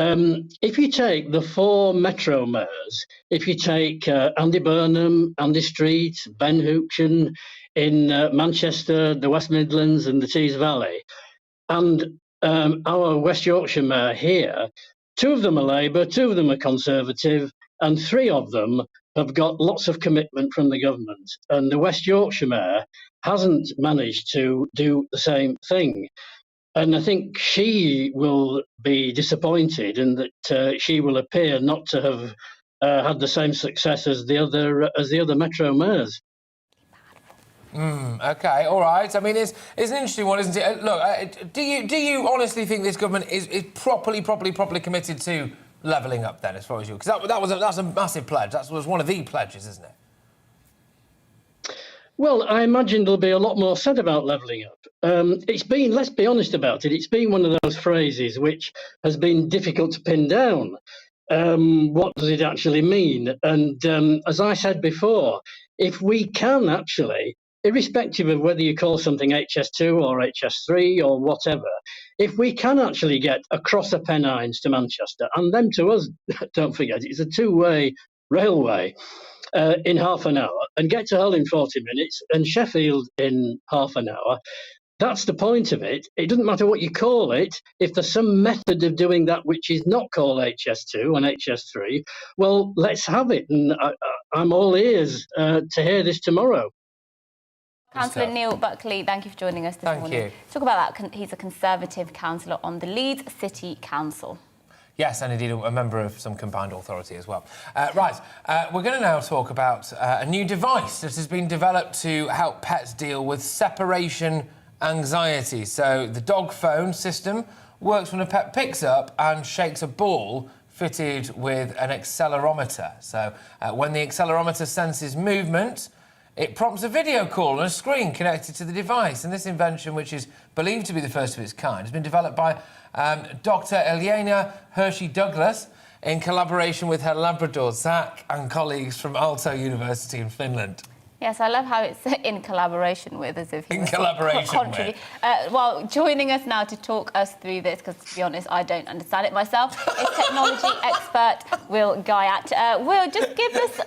S6: If you take the 4 Metro mayors, if you take Andy Burnham, Andy Street, Ben Hoopchin in Manchester, the West Midlands and the Tees Valley, and our West Yorkshire mayor here, 2 of them are Labour, 2 of them are Conservative, and 3 of them have got lots of commitment from the government. And the West Yorkshire mayor hasn't managed to do the same thing. And I think she will be disappointed, and that she will appear not to have had the same success as the other Metro mayors.
S2: OK, all right. I mean, it's an interesting one, isn't it? Look, do you honestly think this government is properly committed to levelling up then, as far as you? Because that's a massive pledge. That was one of the pledges, isn't it?
S6: Well, I imagine there'll be a lot more said about levelling up. It's been, let's be honest about it, it's been one of those phrases which has been difficult to pin down. What does it actually mean? And as I said before, if we can irrespective of whether you call something HS2 or HS3 or whatever, if we can actually get across the Pennines to Manchester and then to us, don't forget, it's a two-way railway in half an hour, and get to Hull in 40 minutes and Sheffield in half an hour, that's the point of it. It doesn't matter what you call it. If there's some method of doing that which is not called HS2 and HS3, well, let's have it. And I'm all ears to hear this tomorrow.
S1: Councillor Neil Buckley, thank you for joining us this morning.
S2: Thank you.
S1: Let's talk about that. He's a Conservative councillor on the Leeds City Council.
S2: Yes, and indeed a member of some combined authority as well. We're going to now talk about a new device that has been developed to help pets deal with separation anxiety. So the dog phone system works when a pet picks up and shakes a ball fitted with an accelerometer. So when the accelerometer senses movement, it prompts a video call on a screen connected to the device. And this invention, which is believed to be the first of its kind, has been developed by Dr. Elena Hershey-Douglas in collaboration with her Labrador, Zach, and colleagues from Aalto University in Finland.
S1: Yes, I love how it's in collaboration with, as if he
S2: in
S1: was
S2: collaboration with.
S1: Well, joining us now to talk us through this, because to be honest, I don't understand it myself, is technology expert Will Guyat. Will, just give us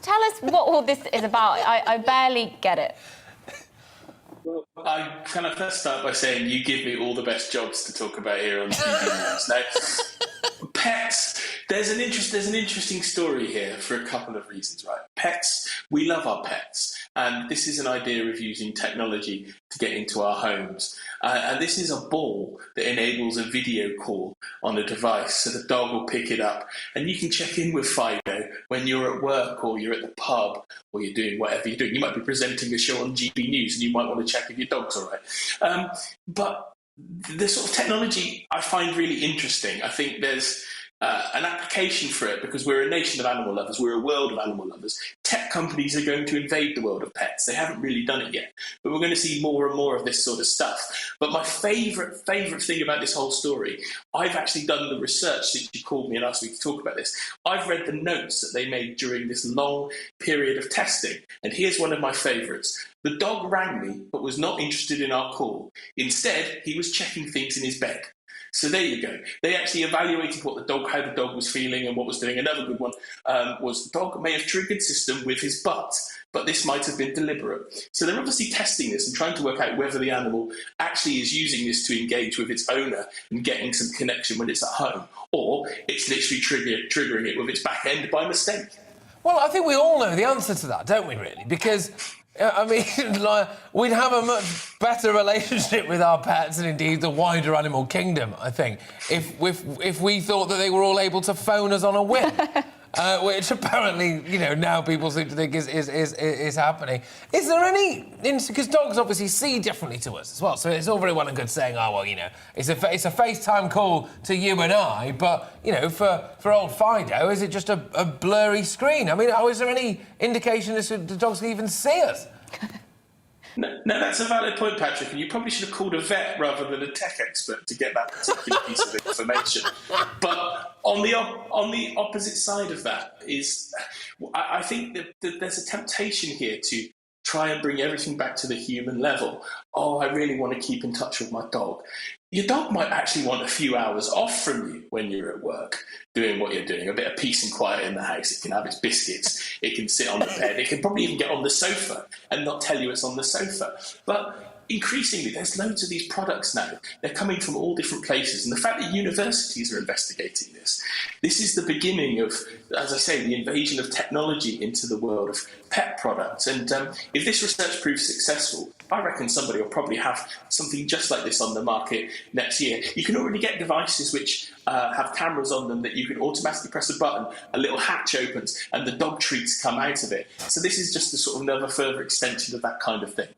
S1: tell us what all this is about. I barely get it.
S8: Well, can I first start by saying you give me all the best jobs to talk about here on GBNews. Now, pets. There's an interesting story here for a couple of reasons, right? Pets, we love our pets, and this is an idea of using technology to get into our homes. And this is a ball that enables a video call on a device, so the dog will pick it up, and you can check in with Fido when you're at work or you're at the pub or you're doing whatever you're doing. You might be presenting a show on GB News, and you might want to check if your dog's all right. But the sort of technology I find really interesting. I think there's an application for it because we're a nation of animal lovers, we're a world of animal lovers. Tech companies are going to invade the world of pets. They haven't really done it yet, but we're going to see more and more of this sort of stuff. But my favourite thing about this whole story, I've actually done the research since you called me and asked me to talk about this. I've read the notes that they made during this long period of testing, and here's one of my favourites. The dog rang me but was not interested in our call. Instead, he was checking things in his bed. So there you go. They actually evaluated how the dog was feeling and what was doing. Another good one was the dog may have triggered system with his butt, but this might have been deliberate. So they're obviously testing this and trying to work out whether the animal actually is using this to engage with its owner and getting some connection when it's at home, or it's literally triggering it with its back end by mistake.
S2: Well, I think we all know the answer to that, don't we, really? Because I mean, we'd have a much better relationship with our pets and indeed the wider animal kingdom, I think, if we thought that they were all able to phone us on a whim, which apparently, now people seem to think is happening. Is there any... Because dogs obviously see differently to us as well, so it's all very well and good saying, it's a FaceTime call to you and I, but, for old Fido, is it just a blurry screen? I mean, is there any indication that the dogs can even see us?
S8: No, that's a valid point, Patrick, and you probably should have called a vet rather than a tech expert to get that particular piece of information. But on the opposite side of that is, I think that there's a temptation here to try and bring everything back to the human level. Oh, I really want to keep in touch with my dog. Your dog might actually want a few hours off from you when you're at work, doing what you're doing, a bit of peace and quiet in the house. It can have its biscuits, it can sit on the bed, it can probably even get on the sofa and not tell you it's on the sofa. But increasingly, there's loads of these products now. They're coming from all different places. And the fact that universities are investigating this is the beginning of, as I say, the invasion of technology into the world of pet products. And if this research proves successful, I reckon somebody will probably have something just like this on the market next year. You can already get devices which have cameras on them that you can automatically press a button, a little hatch opens, and the dog treats come out of it. So this is just a sort of another further extension of that kind of thing.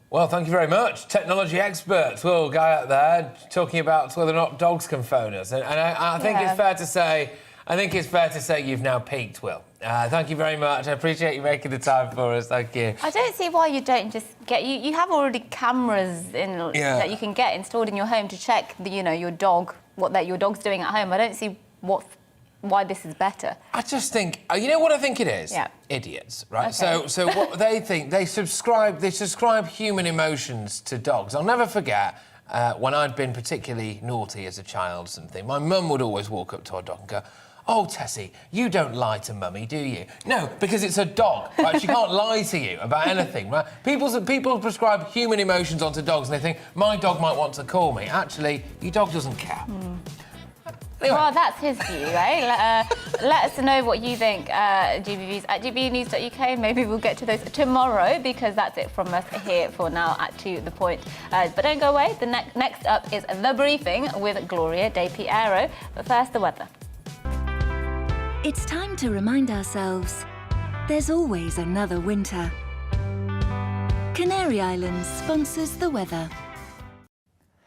S2: Well, thank you very much. Technology expert Will Guyat there, talking about whether or not dogs can phone us. And I think it's fair to say you've now peaked, Will. Thank you very much. I appreciate you making the time for us. Thank you.
S1: I don't see why you don't just get... You have already cameras that you can get installed in your home to check, your dog, what your dog's doing at home. I don't see what why this is better.
S2: I just think, you know what I think it is?
S1: Yeah.
S2: Idiots, right?
S1: Okay.
S2: So what they think, they subscribe human emotions to dogs. I'll never forget when I'd been particularly naughty as a child or something. My mum would always walk up to our dog and go, "Oh, Tessie, you don't lie to Mummy, do you?" No, because it's a dog, right? She can't lie to you about anything, right? People prescribe human emotions onto dogs and they think, my dog might want to call me. Actually, your dog doesn't care. Anyway.
S1: Well, that's his view, right? Let us know what you think, GBViews at GBNews.uk. Maybe we'll get to those tomorrow, because that's it from us here for now at To The Point. But don't go away. The next up is The Briefing with Gloria De Piero. But first, the weather.
S9: It's time to remind ourselves there's always another winter. Canary Islands sponsors the weather.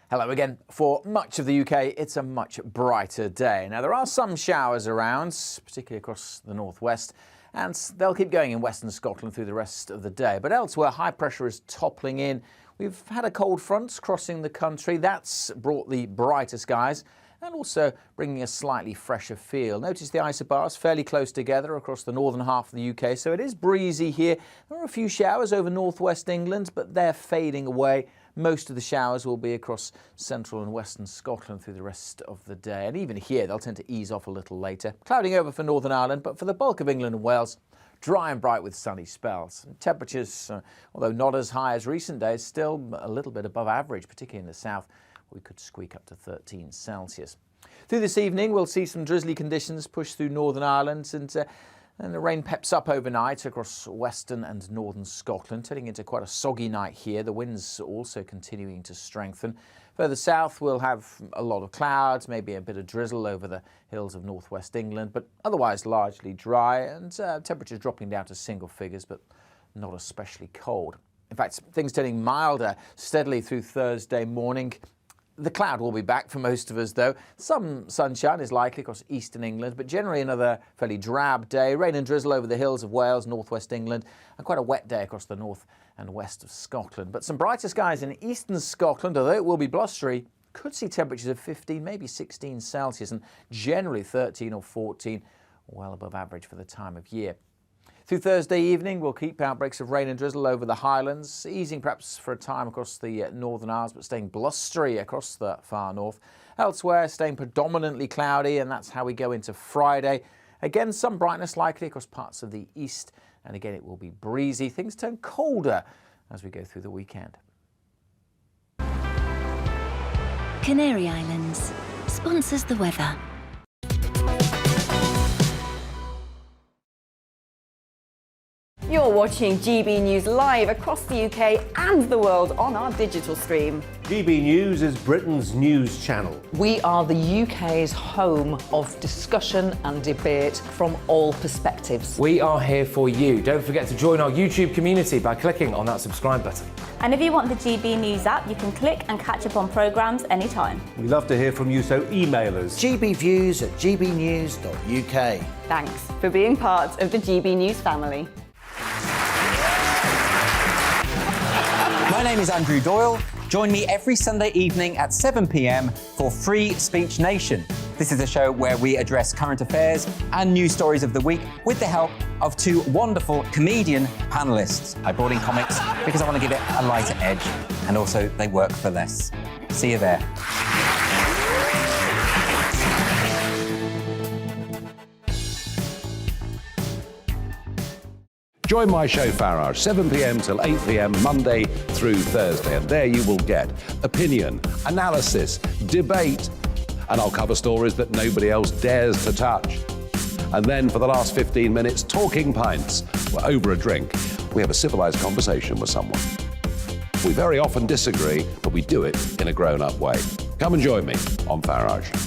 S12: Hello again. For much of the UK, it's a much brighter day. Now, there are some showers around, particularly across the northwest, and they'll keep going in western Scotland through the rest of the day. But elsewhere, high pressure is toppling in. We've had a cold front crossing the country. That's brought the brighter skies and also bringing a slightly fresher feel. Notice the isobars fairly close together across the northern half of the UK, so it is breezy here. There are a few showers over northwest England, but they're fading away. Most of the showers will be across central and western Scotland through the rest of the day. And even here, they'll tend to ease off a little later. Clouding over for Northern Ireland, but for the bulk of England and Wales, dry and bright with sunny spells. Temperatures, although not as high as recent days, still a little bit above average, particularly in the south. We could squeak up to 13 Celsius. Through this evening, we'll see some drizzly conditions push through Northern Ireland, and the rain peps up overnight across western and northern Scotland, turning into quite a soggy night here. The winds also continuing to strengthen. Further south, we'll have a lot of clouds, maybe a bit of drizzle over the hills of northwest England, but otherwise largely dry, and temperatures dropping down to single figures, but not especially cold. In fact, things turning milder steadily through Thursday morning. The cloud will be back for most of us, though. Some sunshine is likely across eastern England, but generally another fairly drab day. Rain and drizzle over the hills of Wales, northwest England, and quite a wet day across the north and west of Scotland. But some brighter skies in eastern Scotland, although it will be blustery. Could see temperatures of 15, maybe 16 Celsius, and generally 13 or 14, well above average for the time of year. Through Thursday evening, we'll keep outbreaks of rain and drizzle over the Highlands, easing perhaps for a time across the Northern Isles, but staying blustery across the far north. Elsewhere, staying predominantly cloudy, and that's how we go into Friday. Again, some brightness likely across parts of the east, and again, it will be breezy. Things turn colder as we go through the weekend.
S9: Canary Islands sponsors the weather.
S17: You're watching GB News live across the UK and the world on our digital stream.
S10: GB News is Britain's news channel.
S5: We are the UK's home of discussion and debate from all perspectives.
S2: We are here for you. Don't forget to join our YouTube community by clicking on that subscribe button.
S1: And if you want the GB News app, you can click and catch up on programmes anytime.
S10: We love to hear from you, so email us.
S15: GBviews at gbnews.uk.
S17: Thanks for being part of the GB News family.
S7: My name is Andrew Doyle. Join me every Sunday evening at 7 p.m. for Free Speech Nation. This is a show where we address current affairs and news stories of the week with the help of two wonderful comedian panellists. I brought in comics because I want to give it a lighter edge, and also they work for less. See you there.
S4: Join my show Farage, 7 p.m. till 8 p.m. Monday through Thursday. And there you will get opinion, analysis, debate, and I'll cover stories that nobody else dares to touch. And then for the last 15 minutes, talking pints. We're over a drink. We have a civilized conversation with someone. We very often disagree, but we do it in a grown-up way. Come and join me on Farage.